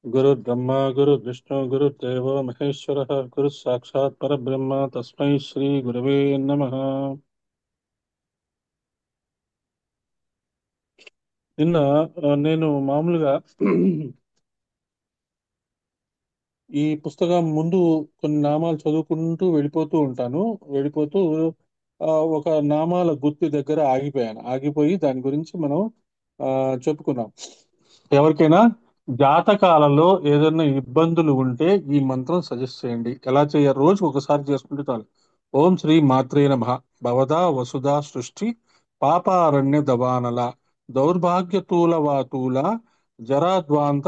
गुरुर्ब्रह्मा गुरुर्विष्णु गुरुर्देवो महेश्वरः गुरुः साक्षात् परब्रह्म तस्मै श्री गुरवे नमः. నిన్న నేను మామూలుగా ఈ పుస్తకం ముందు కొన్ని నామాలు చదువుకుంటూ వెళ్ళిపోతూ ఉంటాను. వెళ్ళిపోతూ ఒక నామాల గుర్తు దగ్గర ఆగిపోయాను. ఆగిపోయి దాని గురించి మనం ఆ, చెప్పుకున్నాం. ఎవరికైనా జాతకాలలో ఏదైనా ఇబ్బందులు ఉంటే ఈ మంత్రం సజెస్ట్ చేయండి. ఎలా చేయాలి? రోజు ఒకసారి చేసుకుంటే చాలు. ఓం శ్రీ మాత్రే నమః. భవదా వసుధా సృష్టి పాపారణ్య దవానల దౌర్భాగ్యతూల వాతూల జరాద్వాంత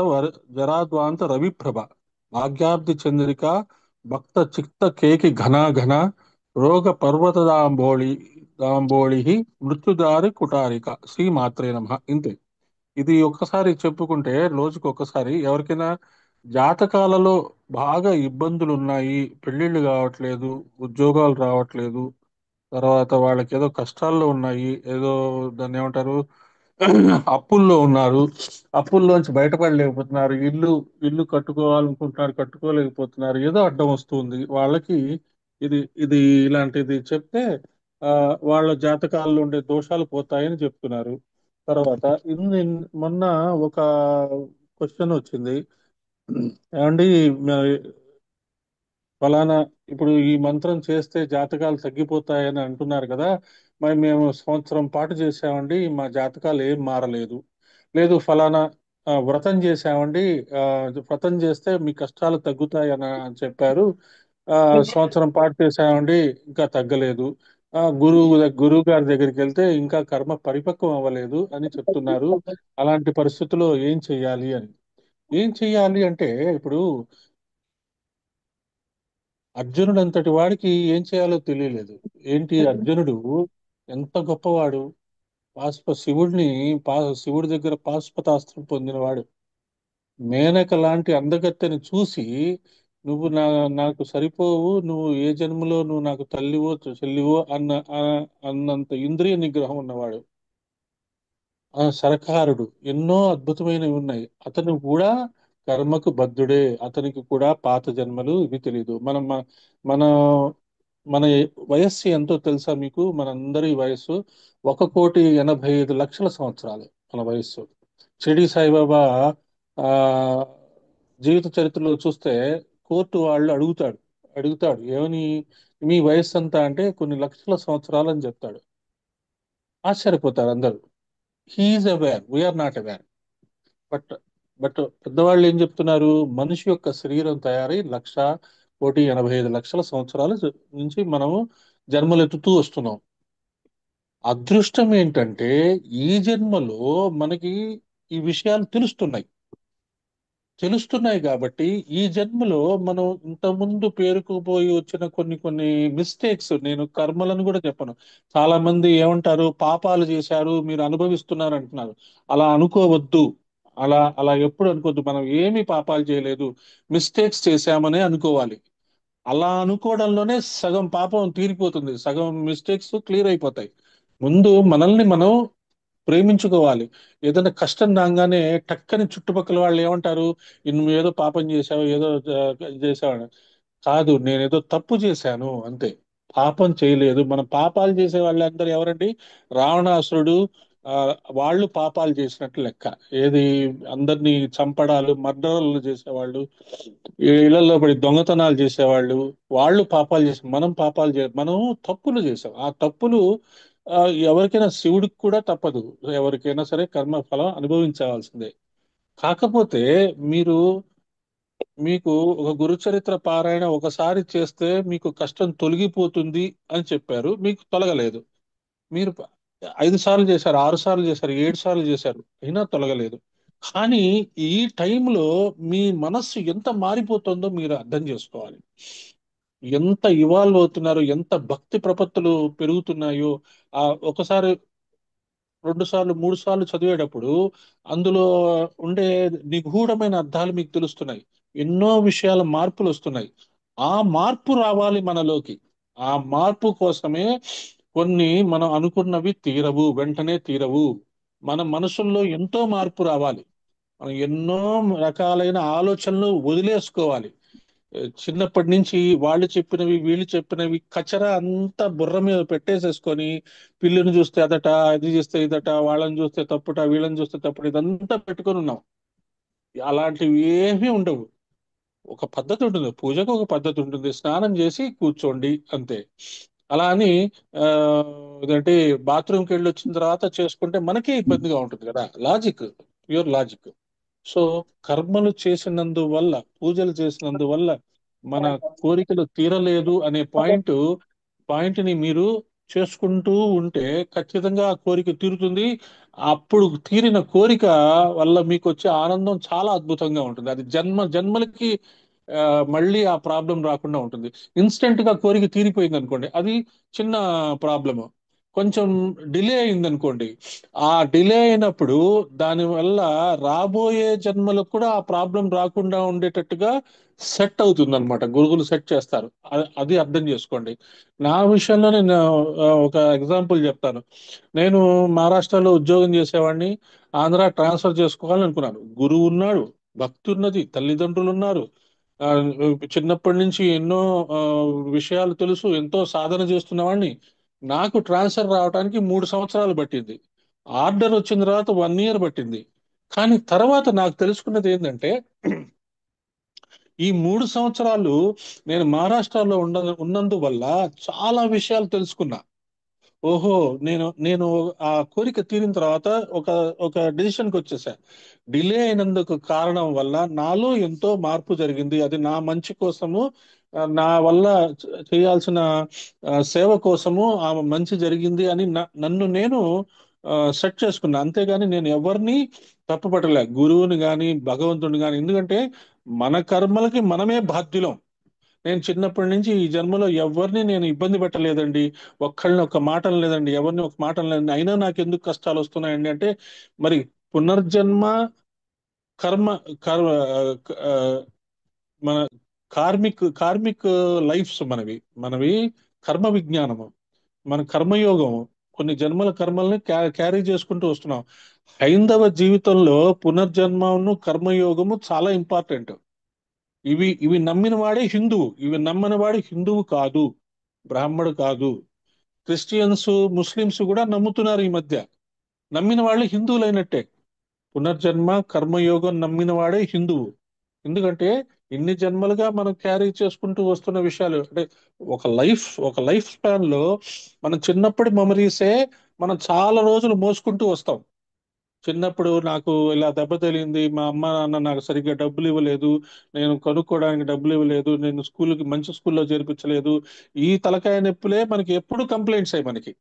జరాద్వాంత రవిప్రభ భాగ్యాబ్ది చంద్రిక భక్త చిత్త కేకి ఘన ఘన రోగ పర్వత దాంబోళి మృత్యుదారి కుటారిక శ్రీ మాత్రే నమః. ఇంతే. ఇది ఒక్కసారి చెప్పుకుంటే రోజుకు ఒక్కసారి ఎవరికైనా జాతకాలలో బాగా ఇబ్బందులు ఉన్నాయి, పెళ్ళిళ్ళు కావట్లేదు, ఉద్యోగాలు రావట్లేదు, తర్వాత వాళ్ళకి ఏదో కష్టాల్లో ఉన్నాయి, ఏదో దాన్ని ఏమంటారు, అప్పుల్లో ఉన్నారు, అప్పుల్లోంచి బయటపడలేకపోతున్నారు, ఇల్లు కట్టుకోవాలనుకుంటున్నారు, కట్టుకోలేకపోతున్నారు, ఏదో అడ్డం వస్తుంది వాళ్ళకి. ఇది ఇది ఇలాంటిది చెప్తే ఆ, వాళ్ళ జాతకాల్లో ఉండే దోషాలు పోతాయని చెప్తున్నారు. తర్వాత మొన్న ఒక క్వశ్చన్ వచ్చింది. ఏమండి, ఫలానా ఇప్పుడు ఈ మంత్రం చేస్తే జాతకాలు తగ్గిపోతాయని అంటున్నారు కదా, మరి మేము సంవత్సరం పాటు చేసామండి, మా జాతకాలు ఏం మారలేదు. లేదు, ఫలానా వ్రతం చేసామండి, ఆ, వ్రతం చేస్తే మీ కష్టాలు తగ్గుతాయని చెప్పారు, ఆ, సంవత్సరం పాటు చేసామండి, ఇంకా తగ్గలేదు. గురువు గారి దగ్గరికి వెళ్తే ఇంకా కర్మ పరిపక్వం అవ్వలేదు అని చెప్తున్నారు. అలాంటి పరిస్థితుల్లో ఏం చెయ్యాలి అని. ఏం చెయ్యాలి అంటే, ఇప్పుడు అర్జునుడు అంతటి వాడికి ఏం చేయాలో తెలియలేదు. ఏంటి అర్జునుడు ఎంత గొప్పవాడు! శివుడిని శివుడి దగ్గర పాశుపతాస్త్రం పొందినవాడు. మేనక లాంటి అందగత్తెని చూసి నువ్వు నాకు సరిపోవు, నువ్వు ఏ జన్మలో నువ్వు నాకు తల్లివో చెల్లివో అన్నంత ఇంద్రియ నిగ్రహం ఉన్నవాడు. ఆ సరకారుడు ఎన్నో అద్భుతమైనవి ఉన్నాయి. అతను కూడా కర్మకు బద్ధుడే. అతనికి కూడా పాత జన్మలు ఇవి తెలియదు. మన మన వయస్సు ఎంతో తెలుసా మీకు? మనందరి వయస్సు 1,85,00,000 సంవత్సరాలు మన వయస్సు. షిరిడి సాయిబాబా ఆ జీవిత చరిత్రలో చూస్తే కోర్టు వాళ్ళు అడుగుతాడు ఏమని, మీ వయస్సు అంతా అంటే కొన్ని లక్షల సంవత్సరాలు అని చెప్తాడు. ఆశ్చర్యపోతారు అందరూ. He is aware, we are not aware. But but పెద్దవాళ్ళు ఏం చెప్తున్నారు? మనిషి యొక్క శరీరం తయారై 1,85,00,000 సంవత్సరాల నుంచి మనము జన్మలెత్తుతూ వస్తున్నాం. అదృష్టం ఏంటంటే ఈ జన్మలో మనకి ఈ విషయాలు తెలుస్తున్నాయి కాబట్టి ఈ జన్మలో మనం ఇంతకుముందు పేరుకుపోయి వచ్చిన కొన్ని కొన్ని మిస్టేక్స్, నేను కర్మలను కూడా చెప్పను. చాలా మంది ఏమంటారు, పాపాలు చేశారు మీరు అనుభవిస్తున్నారు అంటున్నారు. అలా అనుకోవద్దు. అలా ఎప్పుడు అనుకోవద్దు. మనం ఏమి పాపాలు చేయలేదు, మిస్టేక్స్ చేశామనే అనుకోవాలి. అలా అనుకోవడంలోనే సగం పాపం తీరిపోతుంది, సగం మిస్టేక్స్ క్లియర్ అయిపోతాయి. ముందు మనల్ని మనం ప్రేమించుకోవాలి. ఏదైనా కష్టం రాగానే టక్కని చుట్టుపక్కల వాళ్ళు ఏమంటారు, నువ్వు ఏదో పాపం చేశావు, ఏదో చేసావు. కాదు, నేనేదో తప్పు చేశాను అంతే. పాపం చేయలేదు. మనం పాపాలు చేసే వాళ్ళందరూ ఎవరండి? రావణాసురుడు, ఆ, వాళ్ళు పాపాలు చేసినట్లు లెక్క. ఏది, అందరినీ చంపడాలు, మర్డర్లు చేసేవాళ్ళు, ఈ ఇళ్లలో పడి దొంగతనాలు చేసేవాళ్ళు, వాళ్ళు పాపాలు చేసాం. మనం తప్పులు చేసాం. ఆ తప్పులు ఆ, ఎవరికైనా, శివుడికి కూడా తప్పదు. ఎవరికైనా సరే కర్మ ఫలం అనుభవించవలసిందే. కాకపోతే మీరు మీకు ఒక గురుచరిత్ర పారాయణ ఒకసారి చేస్తే మీకు కష్టం తొలగిపోతుంది అని చెప్పారు, మీకు తొలగలేదు. మీరు 5 సార్లు చేశారు, 6 సార్లు చేశారు, 7 సార్లు చేశారు, అయినా తొలగలేదు. కానీ ఈ టైంలో మీ మనస్సు ఎంత మారిపోతుందో మీరు అర్థం చేసుకోవాలి. ఎంత ఇవాల్వ్ అవుతున్నారో, ఎంత భక్తి ప్రపత్తులు పెరుగుతున్నాయో. ఆ ఒకసారి, 2 సార్లు, 3 సార్లు చదివేటప్పుడు అందులో ఉండే నిగూఢమైన అర్థాలు మీకు తెలుస్తున్నాయి. ఎన్నో విషయాల మార్పులు వస్తున్నాయి. ఆ మార్పు రావాలి మనలోకి. ఆ మార్పు కోసమే కొన్ని మనం అనుకున్నవి తీరవు, వెంటనే తీరవు. మన మనసుల్లో ఎంతో మార్పు రావాలి. మనం ఎన్నో రకాలైన ఆలోచనలు వదిలేసుకోవాలి. చిన్నప్పటి నుంచి వాళ్ళు చెప్పినవి వీళ్ళు చెప్పినవి కచరా అంతా బుర్ర మీద పెట్టేసేసుకొని, పిల్లిని చూస్తే అదట, అది చేస్తే ఇదట, వాళ్ళని చూస్తే తప్పుట, వీళ్ళని చూస్తే తప్పుట, ఇదంతా పెట్టుకొని ఉన్నాం. అలాంటివి ఏమీ ఉండవు. ఒక పద్ధతి ఉంటుంది, పూజకు ఒక పద్ధతి ఉంటుంది, స్నానం చేసి కూర్చోండి అంతే. అలా అని ఆ ఇదంటే బాత్రూమ్కి వెళ్ళి వచ్చిన తర్వాత చేసుకుంటే మనకే ఇబ్బందిగా ఉంటుంది కదా. Logic, pure logic. సో కర్మలు చేసినందువల్ల, పూజలు చేసినందువల్ల మన కోరికలు తీరలేదు అనే పాయింట్ని మీరు చేసుకుంటూ ఉంటే ఖచ్చితంగా ఆ కోరిక తీరుతుంది. అప్పుడు తీరిన కోరిక వల్ల మీకు వచ్చే ఆనందం చాలా అద్భుతంగా ఉంటుంది. అది జన్మ జన్మలకి ఆ, మళ్ళీ ఆ ప్రాబ్లం రాకుండా ఉంటుంది. ఇన్స్టెంట్ గా కోరిక తీరిపోయింది అనుకోండి, అది చిన్న ప్రాబ్లము. కొంచెం డిలే అయింది అనుకోండి, ఆ డిలే అయినప్పుడు దానివల్ల రాబోయే జన్మలకు కూడా ఆ ప్రాబ్లం రాకుండా ఉండేటట్టుగా సెట్ అవుతుంది అనమాట. గురువులు సెట్ చేస్తారు. అది అర్థం చేసుకోండి. నా విషయంలో నేను ఒక ఎగ్జాంపుల్ చెప్తాను. నేను మహారాష్ట్రలో ఉద్యోగం చేసేవాడిని. ఆంధ్ర ట్రాన్స్ఫర్ చేసుకోవాలని అనుకున్నాను. గురువు ఉన్నాడు, భక్తి ఉన్నది, తల్లిదండ్రులు ఉన్నారు. ఆ, చిన్నప్పటి నుంచి ఎన్నో ఆ, విషయాలు తెలుసు, ఎంతో సాధన చేస్తున్నవాడిని. నాకు ట్రాన్స్ఫర్ రావడానికి 3 సంవత్సరాలు పట్టింది. ఆర్డర్ వచ్చిన తర్వాత 1 ఇయర్ పట్టింది. కానీ తర్వాత నాకు తెలుసుకున్నది ఏంటంటే, ఈ 3 సంవత్సరాలు నేను మహారాష్ట్రలో ఉన్నందువల్ల చాలా విషయాలు తెలుసుకున్నా. ఓహో, నేను ఆ కోరిక తీరిన తర్వాత ఒక ఒక డెసిషన్కి వచ్చేసా. డిలే అయినందుకు కారణం వల్ల నాలో ఎంతో మార్పు జరిగింది. అది నా మంచి కోసము, నా వల్ల చేయాల్సిన సేవ కోసము ఆ మంచి జరిగింది అని నన్ను నేను సెట్ చేసుకున్నా. అంతేగాని నేను ఎవరిని తప్పుపట్టలే, గురువుని గాని భగవంతుని గాని. ఎందుకంటే మన కర్మలకి మనమే బాధ్యులం. నేను చిన్నప్పటి నుంచి ఈ జన్మలో ఎవరిని నేను ఇబ్బంది పెట్టలేదండి. ఒక్కళ్ళని ఒక మాట లేదండి, ఎవరిని ఒక మాట లేదండి. అయినా నాకు ఎందుకు కష్టాలు వస్తున్నాయండి అంటే, మరి పునర్జన్మ, కర్మ, కర్మ, ఆ, మన కార్మిక్ లైఫ్స్ మనవి. మనవి కర్మ విజ్ఞానము, మన కర్మయోగము. కొన్ని జన్మల కర్మల్ని క్యారీ చేసుకుంటూ వస్తున్నాం. హైందవ జీవితంలో పునర్జన్మను, కర్మయోగము చాలా ఇంపార్టెంట్. ఇవి నమ్మిన వాడే హిందువు, ఇవి నమ్మని వాడు హిందువు కాదు, బ్రాహ్మడు కాదు. క్రిస్టియన్స్, ముస్లిమ్స్ కూడా నమ్ముతున్నారు ఈ మధ్య. నమ్మిన వాళ్ళు హిందువులైనట్టే. పునర్జన్మ, కర్మయోగం నమ్మిన వాడే హిందువు. ఎందుకంటే ఇన్ని జన్మలుగా మనం క్యారీ చేసుకుంటూ వస్తున్న విషయాలు అంటే, ఒక లైఫ్ స్పాన్ లో మనం చిన్నప్పటి మెమరీసే మనం చాలా రోజులు మోసుకుంటూ వస్తాం. చిన్నప్పుడు నాకు ఇలా దెబ్బ తగిలింది, మా అమ్మ నాన్న నాకు సరిగ్గా డబ్బులు ఇవ్వలేదు, నేను కొనుక్కోవడానికి డబ్బులు ఇవ్వలేదు, నేను స్కూల్కి మంచి స్కూల్లో చేర్పించలేదు. ఈ తలకాయ నొప్పులే మనకి ఎప్పుడు కంప్లైంట్స్ అయ్యి మనకి.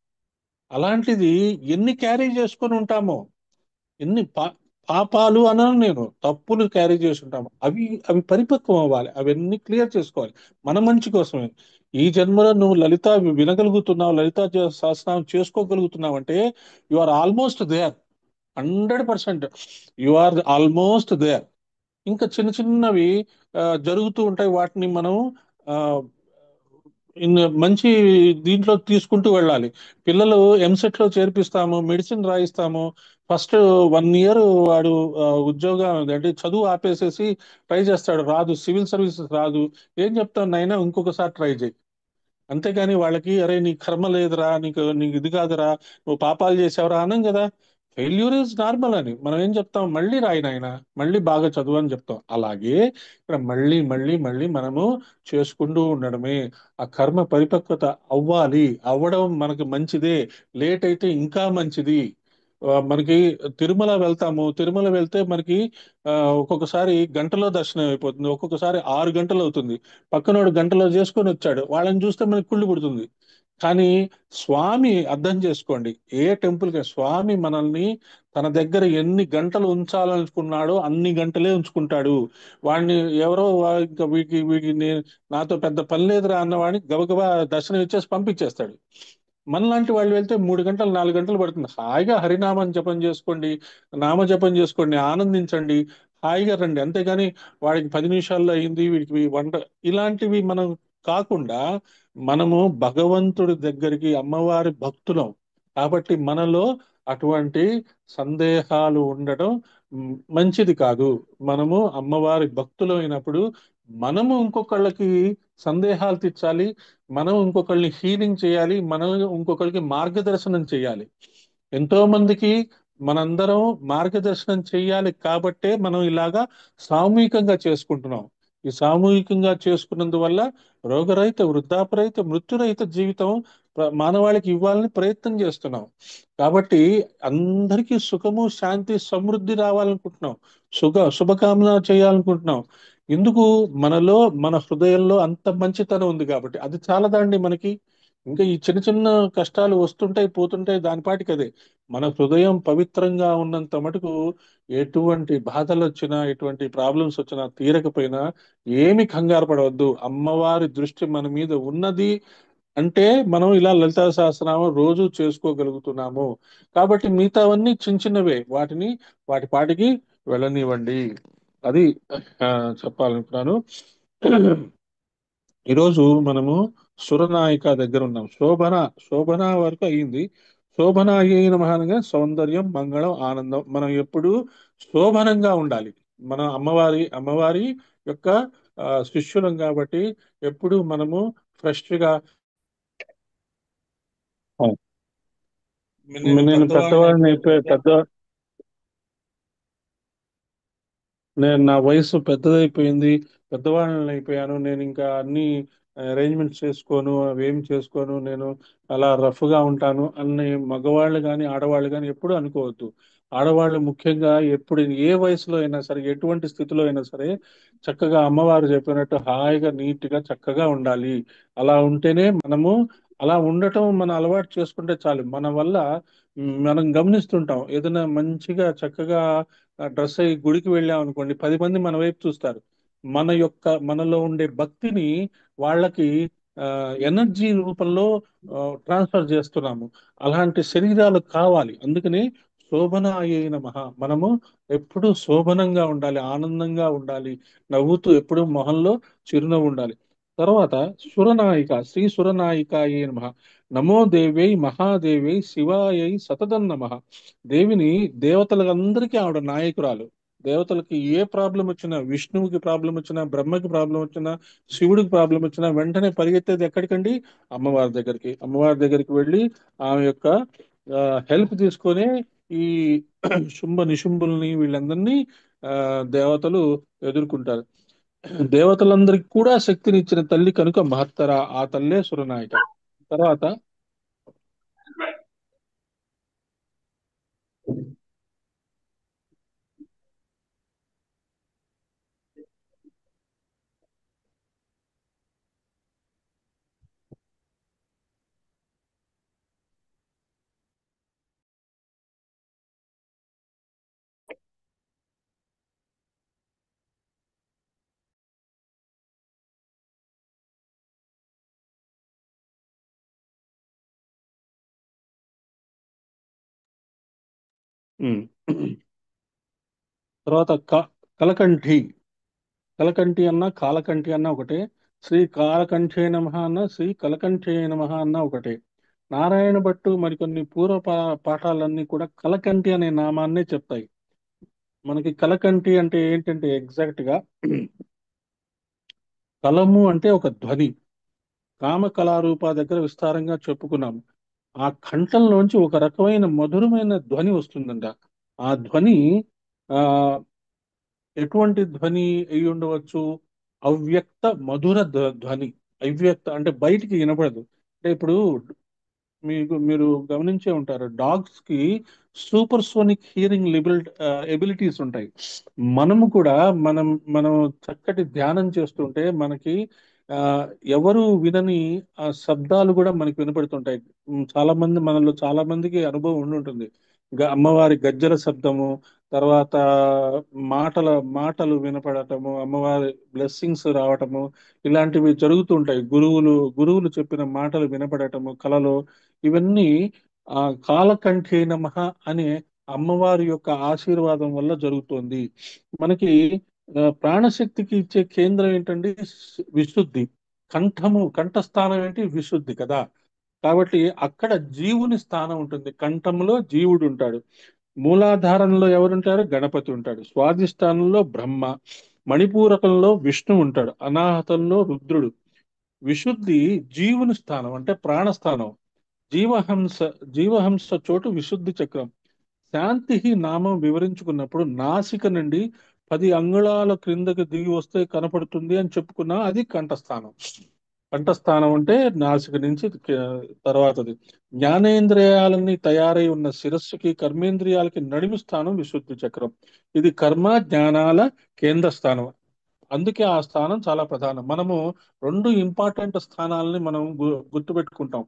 అలాంటిది ఎన్ని క్యారీ చేసుకొని ఉంటామో, ఎన్ని పాపాలు అనను, నేను తప్పులు క్యారీ చేసి ఉంటాము. అవి అవి పరిపక్వం అవ్వాలి, అవన్నీ క్లియర్ చేసుకోవాలి మన మంచి కోసమే. ఈ జన్మలో నువ్వు లలిత వినగలుగుతున్నావు, సహస్రనామం చేసుకోగలుగుతున్నావు అంటే you are almost there. 100% you are almost there. ఇంకా చిన్న చిన్నవి జరుగుతూ ఉంటాయి. వాటిని మనం ఆ, మంచి దీంట్లో తీసుకుంటూ వెళ్ళాలి. పిల్లలు ఎంసెట్ లో చేర్పిస్తాము, మెడిసిన్ రాయిస్తాము. ఫస్ట్ 1 ఇయర్ వాడు ఉద్యోగం అంటే చదువు ఆపేసేసి ట్రై చేస్తాడు, రాదు, సివిల్ సర్వీసెస్ రాదు. ఏం చెప్తాను నాయనా, ఇంకొకసారి ట్రై చేయి. అంతేగాని వాళ్ళకి అరే నీ కర్మ లేదురా, నీకు నీకు ఇది కాదురా, నువ్వు పాపాలు చేసావురా అనం కదా. ఫెయిల్యూర్ ఇస్ నార్మల్ అని మనం ఏం చెప్తాం, మళ్ళీ రాయి నాయన, మళ్ళీ బాగా చదువు అని చెప్తాం. అలాగే ఇక్కడ మళ్ళీ మళ్ళీ మళ్ళీ మనము చేసుకుంటూ ఉండడమే. ఆ కర్మ పరిపక్వత అవ్వాలి. అవ్వడం మనకి మంచిదే, లేట్ అయితే ఇంకా మంచిది. మనకి తిరుమల వెళ్తాము, తిరుమల వెళ్తే మనకి ఆ, ఒక్కొక్కసారి గంటలో దర్శనం అయిపోతుంది, ఒక్కొక్కసారి 6 గంటలు అవుతుంది. పక్కనోడు గంటలో చేసుకొని వచ్చాడు, వాళ్ళని చూస్తే మనకి కుళ్ళు పుడుతుంది. కానీ స్వామి అర్థం చేసుకోండి, ఏ టెంపుల్ కి స్వామి మనల్ని తన దగ్గర ఎన్ని గంటలు ఉంచాలనుకున్నాడో అన్ని గంటలే ఉంచుకుంటాడు. వాడిని ఎవరో ఇంకా వీడికి నాతో పెద్ద పని లేదురా అన్నవాడిని గబగబా దర్శనం ఇచ్చేసి పంపించేస్తాడు. మనలాంటి వాళ్ళు వెళ్తే 3 గంటలు 4 గంటలు పడుతుంది. హాయిగా హరినామం జపం చేసుకోండి, నామ జపం చేసుకోండి, ఆనందించండి, హాయిగా రండి. అంతేగాని వాడికి 10 నిమిషాల్లో అయింది, వీడికి వంట, ఇలాంటివి మనం కాకుండా, మనము భగవంతుడి దగ్గరికి అమ్మవారి భక్తులం కాబట్టి మనలో అటువంటి సందేహాలు ఉండటం మంచిది కాదు. మనము అమ్మవారి భక్తులు అయినప్పుడు మనము ఇంకొకళ్ళకి సందేహాలు తీర్చాలి, మనం ఇంకొకళ్ళని హీలింగ్ చేయాలి, మనం ఇంకొకళ్ళకి మార్గదర్శనం చేయాలి. ఎంతో మందికి మనందరం మార్గదర్శనం చేయాలి కాబట్టే మనం ఇలాగా సామూహికంగా చేసుకుంటున్నాం. ఈ సామూహికంగా చేసుకున్నందువల్ల రోగరహిత, వృద్ధాపరహిత, మృత్యురహిత జీవితం మానవాళికి ఇవ్వాలని ప్రయత్నం చేస్తున్నాం. కాబట్టి అందరికీ సుఖము, శాంతి, సమృద్ధి రావాలనుకుంటున్నాం. శుభకామన చేయాలనుకుంటున్నాం. ఎందుకు? మనలో, మన హృదయంలో అంత మంచితనం ఉంది కాబట్టి. అది చాలదండి మనకి. ఇంకా ఈ చిన్న చిన్న కష్టాలు వస్తుంటాయి, పోతుంటాయి, దానిపాటికి అదే. మన హృదయం పవిత్రంగా ఉన్నంత మటుకు ఎటువంటి బాధలు వచ్చినా, ఎటువంటి ప్రాబ్లమ్స్ వచ్చినా, తీరకపోయినా ఏమి కంగారు పడవద్దు. అమ్మవారి దృష్టి మన మీద ఉన్నది అంటే మనం ఇలా లలితా సహస్రనామం రోజు చేసుకోగలుగుతున్నాము. కాబట్టి మిగతావన్నీ చిన్న చిన్నవే, వాటిని వాటి పాటికి వెళ్ళనివ్వండి. అది ఆ, చెప్పాలనుకున్నాను. ఈరోజు మనము సురనాయిక దగ్గర ఉన్నాం. శోభన వరకు అయ్యింది. శోభన అయిన మహానంగా సౌందర్యం, మంగళం, ఆనందం. మనం ఎప్పుడు శోభనంగా ఉండాలి. మన అమ్మవారి యొక్క శిష్యులం కాబట్టి ఎప్పుడు మనము ఫ్రెష్ గా. నేను నేను పెద్దవాళ్ళని పెద్దవాడిని అయిపోయాను. అయిపోయి పెద్ద నేను నా వయసు పెద్దదైపోయింది, పెద్దవాళ్ళని అయిపోయాను. నేను ఇంకా అన్ని అరేంజ్మెంట్స్ చేసుకోను, అవేం చేసుకోను, నేను అలా రఫ్ గా ఉంటాను అన్ని మగవాళ్ళు కానీ ఆడవాళ్ళు కానీ ఎప్పుడు అనుకోవద్దు. ఆడవాళ్ళు ముఖ్యంగా ఎప్పుడు, ఏ వయసులో అయినా సరే, ఎటువంటి స్థితిలో అయినా సరే, చక్కగా అమ్మవారు చెప్పినట్టు హాయిగా నీట్ గా చక్కగా ఉండాలి. అలా ఉంటేనే మనము, అలా ఉండటం మనం అలవాటు చేసుకుంటే చాలు. మన వల్ల మనం గమనిస్తుంటాం, ఏదైనా మంచిగా చక్కగా డ్రెస్ అయ్యి గుడికి వెళ్ళాం అనుకోండి, 10 మంది మన వైపు చూస్తారు. మనలో ఉండే భక్తిని వాళ్ళకి ఎనర్జీ రూపంలో ట్రాన్స్ఫర్ చేస్తున్నాము. అలాంటి శరీరాలు కావాలి. అందుకని శోభన అయిన మహా, మనము ఎప్పుడు శోభనంగా ఉండాలి, ఆనందంగా ఉండాలి, నవ్వుతూ ఎప్పుడు మొహంలో చిరునవ్వు ఉండాలి. తర్వాత సురనాయిక, శ్రీ సురనాయిక అయిన మహా, నమో దేవై మహాదేవై శివాయై సతతం నమః. దేవిని, దేవతలందరికీ ఆవిడ నాయకురాలు. దేవతలకి ఏ ప్రాబ్లం వచ్చినా, విష్ణువుకి ప్రాబ్లం వచ్చినా, బ్రహ్మకి ప్రాబ్లం వచ్చినా, శివుడికి ప్రాబ్లం వచ్చినా, వెంటనే పరిగెత్తేది ఎక్కడికండి? అమ్మవారి దగ్గరికి. అమ్మవారి దగ్గరికి వెళ్ళి ఆమె యొక్క హెల్ప్ తీసుకొని ఈ శుంభ నిశుంభుల్ని వీళ్ళందరినీ ఆ దేవతలు ఎదుర్కొంటారు. దేవతలందరికీ కూడా శక్తినిచ్చిన తల్లి కనుక మహత్తర, ఆ తల్లే సురనాయిక. తర్వాత ఉమ్, తర్వాత కలకంఠి. కలకంఠి అన్న, కాలకంఠి అన్న ఒకటే. శ్రీ కాలకంఠే నమః అన్న, శ్రీ కలకంఠే నమః అన్న ఒకటే. నారాయణ భట్టు మరికొన్ని పూర్వ పాఠాలన్నీ కూడా కలకంఠి అనే నామాన్నే చెప్తాయి. మనకి కలకంఠి అంటే ఏంటంటే ఎగ్జాక్ట్ గా కలము అంటే ఒక ధ్వని. కామ కళారూప దగ్గర విస్తారంగా చెప్పుకున్నాము. ఆ కంఠంలోంచి ఒక రకమైన మధురమైన ధ్వని వస్తుందంట. ఆ ధ్వని ఆ ఎటువంటి ధ్వని అయి ఉండవచ్చు? అవ్యక్త మధుర ధ్వని. అవ్యక్త అంటే బయటికి వినపడదు. అంటే ఇప్పుడు మీరు గమనించే ఉంటారు, డాగ్స్ కి సూపర్ సోనిక్ హియరింగ్ ఎబిలిటీస్ ఉంటాయి. మనము కూడా, మనం మనం చక్కటి ధ్యానం చేస్తుంటే మనకి ఆ, ఎవరు వినని ఆ శబ్దాలు కూడా మనకి వినపడుతుంటాయి. చాలా మంది, మనలో చాలా మందికి అనుభవం ఉండి ఉంటుంది. అమ్మవారి గజ్జల శబ్దము, తర్వాత మాటల మాటలు వినపడటము, అమ్మవారి బ్లెస్సింగ్స్ రావటము, ఇలాంటివి జరుగుతూ ఉంటాయి. గురువులు చెప్పిన మాటలు వినపడటము కలలో, ఇవన్నీ ఆ కాలకంఠే నమః అనే అమ్మవారి యొక్క ఆశీర్వాదం వల్ల జరుగుతోంది. మనకి ప్రాణశక్తికి ఇచ్చే కేంద్రం ఏంటండి? విశుద్ధి. కంఠస్థానం ఏంటి? విశుద్ధి కదా. కాబట్టి అక్కడ జీవుని స్థానం ఉంటుంది. కంఠంలో జీవుడు ఉంటాడు. మూలాధారంలో ఎవరుంటారు? గణపతి ఉంటాడు. స్వాధిష్టానంలో బ్రహ్మ, మణిపూరకంలో విష్ణు ఉంటాడు, అనాహతంలో రుద్రుడు. విశుద్ధి జీవుని స్థానం అంటే ప్రాణస్థానం. జీవహంస జీవహంస చోటు విశుద్ధి చక్రం. శాంతి నామం వివరించుకున్నప్పుడు నాసిక నుండి 10 అంగుళాల క్రిందకి దిగి వస్తే కనపడుతుంది అని చెప్పుకున్నా, అది కంఠస్థానం. కంఠస్థానం అంటే నాసిక నుంచి తర్వాతది. జ్ఞానేంద్రియాలన్నీ తయారై ఉన్న శిరస్సుకి, కర్మేంద్రియాలకి నడిమి స్థానం విశుద్ధి చక్రం. ఇది కర్మ జ్ఞానాల కేంద్ర స్థానం. అందుకే ఆ స్థానం చాలా ప్రధానం. మనము రెండు ఇంపార్టెంట్ స్థానాలని మనం గుర్తుపెట్టుకుంటాం.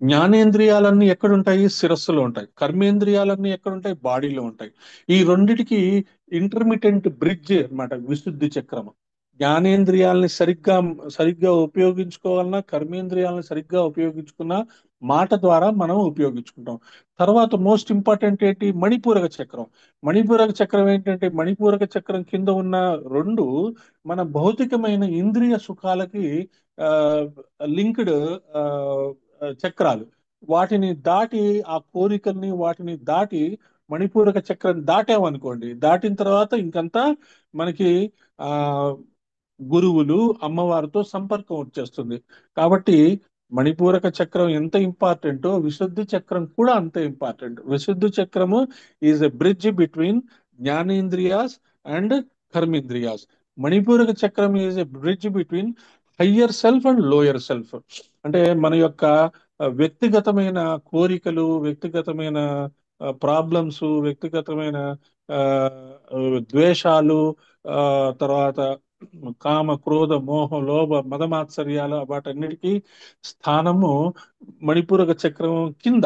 జ్ఞానేంద్రియాలన్నీ ఎక్కడుంటాయి? శిరస్సులో ఉంటాయి. కర్మేంద్రియాలన్నీ ఎక్కడుంటాయి? బాడీలో ఉంటాయి. ఈ రెండిటికి ఇంటర్మిటెంట్ బ్రిడ్జ్ అన్నమాట విశుద్ధి చక్రం. జ్ఞానేంద్రియాలని సరిగ్గా సరిగ్గా ఉపయోగించుకోవాలన్నా, కర్మేంద్రియాలను సరిగ్గా ఉపయోగించుకున్నా, మాట ద్వారా మనం ఉపయోగించుకుంటాం. తర్వాత మోస్ట్ ఇంపార్టెంట్ ఏంటి? మణిపూరక చక్రం. మణిపూరక చక్రం ఏంటంటే, మణిపూరక చక్రం కింద ఉన్న రెండు మన భౌతికమైన ఇంద్రియ సుఖాలకి లింక్డ్ చక్రాలు. వాటిని దాటి, ఆ కోరికల్ని వాటిని దాటి మణిపూరక చక్రం దాటామనుకోండి, దాటిన తర్వాత ఇంకంతా మనకి ఆ గురువులు, అమ్మవారితో సంపర్కం వచ్చేస్తుంది. కాబట్టి మణిపూరక చక్రం ఎంత ఇంపార్టెంటో విశుద్ధి చక్రం కూడా అంతే important. Vishuddhi chakra is a bridge between జ్ఞానేంద్రియాస్ అండ్ కర్మేంద్రియాస్. Manipuraka chakra is a bridge between higher self and lower self. అంటే మన యొక్క వ్యక్తిగతమైన కోరికలు, వ్యక్తిగతమైన ప్రాబ్లమ్స్, వ్యక్తిగతమైన ఆ, ద్వేషాలు, తర్వాత కామ క్రోధ మోహ లోభ మదమాత్సర్యాలు, వాటన్నిటికీ స్థానము మణిపూరక చక్రం కింద.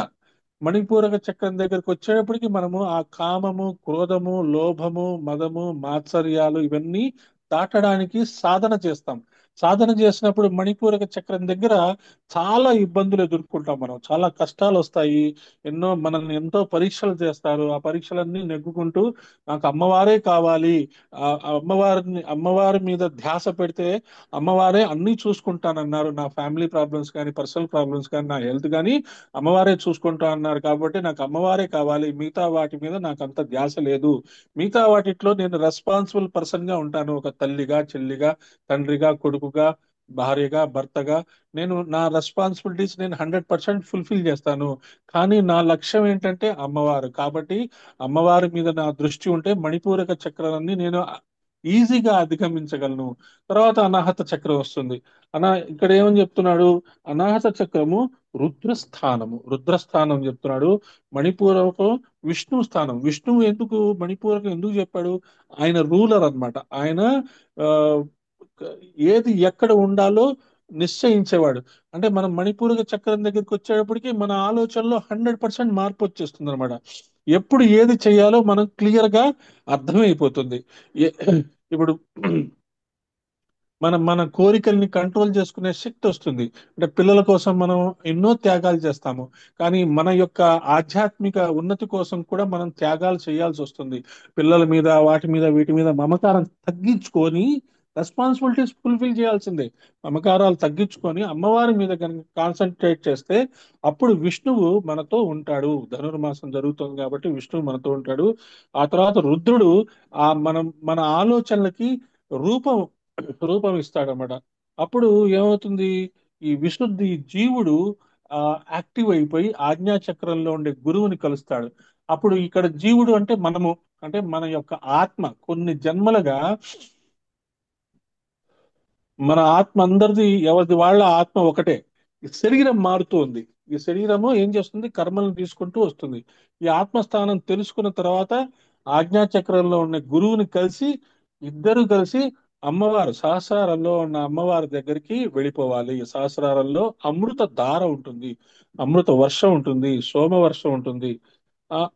మణిపూరక చక్రం దగ్గరకు వచ్చేటప్పటికి మనము ఆ కామము, క్రోధము, లోభము, మదము, మాత్సర్యాలు ఇవన్నీ దాటడానికి సాధన చేస్తాం. సాధన చేసినప్పుడు మణిపూరక చక్రం దగ్గర చాలా ఇబ్బందులు ఎదుర్కొంటాం. మనం చాలా కష్టాలు వస్తాయి. మనల్ని ఎంతో పరీక్షలు చేస్తారు. ఆ పరీక్షలన్నీ నెగ్గుకుంటూ నాకు అమ్మవారే కావాలి, అమ్మవారి మీద ధ్యాస పెడితే అమ్మవారే అన్ని చూసుకుంటానన్నారు. నా ఫ్యామిలీ ప్రాబ్లమ్స్ కానీ, పర్సనల్ ప్రాబ్లమ్స్ కానీ, నా హెల్త్ కానీ అమ్మవారే చూసుకుంటా అన్నారు. కాబట్టి నాకు అమ్మవారే కావాలి, మిగతా వాటి మీద నాకు అంత ధ్యాస లేదు. మిగతా వాటిట్లో నేను రెస్పాన్సిబుల్ పర్సన్ గా ఉంటాను. ఒక తల్లిగా, చెల్లిగా, తండ్రిగా, కొడుకుగా, భార్యగా, భర్తగా నేను నా రెస్పాన్సిబిలిటీస్ నేను 100% ఫుల్ఫిల్ చేస్తాను. కానీ నా లక్ష్యం ఏంటంటే అమ్మవారు. కాబట్టి అమ్మవారి మీద నా దృష్టి ఉంటే మణిపూరక చక్రాన్ని నేను ఈజీగా అధిగమించగలను. తర్వాత అనాహత చక్రం వస్తుంది. ఇక్కడ ఏమని చెప్తున్నాడు? అనాహత చక్రము రుద్రస్థానము. రుద్రస్థానం చెప్తున్నాడు. మణిపూరకం విష్ణు స్థానం. విష్ణువు ఎందుకు మణిపూరకం ఎందుకు చెప్పాడు? ఆయన రూలర్ అన్నమాట. ఆయన ఆ, ఏది ఎక్కడ ఉండాలో నిశ్చయించేవాడు. అంటే మనం మణిపూరక చక్రం దగ్గరికి వచ్చేటప్పటికి మన ఆలోచనలో 100% మార్పు వచ్చేస్తుంది అనమాట. ఎప్పుడు ఏది చేయాలో మనం క్లియర్ గా అర్థమైపోతుంది. ఏ- ఇప్పుడు మనం మన కోరికల్ని కంట్రోల్ చేసుకునే శక్తి వస్తుంది. అంటే పిల్లల కోసం మనం ఎన్నో త్యాగాలు చేస్తాము. కానీ మన యొక్క ఆధ్యాత్మిక ఉన్నతి కోసం కూడా మనం త్యాగాలు చేయాల్సి వస్తుంది. పిల్లల మీద, వాటి మీద, వీటి మీద మమకారం తగ్గించుకొని రెస్పాన్సిబిలిటీస్ ఫుల్ఫిల్ చేయాల్సిందే. మమకారాలు తగ్గించుకొని అమ్మవారి మీద కనుక కాన్సన్ట్రేట్ చేస్తే అప్పుడు విష్ణువు మనతో ఉంటాడు. ధనుర్మాసం జరుగుతుంది కాబట్టి విష్ణువు మనతో ఉంటాడు. ఆ తర్వాత రుద్రుడు మన ఆలోచనలకి రూపం రూపం ఇస్తాడనమాట. అప్పుడు ఏమవుతుంది? ఈ విశుద్ధి జీవుడు ఆ యాక్టివ్ అయిపోయి ఆజ్ఞా చక్రంలో ఉండే గురువుని కలుస్తాడు. అప్పుడు ఇక్కడ జీవుడు అంటే మనము, అంటే మన యొక్క ఆత్మ కొన్ని జన్మలుగా మన ఆత్మ అందరిది, ఎవరిది వాళ్ళ ఆత్మ ఒకటే. ఈ శరీరం మారుతూ ఉంది. ఈ శరీరము ఏం చేస్తుంది? కర్మలను తీసుకుంటూ వస్తుంది. ఈ ఆత్మస్థానం తెలుసుకున్న తర్వాత ఆజ్ఞా చక్రంలో ఉన్న గురువుని కలిసి, ఇద్దరు కలిసి అమ్మవారు సహస్రారంలో ఉన్న అమ్మవారి దగ్గరికి వెళ్ళిపోవాలి. ఈ సహస్రారంలో అమృత ధార ఉంటుంది, అమృత వర్షం ఉంటుంది, సోమవర్షం ఉంటుంది. ఆ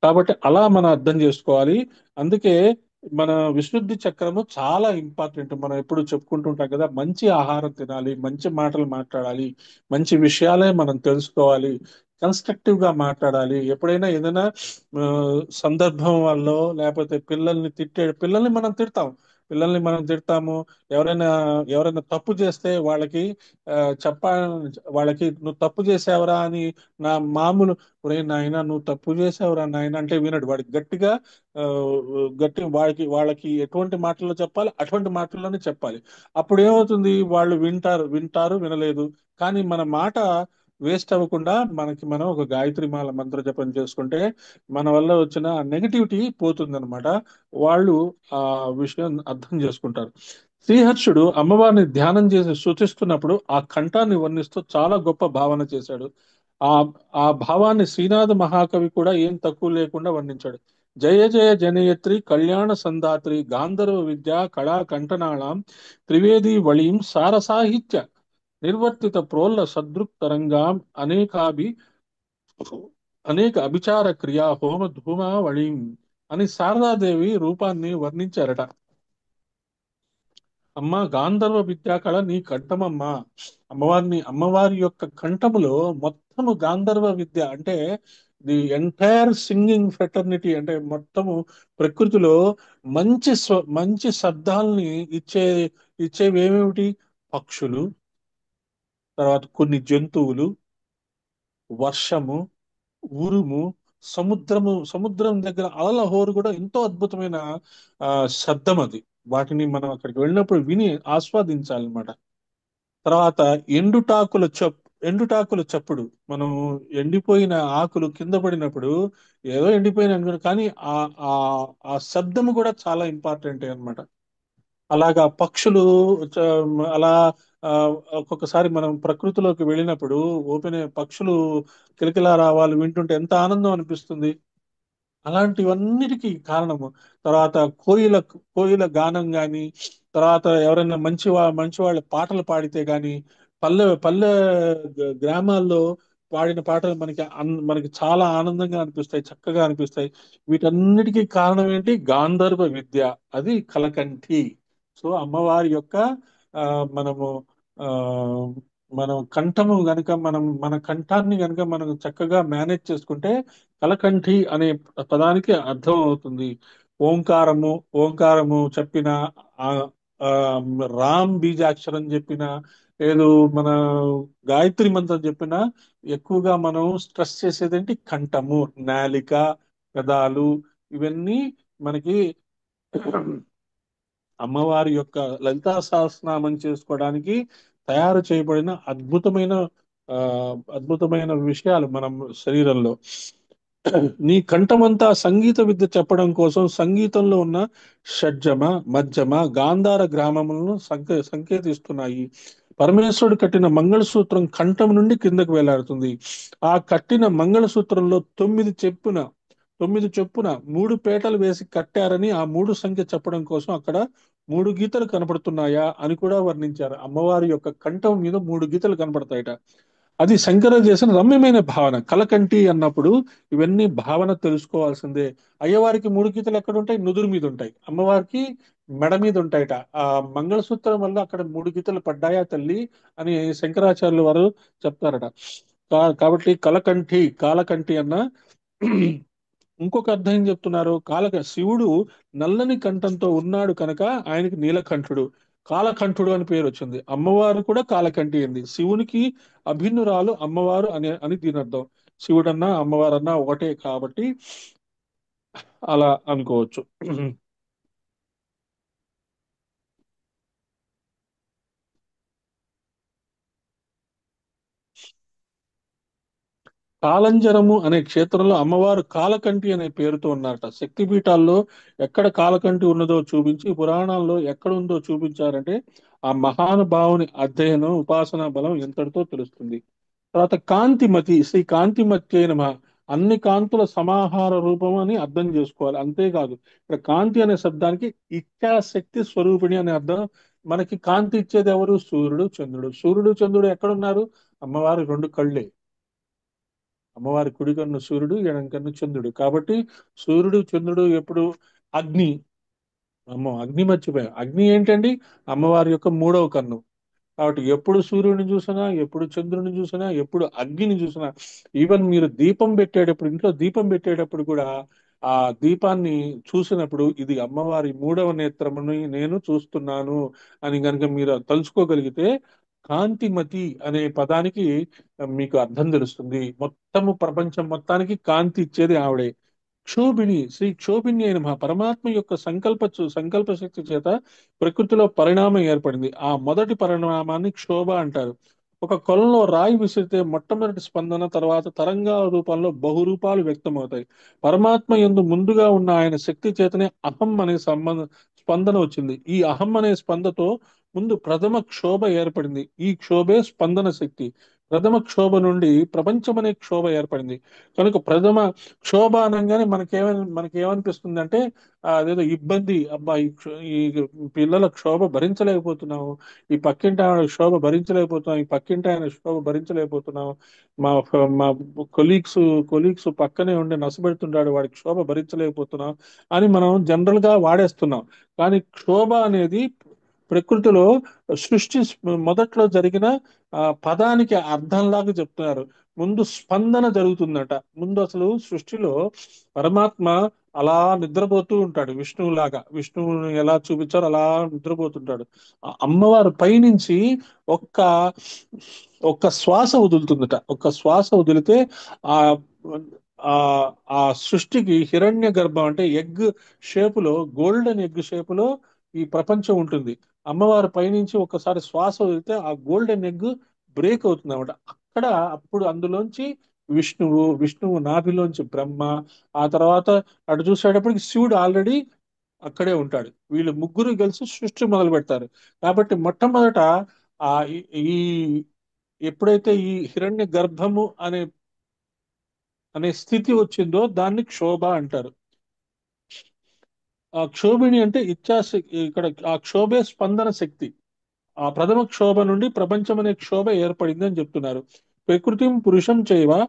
కాబట్టి అలా మనం అర్థం చేసుకోవాలి. అందుకే మన విశుద్ధి చక్రము చాలా ఇంపార్టెంట్. మనం ఎప్పుడు చెప్పుకుంటుంటాం కదా, మంచి ఆహారం తినాలి, మంచి మాటలు మాట్లాడాలి, మంచి విషయాలే మనం తెలుసుకోవాలి, కన్స్ట్రక్టివ్ గా మాట్లాడాలి. ఎప్పుడైనా ఏదైనా ఆ, సందర్భం వల్ల, లేకపోతే పిల్లల్ని మనం తిడతాం. పిల్లల్ని మనం తిడతాము. ఎవరైనా ఎవరైనా తప్పు చేస్తే వాళ్ళకి ఆ, చెప్ప వాళ్ళకి నువ్వు తప్పు చేసావురా అని నా మామూలు, ఒరే నాయన నువ్వు తప్పు చేసావురా నాయన అంటే వినడు. వాడికి గట్టిగా ఆ, వాళ్ళకి ఎటువంటి మాటల్లో చెప్పాలి అటువంటి మాటల్లోనే చెప్పాలి. అప్పుడు ఏమవుతుంది, వాళ్ళు వింటారు వినలేదు. కానీ మన మాట వేస్ట్ అవ్వకుండా మనకి మనం ఒక గాయత్రి మాల మంత్ర జపం చేసుకుంటే మన వల్ల వచ్చిన నెగటివిటీ పోతుందన్నమాట. వాళ్ళు ఆ విషయం అర్థం చేసుకుంటారు. శ్రీహర్షుడు అమ్మవారిని ధ్యానం చేసి సూచిస్తున్నప్పుడు ఆ కంఠాన్ని వర్ణిస్తూ చాలా గొప్ప భావన చేశాడు. ఆ ఆ భావాన్ని శ్రీనాథ మహాకవి కూడా ఏం తక్కువ లేకుండా వర్ణించాడు. జయ జయ జనయత్రి కళ్యాణ సందాత్రి గాంధర్వ విద్య కళా కంఠనాళం త్రివేది వళీం సార సాహిత్య నిర్వర్తిత ప్రోల్ల సదృక్ తరంగాం అనేక అభిచార క్రియా హోమ ధూమావళిం అని శారదాదేవి రూపాన్ని వర్ణించారట. అమ్మ గాంధర్వ విద్యాకళ నీ కంఠమమ్మా. అమ్మవారి యొక్క కంఠములో మొత్తము గాంధర్వ విద్య అంటే ది ఎంటైర్ సింగింగ్ ఫ్రెటర్నిటీ అంటే మొత్తము ప్రకృతిలో మంచి శబ్దాల్ని ఇచ్చేవి ఏమేమిటి? పక్షులు, తర్వాత కొన్ని జంతువులు, వర్షము, ఉరుము, సముద్రం దగ్గర అలల హోరు కూడా ఎంతో అద్భుతమైన ఆ శబ్దం అది. వాటిని మనం అక్కడికి వెళ్ళినప్పుడు విని ఆస్వాదించాలన్నమాట. తర్వాత ఎండుటాకుల చప్పుడు. మనం ఎండిపోయిన ఆకులు కింద పడినప్పుడు ఏదో ఎండిపోయిన అనుకున్నాం, కానీ ఆ ఆ ఆ శబ్దము కూడా చాలా ఇంపార్టెంట్ అన్నమాట. అలాగా పక్షులు చ- అలా ఆ, ఒక్కొక్కసారి మనం ప్రకృతిలోకి వెళ్ళినప్పుడు పక్షులు కిలకిలా రావాలి వింటుంటే ఎంత ఆనందం అనిపిస్తుంది. అలాంటివన్నిటికీ కారణము. తర్వాత కోయిల గానం గాని, తర్వాత ఎవరైనా మంచి వాళ్ళ పాటలు పాడితే గాని, పల్లె గ్రామాల్లో పాడిన పాటలు మనకి చాలా ఆనందంగా అనిపిస్తాయి, చక్కగా అనిపిస్తాయి. వీటన్నిటికీ కారణం ఏంటి? గాంధర్వ విద్య. అది కలకంఠి. సో అమ్మవారి యొక్క ఆ, మనము ఆ మనం కంఠము గనుక మన కంఠాన్ని గనుక మనం చక్కగా మేనేజ్ చేసుకుంటే కలకంఠి అనే పదానికి అర్థం అవుతుంది. ఓంకారము ఓంకారము చెప్పిన ఆ ఆ, రామ్ బీజాక్షరం చెప్పిన, లేదు మన గాయత్రి మంత్రం చెప్పిన, ఎక్కువగా మనం స్ట్రెస్ చేసేది ఏంటి? కంఠము, నాలిక, పెదాలు. ఇవన్నీ మనకి అమ్మవారి యొక్క లలితా సహస్రనామం చేసుకోవడానికి తయారు చేయబడిన ఆ అద్భుతమైన విషయాలు మనం శరీరంలో. నీ కంఠమంతా సంగీత విద్య చెప్పడం కోసం సంగీతంలో ఉన్న షడ్జమ, మధ్యమ, గాంధార గ్రామములను సంకేతిస్తున్నాయి. పరమేశ్వరుడు కట్టిన మంగళసూత్రం కంఠం నుండి కిందకు వేలాడుతుంది. ఆ కట్టిన మంగళసూత్రంలో తొమ్మిది చొప్పున మూడు పేటలు వేసి కట్టారని, ఆ మూడు సంఖ్య చెప్పడం కోసం అక్కడ మూడు గీతలు కనపడుతున్నాయా అని కూడా వర్ణించారు. అమ్మవారి యొక్క కంఠం మీద మూడు గీతలు కనపడతాయట. అది శంకర చేసిన రమ్యమైన భావన. కలకంటి అన్నప్పుడు ఇవన్నీ భావన తెలుసుకోవాల్సిందే. అయ్యవారికి మూడు గీతలు ఎక్కడ ఉంటాయి? నుదురు మీద ఉంటాయి. అమ్మవారికి మెడ మీద ఉంటాయట. ఆ మంగళసూత్రం వల్ల అక్కడ మూడు గీతలు పడ్డాయా తల్లి అని శంకరాచార్యులు వారు చెప్తారట. కాబట్టి కాలకంఠి అన్న ఇంకొక అర్థం ఏం చెప్తున్నారు? శివుడు నల్లని కంఠంతో ఉన్నాడు కనుక ఆయనకి నీలకంఠుడు, కాలకంఠుడు అని పేరు వచ్చింది. అమ్మవారు కూడా కాలకంఠి అయింది. శివునికి అభిన్నురాలు అమ్మవారు అని దీని అర్థం. శివుడన్నా అమ్మవారన్నా ఒకటే కాబట్టి అలా అనుకోవచ్చు. కాలంజరము అనే క్షేత్రంలో అమ్మవారు కాలకంఠి అనే పేరుతో ఉన్నారట. శక్తిపీఠాల్లో ఎక్కడ కాలకంఠి ఉన్నదో చూపించి, పురాణాల్లో ఎక్కడ ఉందో చూపించారంటే ఆ మహానుభావుని అధ్యయనం ఉపాసనా బలం ఎంతటితో తెలుస్తుంది. తర్వాత కాంతిమతి, శ్రీ కాంతిమతి అయిన అన్ని కాంతుల సమాహార రూపం అని అర్థం చేసుకోవాలి. అంతేకాదు, ఇక్కడ కాంతి అనే శబ్దానికి ఇచ్ఛాశక్తి స్వరూపిణి అనే అర్థం. మనకి కాంతి ఇచ్చేది ఎవరు? సూర్యుడు చంద్రుడు ఎక్కడున్నారు? అమ్మవారి రెండు కళ్ళే. అమ్మవారి కుడి కన్ను సూర్యుడు, ఎడం కన్ను చంద్రుడు. కాబట్టి సూర్యుడు చంద్రుడు ఎప్పుడు? అగ్ని. అగ్ని మర్చిపోయాం. అగ్ని ఏంటండి? అమ్మవారి యొక్క మూడవ కన్ను. కాబట్టి ఎప్పుడు సూర్యుడిని చూసినా, ఎప్పుడు చంద్రుని చూసినా, ఎప్పుడు అగ్నిని చూసినా, ఈవెన్ మీరు ఇంట్లో దీపం పెట్టేటప్పుడు కూడా ఆ దీపాన్ని చూసినప్పుడు ఇది అమ్మవారి మూడవ నేత్రముని నేను చూస్తున్నాను అని గనుక మీరు తలుచుకోగలిగితే కాంతిమతి అనే పదానికి మీకు అర్థం తెలుస్తుంది. మొత్తము ప్రపంచం మొత్తానికి కాంతి ఇచ్చేది ఆవిడే. క్షోభిణి, శ్రీ క్షోభిణి అయిన మా పరమాత్మ యొక్క సంకల్ప శక్తి చేత ప్రకృతిలో పరిణామం ఏర్పడింది. ఆ మొదటి పరిణామాన్ని క్షోభ అంటారు. ఒక కొలంలో రాయి విసిరితే మొట్టమొదటి స్పందన, తర్వాత తరంగాల రూపంలో బహురూపాలు వ్యక్తమవుతాయి. పరమాత్మ యందు ముందుగా ఉన్న ఆయన శక్తి చేతనే అహం అనే స్పందన వచ్చింది. ఈ అహం అనే స్పందతో ముందు ప్రథమ క్షోభ ఏర్పడింది. ఈ క్షోభే స్పందన శక్తి. ప్రథమ క్షోభ నుండి ప్రపంచం అనే క్షోభ ఏర్పడింది. కనుక ప్రథమ క్షోభ అనగానే మనకేమనిపిస్తుంది అంటే అదేదో ఇబ్బంది, అబ్బా ఈ పిల్లల క్షోభ భరించలేకపోతున్నాము, ఈ పక్కింటి ఆవిడ క్షోభ భరించలేకపోతున్నాం, ఈ పక్కింటి ఆయన క్షోభ భరించలేకపోతున్నాం, మా మా కొలీగ్స్ పక్కనే ఉండి నసబెడుతుంటాడు, వాడి క్షోభ భరించలేకపోతున్నాం అని మనం జనరల్ గా వాడేస్తున్నాం. కానీ క్షోభ అనేది ప్రకృతిలో సృష్టి మొదట్లో జరిగిన పదానికి అర్థంలాగా చెప్తున్నారు. ముందు స్పందన జరుగుతుందట. ముందు అసలు సృష్టిలో పరమాత్మ అలా నిద్రపోతూ ఉంటాడు, విష్ణువులాగా. విష్ణువుని ఎలా చూపించారో అలా నిద్రపోతుంటాడు. ఆ అమ్మవారు పైనుంచి ఒక్క ఒక్క శ్వాస వదులుతుందట. ఒక్క శ్వాస వదిలితే ఆ ఆ ఆ సృష్టికి హిరణ్య గర్భం అంటే ఎగ్ షేపులో, గోల్డెన్ ఎగ్ షేపులో ఈ ప్రపంచం ఉంటుంది. అమ్మవారి పైనుంచి ఒకసారి శ్వాస వదిలితే ఆ గోల్డెన్ ఎగ్ బ్రేక్ అవుతుంది అనమాట. అక్కడ అప్పుడు అందులోంచి విష్ణువు నాభిలోంచి బ్రహ్మ, ఆ తర్వాత అటు చూసేటప్పటికి శివుడు ఆల్రెడీ అక్కడే ఉంటాడు. వీళ్ళు ముగ్గురు కలిసి సృష్టి మొదలు పెడతారు. కాబట్టి మొట్టమొదట ఆ ఈ ఈ- ఎప్పుడైతే ఈ హిరణ్య గర్భము అనే స్థితి వచ్చిందో దాన్ని క్షోభ అంటారు. ఆ క్షోభిణి అంటే ఇచ్ఛాశక్తి. ఇక్కడ ఆ క్షోభే స్పందన శక్తి. ఆ ప్రథమ క్షోభ నుండి ప్రపంచం అనే క్షోభ ఏర్పడింది అని చెప్తున్నారు. ప్రకృతిం పురుషం చైవ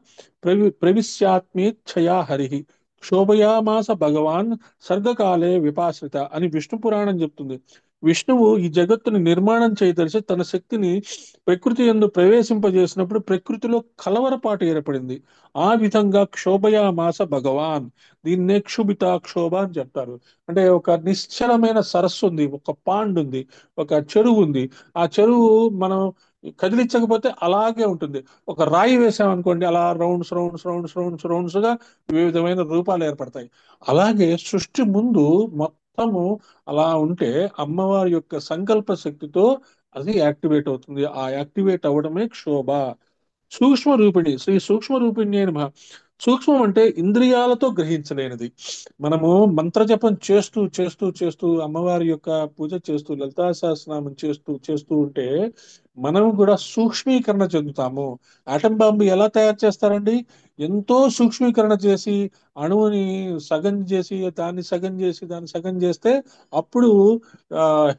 ప్రవిశ్యాత్మేచ్ఛయా హరి క్షోభయామాస భగవాన్ సర్గకాలే విపాశ్రిత అని విష్ణు పురాణం చెప్తుంది. విష్ణువు ఈ జగత్తుని నిర్మాణం చేయదలిచి తన శక్తిని ప్రకృతి యందు ప్రవేశింపజేసినప్పుడు ప్రకృతిలో కలవరపాటు ఏర్పడింది. ఆ విధంగా క్షోభయామాస భగవాన్. దీన్నే క్షుభిత క్షోభ అని చెప్తారు. అంటే ఒక నిశ్చలమైన సరస్సు ఉంది, ఒక పాండ్ ఉంది, ఒక చెరువు ఉంది. ఆ చెరువు మనం కదిలించకపోతే అలాగే ఉంటుంది. ఒక రాయి వేసామనుకోండి, అలా రౌండ్స్ గా వివిధమైన రూపాలు ఏర్పడతాయి. అలాగే సృష్టి ముందు మొత్తము అలా ఉంటే అమ్మవారి యొక్క సంకల్ప శక్తితో అది యాక్టివేట్ అవుతుంది. ఆ యాక్టివేట్ అవ్వడమే క్షోభ. సూక్ష్మ రూపిణి, శ్రీ సూక్ష్మ రూపిణి అని సూక్ష్మం అంటే ఇంద్రియాలతో గ్రహించలేనిది. మనము మంత్ర జపం చేస్తూ చేస్తూ చేస్తూ అమ్మవారి యొక్క పూజ చేస్తూ లలితా సహస్రనామం చేస్తూ చేస్తూ ఉంటే మనం కూడా సూక్ష్మీకరణ చెందుతాము. ఆటం బాంబు ఎలా తయారు చేస్తారండి? ఎంతో సూక్ష్మీకరణ చేసి అణువుని సగం చేసి దాన్ని సగం చేస్తే అప్పుడు ఆ,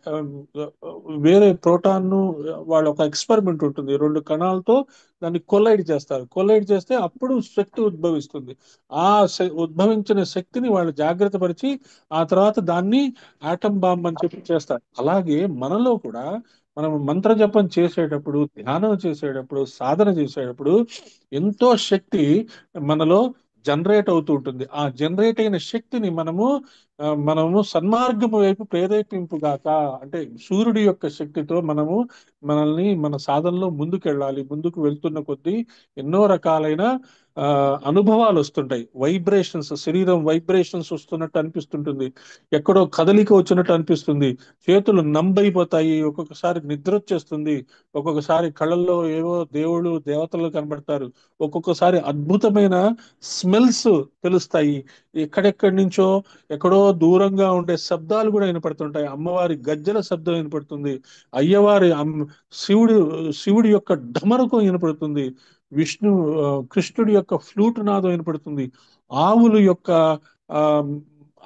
వేరే ప్రోటాన్ను, వాళ్ళ ఒక ఎక్స్పెరిమెంట్ ఉంటుంది, రెండు కణాలతో దాన్ని కొల్లైడ్ చేస్తారు. కొల్లైడ్ చేస్తే అప్పుడు శక్తి ఉద్భవిస్తుంది. ఆ ఉద్భవించిన శక్తిని వాళ్ళు జాగ్రత్త పరిచి ఆ తర్వాత దాన్ని ఆటం బాంబ్ అని చెప్పి చేస్తారు. అలాగే మనలో కూడా మనం మంత్ర జపం చేసేటప్పుడు, ధ్యానం చేసేటప్పుడు, సాధన చేసేటప్పుడు ఎంతో శక్తి మనలో జనరేట్ అవుతూ ఉంటుంది. ఆ జనరేట్ అయిన శక్తిని మనము సన్మార్గము వైపు ప్రేరేపింపుగాక, అంటే సూర్యుడి యొక్క శక్తితో మనల్ని మన సాధనలో ముందుకెళ్ళాలి. ముందుకు వెళ్తున్న కొద్దీ ఎన్నో రకాలైన అనుభవాలు వస్తుంటాయి. శరీరం వైబ్రేషన్స్ వస్తున్నట్టు అనిపిస్తుంటుంది. ఎక్కడో కదలిక వచ్చినట్టు అనిపిస్తుంది. చేతులు నంబైపోతాయి. ఒక్కొక్కసారి నిద్ర వచ్చేస్తుంది. ఒక్కొక్కసారి కళ్ళల్లో ఏవో దేవుళ్ళు దేవతలు కనబడతారు. ఒక్కొక్కసారి అద్భుతమైన స్మెల్స్ తెలుస్తాయి. ఎక్కడెక్కడి నుంచో, ఎక్కడో దూరంగా ఉండే శబ్దాలు కూడా వినపడుతుంటాయి. అమ్మవారి గజ్జల శబ్దం వినపడుతుంది. అయ్యవారి శివుడు శివుడి యొక్క ఢమరుకం వినపడుతుంది. విష్ణు కృష్ణుడి యొక్క ఫ్లూట్ నాదం వినపడుతుంది. ఆవులు యొక్క ఆ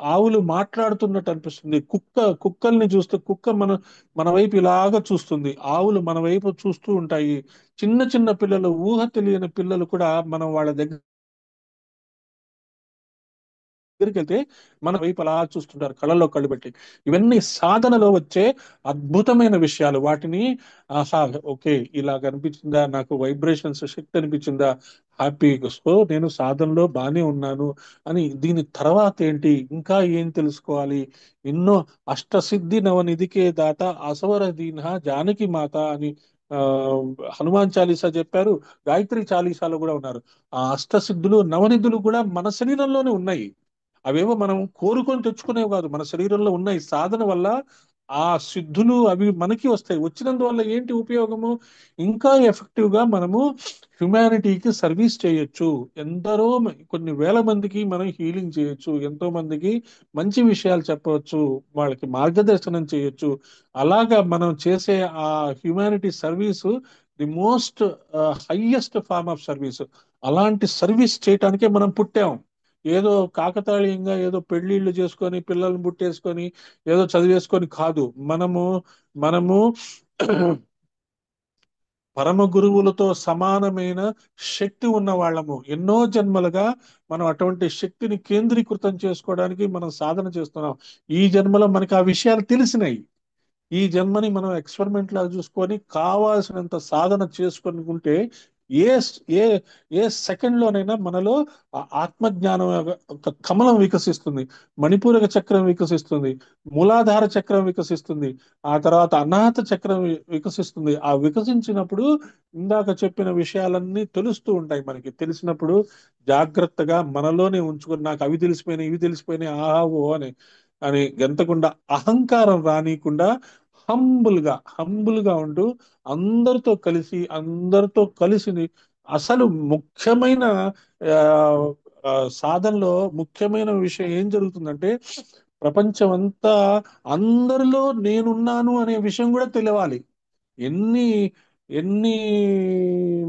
ఆవులు మాట్లాడుతున్నట్టు అనిపిస్తుంది. కుక్కల్ని చూస్తే కుక్క మన వైపు ఇలాగా చూస్తుంది. ఆవులు మన వైపు చూస్తూ ఉంటాయి. చిన్న చిన్న పిల్లలు, ఊహ తెలియని పిల్లలు కూడా మనం వాళ్ళ దగ్గర దగ్గరికి వెళ్తే మన వైపు అలా చూస్తుంటారు కళ్ళల్లో కళ్ళు పెట్టి. ఇవన్నీ సాధనలో వచ్చే అద్భుతమైన విషయాలు. వాటిని ఆహా, ఓకే, ఇలా అనిపించిందా, నాకు వైబ్రేషన్స్ శక్తి అనిపించిందా, హ్యాపీ, సో నేను సాధనలో బానే ఉన్నాను అని. దీని తర్వాత ఏంటి, ఇంకా ఏం తెలుసుకోవాలి, ఎన్నో అష్టసిద్ధి నవనిధికే దాత అసవర దీన జానకి మాత అని ఆ హనుమాన్ చాలీసా చెప్పారు. గాయత్రి చాలీసాలో కూడా ఉన్నారు. ఆ అష్టసిద్ధులు నవనిధులు కూడా మన శరీరంలోనే ఉన్నాయి. అవేవో మనం కోరుకొని తెచ్చుకునేవి కాదు, మన శరీరంలో ఉన్నాయి. సాధన వల్ల ఆ సిద్ధులు అవి మనకి వస్తాయి. వచ్చినందువల్ల ఏంటి ఉపయోగము, ఇంకా ఎఫెక్టివ్ గా మనము హ్యుమానిటీకి సర్వీస్ చేయొచ్చు. ఎందరో కొన్ని వేల మందికి మనం హీలింగ్ చేయొచ్చు, ఎంతో మందికి మంచి విషయాలు చెప్పవచ్చు, వాళ్ళకి మార్గదర్శనం చేయొచ్చు. అలాగా మనం చేసే ఆ humanity service the most highest form of service. అలాంటి సర్వీస్ చేయటానికే మనం పుట్టాం. ఏదో కాకతాళీయంగా ఏదో పెళ్లిళ్ళు చేసుకొని పిల్లల్ని పుట్టేసుకొని ఏదో చదివేసుకొని కాదు. మనము పరమ గురువులతో సమానమైన శక్తి ఉన్న వాళ్ళము. ఎన్నో జన్మలుగా మనం అటువంటి శక్తిని కేంద్రీకృతం చేసుకోవడానికి మనం సాధన చేస్తున్నాం. ఈ జన్మలో మనకి ఆ విషయాలు తెలిసినాయి. ఈ జన్మని మనం ఎక్స్పెరిమెంట్ లాగా చూసుకొని కావాల్సినంత సాధన చేసుకుంటే ఏ ఏ ఏ సెకండ్ లోనైనా మనలో ఆ ఆత్మజ్ఞానం ఒక కమలం వికసిస్తుంది, మణిపూరక చక్రం వికసిస్తుంది, మూలాధార చక్రం వికసిస్తుంది, ఆ తర్వాత అనాహత చక్రం వికసిస్తుంది. ఆ వికసించినప్పుడు ఇందాక చెప్పిన విషయాలన్నీ తెలుస్తూ ఉంటాయి. మనకి తెలిసినప్పుడు జాగ్రత్తగా మనలోనే ఉంచుకొని, నాకు అవి తెలిసిపోయినాయి ఇవి తెలిసిపోయినాయి ఆహా ఓ అని అని గెంతకుండా, అహంకారం రానియకుండా హంబుల్ గా ఉంటూ అందరితో కలిసి అసలు ముఖ్యమైన ఆ, సాధనలో ముఖ్యమైన విషయం ఏం జరుగుతుందంటే, ప్రపంచం అంతా అందరిలో నేనున్నాను అనే విషయం కూడా తెలియాలి. ఎన్ని ఎన్ని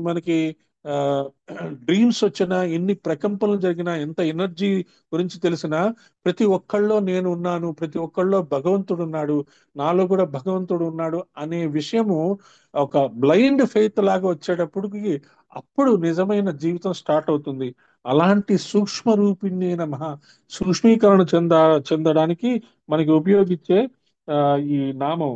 మనకి ఆ డ్రీమ్స్ వచ్చినా, ఎన్ని ప్రకంపనలు జరిగినా, ఎంత ఎనర్జీ గురించి తెలిసినా, ప్రతి ఒక్కళ్ళలో నేను ఉన్నాను, ప్రతి ఒక్కళ్ళలో భగవంతుడు ఉన్నాడు, నాలో కూడా భగవంతుడు ఉన్నాడు అనే విషయము ఒక బ్లైండ్ ఫెయిత్ లాగా వచ్చేటప్పటికి అప్పుడు నిజమైన జీవితం స్టార్ట్ అవుతుంది. అలాంటి సూక్ష్మ రూపిణి మహా సూక్ష్మీకరణ చెందడానికి మనకి ఉపయోగించే ఆ, ఈ నామం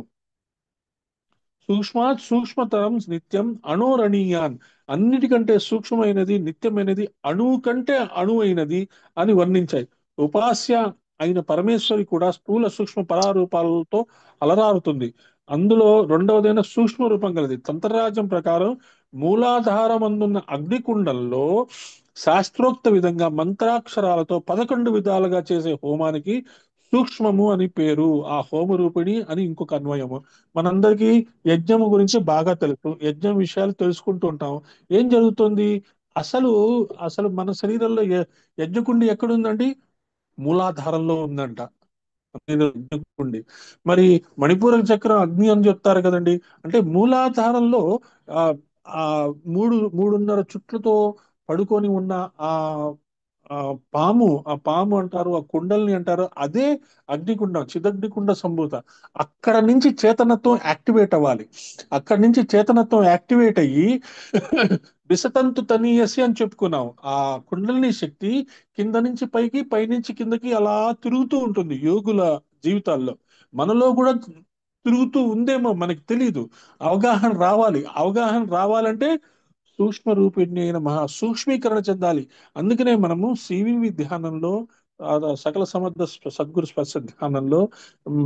సూక్ష్మాత్ సూక్ష్మతరం నిత్యం అణోరణీయాన్. అన్నిటికంటే సూక్ష్మమైనది నిత్యమైనది అణువు కంటే అణువైనది అని వర్ణించాయి. ఉపాస్య అయిన పరమేశ్వరి కూడా స్థూల సూక్ష్మ పరారూపాలతో అలరారుతుంది. అందులో రెండవదైన సూక్ష్మ రూపం కలది. తంత్రరాజ్యం ప్రకారం మూలాధారమందున్న అగ్నికుండంలో శాస్త్రోక్త విధంగా మంత్రాక్షరాలతో 11 విధాలుగా చేసే హోమానికి సూక్ష్మము అని పేరు. ఆ హోమ రూపిణి అని ఇంకొక అన్వయము. మనందరికీ యజ్ఞము గురించి బాగా తెలుసు, యజ్ఞం విషయాలు తెలుసుకుంటూ ఉంటాం. ఏం జరుగుతుంది, అసలు అసలు మన శరీరంలో యజ్ఞకుండి ఎక్కడుందండి, మూలాధారంలో ఉందంట. యజ్ఞకుండి. మరి మణిపూరక చక్రం అగ్ని అని చెప్తారు కదండి. అంటే మూలాధారంలో ఆ ఆ మూడున్నర చుట్లతో పడుకొని ఉన్న ఆ ఆ ఆ పాము అంటారు, ఆ కుండల్ని అంటారు, అదే అగ్నికుండం, చిదగ్నికుండ సంభూత. అక్కడ నుంచి చేతనత్వం యాక్టివేట్ అవ్వాలి. అక్కడి నుంచి చేతనత్వం యాక్టివేట్ అయ్యి విసతంతు తనీయసి అని చెప్పుకున్నాం. ఆ కుండలిని శక్తి కింద నుంచి పైకి, పైనుంచి కిందకి అలా తిరుగుతూ ఉంటుంది యోగుల జీవితాల్లో. మనలో కూడా తిరుగుతూ ఉందేమో మనకి తెలియదు. అవగాహన రావాలి. అవగాహన రావాలంటే సూక్ష్మ రూపిణి అయిన మహా సూక్ష్మీకరణ చెందాలి. అందుకనే మనము సివివి ధ్యానంలో, సకల సమర్థ సద్గురు స్పర్శ ధ్యానంలో,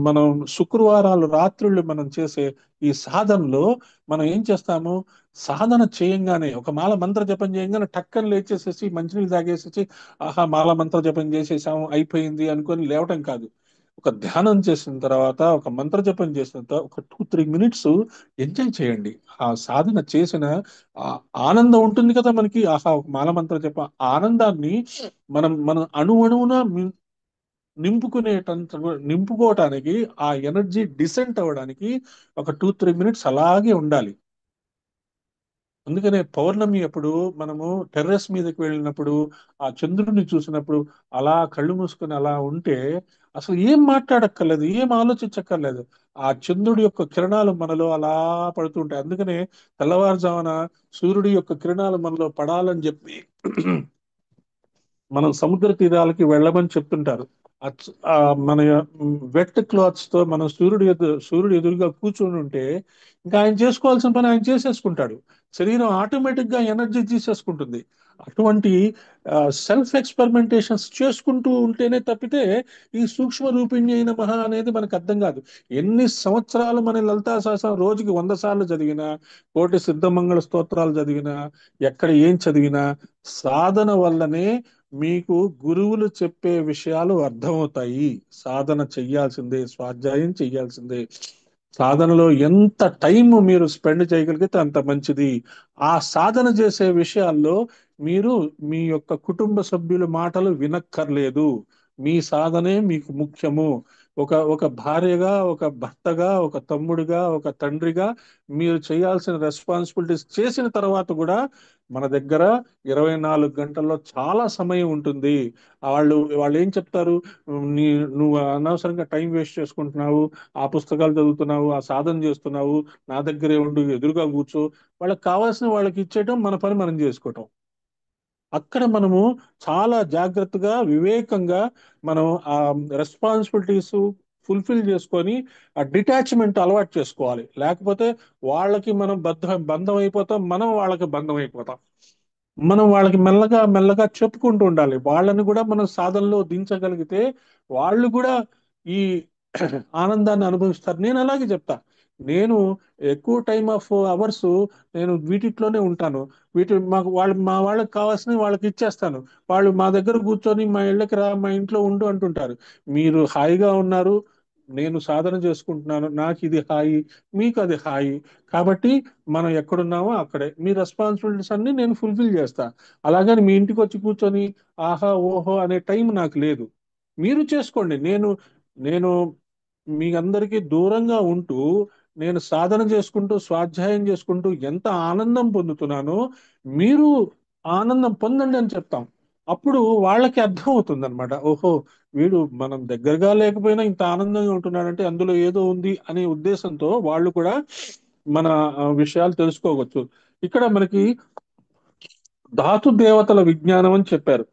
మనం శుక్రవారాలు రాత్రుళ్ళు మనం చేసే ఈ సాధనలో మనం ఏం చేస్తాము, సాధన చేయంగానే ఒక మాల మంత్ర జపం చేయంగానే టక్కన లేచేసేసి మంచినీళ్ళు తాగేసేసి ఆహా మాల మంత్ర జపం చేసేసాము అయిపోయింది అనుకొని లేవటం కాదు. ఒక ధ్యానం చేసిన తర్వాత, ఒక మంత్ర జపం చేసిన తర్వాత ఒక 2-3 మినిట్స్ ఎంజాయ్ చేయండి. ఆ సాధన చేసిన ఆ ఆనందం ఉంటుంది కదా మనకి, ఆహా ఒక మాల మంత్ర జప ఆనందాన్ని మనం అణువణువున నింపుకోవటానికి, ఆ ఎనర్జీ డిసెంట్ అవ్వడానికి ఒక 2-3 మినిట్స్ అలాగే ఉండాలి. అందుకనే పౌర్ణమి అప్పుడు మనము టెర్రస్ మీదకి వెళ్ళినప్పుడు ఆ చంద్రుడిని చూసినప్పుడు అలా కళ్ళు మూసుకొని అలా ఉంటే అసలు ఏం మాట్లాడక్కర్లేదు, ఏం ఆలోచించక్కర్లేదు. ఆ చంద్రుడి యొక్క కిరణాలు మనలో అలా పడుతుంటాయి. అందుకనే తెల్లవారుజామున సూర్యుడి యొక్క కిరణాలు మనలో పడాలని చెప్పి మనం సముద్ర తీరాలకి వెళ్ళమని చెప్తుంటారు. ఆ మన వెట్ క్లాత్స్ తో మనం సూర్యుడు ఎదురుగా కూర్చొని ఉంటే ఇంకా ఆయన చేసుకోవాల్సిన పని ఆయన చేసేసుకుంటాడు. శరీరం ఆటోమేటిక్ గా ఎనర్జీ తీసేసుకుంటుంది. అటువంటి సెల్ఫ్ ఎక్స్పెరిమెంటేషన్స్ చేసుకుంటూ ఉంటేనే తప్పితే ఈ సూక్ష్మ రూపిణి అయిన మహా అనేది మనకు అర్థం కాదు. ఎన్ని సంవత్సరాలు మన లలితా సహస్రం రోజుకి 100 సార్లు చదివినా, కోటి సిద్ధమంగళ స్తోత్రాలు చదివినా, ఎక్కడ ఏం చదివినా, సాధన వల్లనే మీకు గురువులు చెప్పే విషయాలు అర్థమవుతాయి. సాధన చెయ్యాల్సిందే, స్వాధ్యాయం చెయ్యాల్సిందే. సాధనలో ఎంత టైం మీరు స్పెండ్ చేయగలిగితే అంత మంచిది. ఆ సాధన చేసే విషయాల్లో మీరు మీ యొక్క కుటుంబ సభ్యుల మాటలు వినక్కర్లేదు. మీ సాధనే మీకు ముఖ్యము. ఒక భార్యగా, ఒక భర్తగా, ఒక తమ్ముడిగా, ఒక తండ్రిగా మీరు చేయాల్సిన రెస్పాన్సిబిలిటీస్ చేసిన తర్వాత కూడా మన దగ్గర 24 గంటల్లో చాలా సమయం ఉంటుంది. వాళ్ళు ఏం చెప్తారు? నీ నువ్వు అనవసరంగా టైం వేస్ట్ చేసుకుంటున్నావు, ఆ పుస్తకాలు చదువుతున్నావు, ఆ సాధన చేస్తున్నావు, నా దగ్గరే ఉండు, ఎదురుగా కూర్చో. వాళ్ళకి కావాల్సిన వాళ్ళకి ఇచ్చేయటం, మన పని మనం చేసుకోవటం. అక్కడ మనము చాలా జాగ్రత్తగా, వివేకంగా మనం ఆ రెస్పాన్సిబిలిటీస్ ఫుల్ఫిల్ చేసుకొని ఆ డిటాచ్మెంట్ అలవాటు చేసుకోవాలి. లేకపోతే వాళ్ళకి మనం బంధం అయిపోతాం, మనం వాళ్ళకి బంధం అయిపోతాం. మనం వాళ్ళకి మెల్లగా మెల్లగా చెప్పుకుంటూ ఉండాలి. వాళ్ళని కూడా మనం సాధనలో దించగలిగితే వాళ్ళు కూడా ఈ ఆనందాన్ని అనుభవిస్తారు. నేను అలాగే చెప్తా. నేను ఎక్కువ టైమ్ ఆఫ్ అవర్స్ నేను వీటిలోనే ఉంటాను. మా వాళ్ళకి కావాల్సినవి వాళ్ళకి ఇచ్చేస్తాను. వాళ్ళు మా దగ్గర కూర్చొని మా ఇళ్ళకి రా, మా ఇంట్లో ఉండు అంటుంటారు. మీరు హాయిగా ఉన్నారు, నేను సాధన చేసుకుంటున్నాను, నాకు ఇది హాయి, మీకు అది హాయి. కాబట్టి మనం ఎక్కడున్నామో అక్కడే మీ రెస్పాన్సిబిలిటీస్ అన్ని నేను ఫుల్ఫిల్ చేస్తా. అలాగని మీ ఇంటికి వచ్చి కూర్చొని ఆహా ఓహో అనే టైం నాకు లేదు. మీరు చేసుకోండి. నేను మీ అందరికీ దూరంగా ఉంటూ నేను సాధన చేసుకుంటూ, స్వాధ్యాయం చేసుకుంటూ ఎంత ఆనందం పొందుతున్నానో మీరు ఆనందం పొందండి అని చెప్తాం. అప్పుడు వాళ్ళకి అర్థం అవుతుంది అనమాట. ఓహో, వీడు మనం దగ్గరగా లేకపోయినా ఇంత ఆనందంగా ఉంటున్నాడంటే అందులో ఏదో ఉంది అనే ఉద్దేశంతో వాళ్ళు కూడా మన విషయాలు తెలుసుకోవచ్చు. ఇక్కడ మనకి ధాతు దేవతల విజ్ఞానం అని చెప్పారు.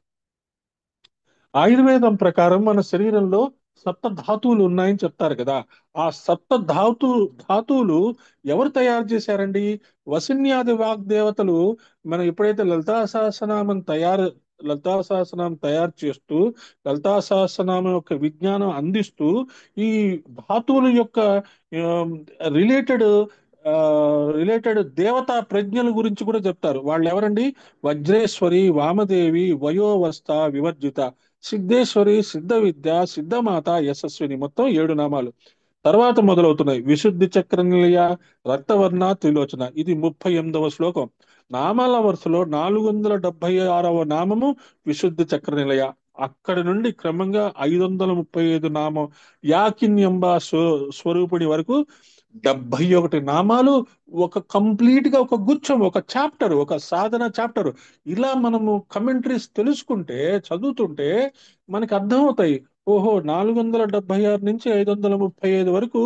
ఆయుర్వేదం ప్రకారం మన శరీరంలో సప్త ధాతువులు ఉన్నాయని చెప్తారు కదా. ఆ సప్త ధాతువులు ఎవరు తయారు చేశారండి? వసిన్యాది వాగ్దేవతలు. మనం ఎప్పుడైతే లలితా సహస్రనామం తయారు చేస్తూ, లలితా సహస్రనామం యొక్క విజ్ఞానం అందిస్తూ, ఈ ధాతువుల యొక్క రిలేటెడ్ రిలేటెడ్ దేవతా ప్రజ్ఞల గురించి కూడా చెప్తారు. వాళ్ళు ఎవరండి? వజ్రేశ్వరి, వామదేవి, వయోవస్థ, వివర్జిత, సిద్ధేశ్వరి, సిద్ధ విద్య, సిద్ధమాత, యశస్విని, మొత్తం 7 నామాలు. తర్వాత మొదలవుతున్నాయి విశుద్ధి చక్ర నిలయ, రక్తవర్ణ, త్రిలోచన. ఇది 38వ శ్లోకం. నామాల వరుసలో 476వ నామము విశుద్ధి చక్ర నిలయ. అక్కడి నుండి క్రమంగా 535 నామం యాకిన్యంబ స్వరూపిణి వరకు 71 నామాలు. ఒక కంప్లీట్ గా ఒక గుచ్చం, ఒక చాప్టర్, ఒక సాధన చాప్టర్. ఇలా మనము కమెంటరీస్ తెలుసుకుంటే, చదువుతుంటే మనకి అర్థమవుతాయి. ఓహో, 476 నుంచి 535 వరకు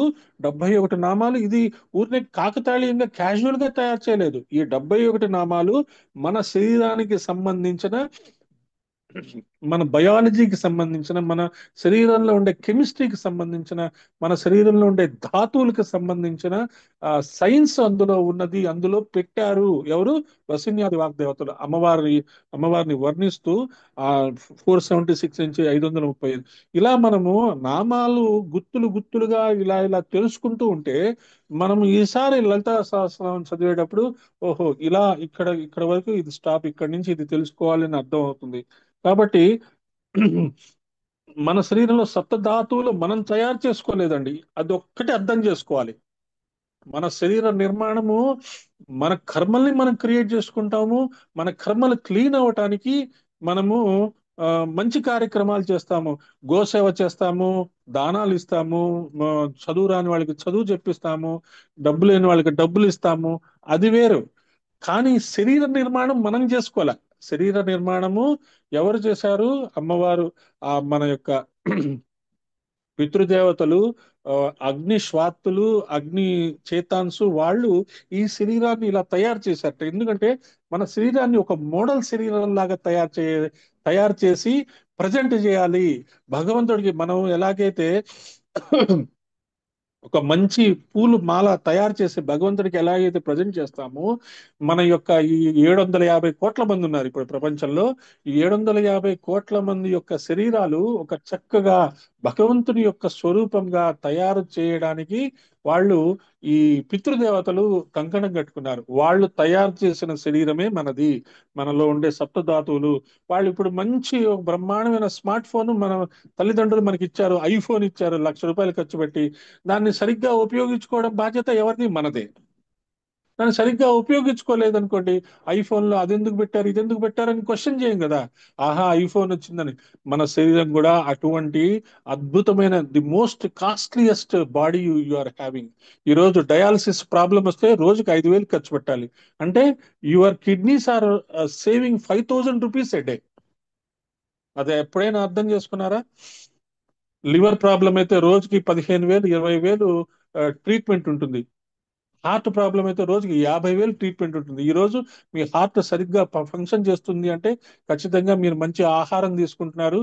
71 నామాలు. ఇది ఊరినే కాకతాళీయంగా క్యాజువల్ గా తయారు చేయలేదు. ఈ 71 నామాలు మన శరీరానికి సంబంధించిన, మన బయాలజీకి సంబంధించిన, మన శరీరంలో ఉండే కెమిస్ట్రీకి సంబంధించిన, మన శరీరంలో ఉండే ధాతువులకు సంబంధించిన సైన్స్ అందులో ఉన్నది. అందులో పెట్టారు ఎవరు? వసిన్యాది వాగ్దేవతలు. అమ్మవారిని వర్ణిస్తూ ఆ 476 నుంచి 535 ఇలా మనము నామాలు గుత్తులు గుత్తులుగా ఇలా ఇలా తెలుసుకుంటూ ఉంటే మనం ఈసారి లలితా సహస్రనామం చదివేటప్పుడు ఓహో, ఇలా ఇక్కడ ఇక్కడ వరకు ఇది స్టాప్, ఇక్కడ నుంచి ఇది తెలుసుకోవాలని అర్థం అవుతుంది. కాబట్టి మన శరీరంలో సప్తధాతువులు మనం తయారు చేసుకోలేదండి. అది ఒక్కటి అర్థం చేసుకోవాలి. మన శరీర నిర్మాణము మన కర్మల్ని మనం క్రియేట్ చేసుకుంటాము. మన కర్మలు క్లీన్ అవ్వటానికి మనము ఆ, మంచి కార్యక్రమాలు చేస్తాము. గోసేవ చేస్తాము, దానాలు ఇస్తాము, ఆ, చదువు రాని వాళ్ళకి చదువు చెప్పిస్తాము, డబ్బు లేని వాళ్ళకి డబ్బులు ఇస్తాము. అది వేరు. కానీ శరీర నిర్మాణం మనం చేసుకోవాలి. శరీర నిర్మాణము ఎవరు చేశారు? అమ్మవారు. మన యొక్క పితృదేవతలు, ఆ, అగ్ని శ్వాత్తులు, అగ్ని చేతాన్సు వాళ్ళు ఈ శరీరాన్ని ఇలా తయారు చేశారట. ఎందుకంటే మన శరీరాన్ని ఒక మోడల్ శరీరం లాగా తయారు చేసి ప్రజెంట్ చేయాలి. భగవంతుడికి మనం ఎలాగైతే ఒక మంచి పూలు మాల తయారు చేసి భగవంతుడికి ఎలాగైతే ప్రజెంట్ చేస్తామో, మన యొక్క ఈ 750 కోట్ల మంది ఉన్నారు ఇప్పుడు ప్రపంచంలో. ఈ 750 కోట్ల మంది యొక్క శరీరాలు ఒక చక్కగా భగవంతుని యొక్క స్వరూపంగా తయారు చేయడానికి వాళ్ళు, ఈ పితృదేవతలు కంకణం కట్టుకున్నారు. వాళ్ళు తయారు చేసిన శరీరమే మనది. మనలో ఉండే సప్తధాతువులు. వాళ్ళు ఇప్పుడు మంచి ఒక బ్రహ్మాండమైన స్మార్ట్ ఫోన్ మన తల్లిదండ్రులు మనకి ఇచ్చారు, ఐఫోన్ ఇచ్చారు, 1,00,000 రూపాయలు ఖర్చు పెట్టి. దాన్ని సరిగ్గా ఉపయోగించుకోవడం బాధ్యత ఎవరిది? మనదే. దాన్ని సరిగ్గా ఉపయోగించుకోలేదనుకోండి, ఐఫోన్లో అదెందుకు పెట్టారు, ఇదెందుకు పెట్టారు అని క్వశ్చన్ చేయం కదా. ఆహా, ఐఫోన్ వచ్చిందని. మన శరీరం కూడా అటువంటి అద్భుతమైన, the most costliest body you are having. ఈ రోజు డయాలసిస్ ప్రాబ్లం వస్తే రోజుకి 5,000 ఖర్చు పెట్టాలి. అంటే your kidneys are saving 5,000 rupees a day. అది ఎప్పుడైనా అర్థం చేసుకున్నారా? లివర్ ప్రాబ్లం అయితే రోజుకి 15,000, 20,000 ట్రీట్మెంట్ ఉంటుంది. హార్ట్ ప్రాబ్లం అయితే రోజుకి 50,000 ట్రీట్మెంట్ ఉంటుంది. ఈ రోజు మీ హార్ట్ సరిగ్గా ఫంక్షన్ చేస్తుంది అంటే ఖచ్చితంగా మీరు మంచి ఆహారం తీసుకుంటున్నారు,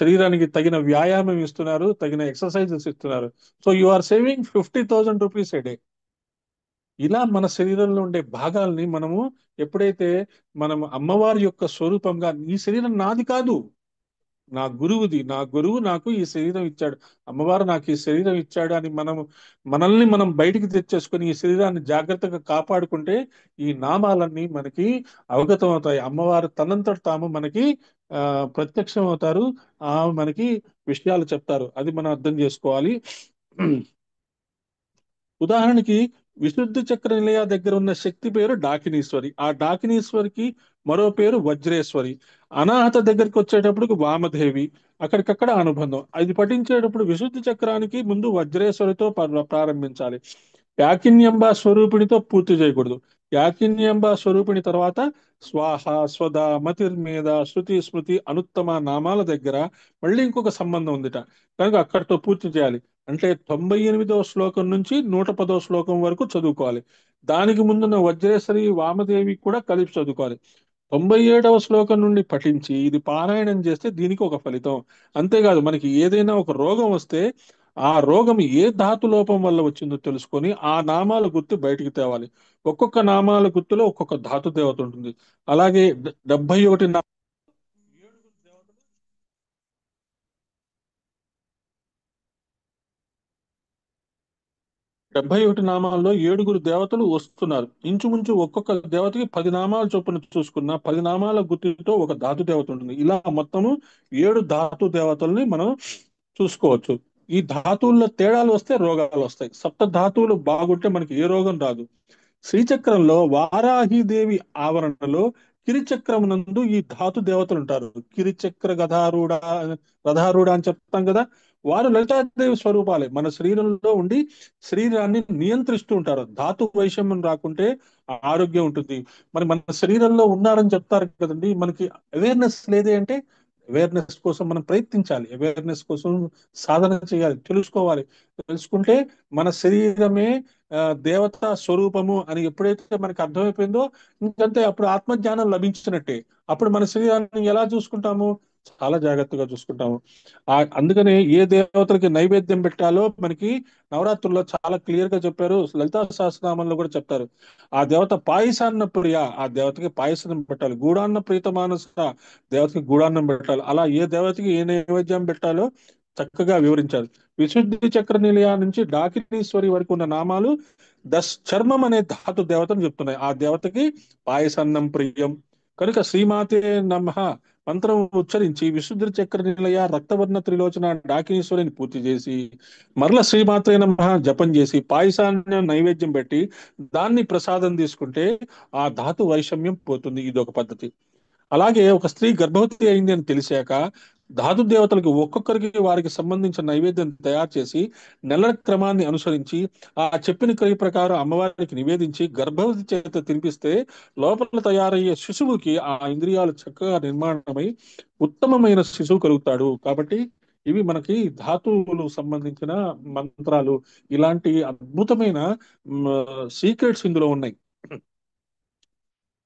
శరీరానికి తగిన వ్యాయామం ఇస్తున్నారు, తగిన ఎక్సర్సైజెస్ ఇస్తున్నారు. So you are saving 50,000 rupees a day. ఇలా మన శరీరంలో ఉండే భాగాల్ని మనము ఎప్పుడైతే మనం అమ్మవారి యొక్క స్వరూపంగా, ఈ శరీరం నాది కాదు, నా గురువుది, నా గురువు నాకు ఈ శరీరం ఇచ్చాడు, అమ్మవారు నాకు ఈ శరీరం ఇచ్చాడు అని మనం మనల్ని మనం బయటికి తెచ్చేసుకొని ఈ శరీరాన్ని జాగ్రత్తగా కాపాడుకుంటే ఈ నామాలన్నీ మనకి అవగతం అవుతాయి. అమ్మవారు తనంతట తాము మనకి ఆ ప్రత్యక్షం అవుతారు. మనకి విషయాలు చెప్తారు. అది మనం అర్థం చేసుకోవాలి. ఉదాహరణకి విశుద్ధ చక్ర నిలయ దగ్గర ఉన్న శక్తి పేరు డాకినీశ్వరి. ఆ డాకినీశ్వరికి మరో పేరు వజ్రేశ్వరి. అనాహత దగ్గరికి వచ్చేటప్పటికి వామదేవి. అక్కడికక్కడ అనుబంధం. అది పఠించేటప్పుడు విశుద్ధ చక్రానికి ముందు వజ్రేశ్వరితో ప్రారంభించాలి. యాకిన్యంబ స్వరూపిణితో పూర్తి చేయకూడదు. యాకిన్యంబ స్వరూపిణి తర్వాత స్వాహ, స్వద, మతిర్మేద, శృతి, స్మృతి, అనుత్తమ నామాల దగ్గర మళ్ళీ ఇంకొక సంబంధం ఉందిట. కనుక అక్కడితో పూర్తి చేయాలి. అంటే 98వ శ్లోకం నుంచి 110వ శ్లోకం వరకు చదువుకోవాలి. దానికి ముందున్న వజ్రేశ్వరి, వామదేవి కూడా కలిపి చదువుకోవాలి. 97వ శ్లోకం నుండి పఠించి ఇది పారాయణం చేస్తే దీనికి ఒక ఫలితం. అంతేకాదు, మనకి ఏదైనా ఒక రోగం వస్తే ఆ రోగం ఏ ధాతు లోపం వల్ల వచ్చిందో తెలుసుకొని ఆ నామాల గుర్తు బయటికి తేవాలి. ఒక్కొక్క నామాల గుర్తులో ఒక్కొక్క ధాతు దేవత ఉంటుంది. అలాగే 71 నామాల్లో 7 దేవతలు వస్తున్నారు. ఇంచుమించు ఒక్కొక్క దేవతకి 10 నామాల చొప్పున చూసుకున్న 10 నామాల గుర్తుతో ఒక ధాతు దేవత ఉంటుంది. ఇలా మొత్తము 7 ధాతు దేవతల్ని మనం చూసుకోవచ్చు. ఈ ధాతువుల్లో తేడాలు వస్తే రోగాలు వస్తాయి. సప్త ధాతువులు బాగుంటే మనకి ఏ రోగం రాదు. శ్రీచక్రంలో వారాహిదేవి ఆవరణలో కిరిచక్రం నందు ఈ ధాతు దేవతలు ఉంటారు. కిరిచక్ర రథారూఢ అని చెప్తాం కదా. వారు లలితాదేవి స్వరూపాలే. మన శరీరంలో ఉండి శరీరాన్ని నియంత్రిస్తూ ఉంటారు. ధాతు వైషమ్యం రాకుంటే ఆరోగ్యం ఉంటుంది. మరి మన శరీరంలో ఉన్నారని చెప్తారు కదండి, మనకి అవేర్నెస్ లేదే అంటే, అవేర్నెస్ కోసం మనం ప్రయత్నించాలి. అవేర్నెస్ కోసం సాధన చేయాలి, తెలుసుకోవాలి. తెలుసుకుంటే మన శరీరమే దేవతా స్వరూపము అని ఎప్పుడైతే మనకి అర్థమైపోయిందో, ఇంకంతే, అప్పుడు ఆత్మజ్ఞానం లభించినట్టే. అప్పుడు మన శరీరాన్ని ఎలా చూసుకుంటాము? చాలా జాగ్రత్తగా చూసుకుంటాము. అందుకనే ఏ దేవతలకి నైవేద్యం పెట్టాలో మనకి నవరాత్రుల్లో చాలా క్లియర్ గా చెప్పారు. లలితా సహస్రనామంలో కూడా చెప్తారు. ఆ దేవత పాయసాన్న ప్రియ, ఆ దేవతకి పాయసం పెట్టాలి. గూడాన్న ప్రీత మానస, దేవతకి గూడాన్నం పెట్టాలి. అలా ఏ దేవతకి ఏ నైవేద్యం పెట్టాలో చక్కగా వివరించారు. విశుద్ధి చక్ర నిలయ నుంచి డాకినీశ్వరి వరకు ఉన్న నామాలు చర్మం అనే ధాతు దేవతను చెప్తున్నాయి. ఆ దేవతకి పాయసాన్నం ప్రియం. కనుక శ్రీమాతే నమః మంత్రం ఉచ్చరించి విశుద్ధి చక్ర నిలయ రక్తవర్ణ త్రిలోచన డాకినీశ్వరిని పూర్తి చేసి మరల శ్రీమాతే నమః జపం చేసి పాయసాన్ని నైవేద్యం పెట్టి దాన్ని ప్రసాదం తీసుకుంటే ఆ ధాతు వైషమ్యం పోతుంది. ఇది ఒక పద్ధతి. అలాగే ఒక స్త్రీ గర్భవతి అయింది అని తెలిసాక ధాతు దేవతలకు ఒక్కొక్కరికి వారికి సంబంధించిన నైవేద్యం తయారు చేసి నెలల క్రమాన్ని అనుసరించి ఆ చెప్పిన క్రియ ప్రకారం అమ్మవారికి నివేదించి గర్భవతి చేత తినిపిస్తే లోపల తయారయ్యే శిశువుకి ఆ ఇంద్రియాలు చక్కగా నిర్మాణమై ఉత్తమమైన శిశువు కలుగుతాడు. కాబట్టి ఇవి మనకి ధాతువులు సంబంధించిన మంత్రాలు. ఇలాంటి అద్భుతమైన సీక్రెట్స్ ఇందులో ఉన్నాయి.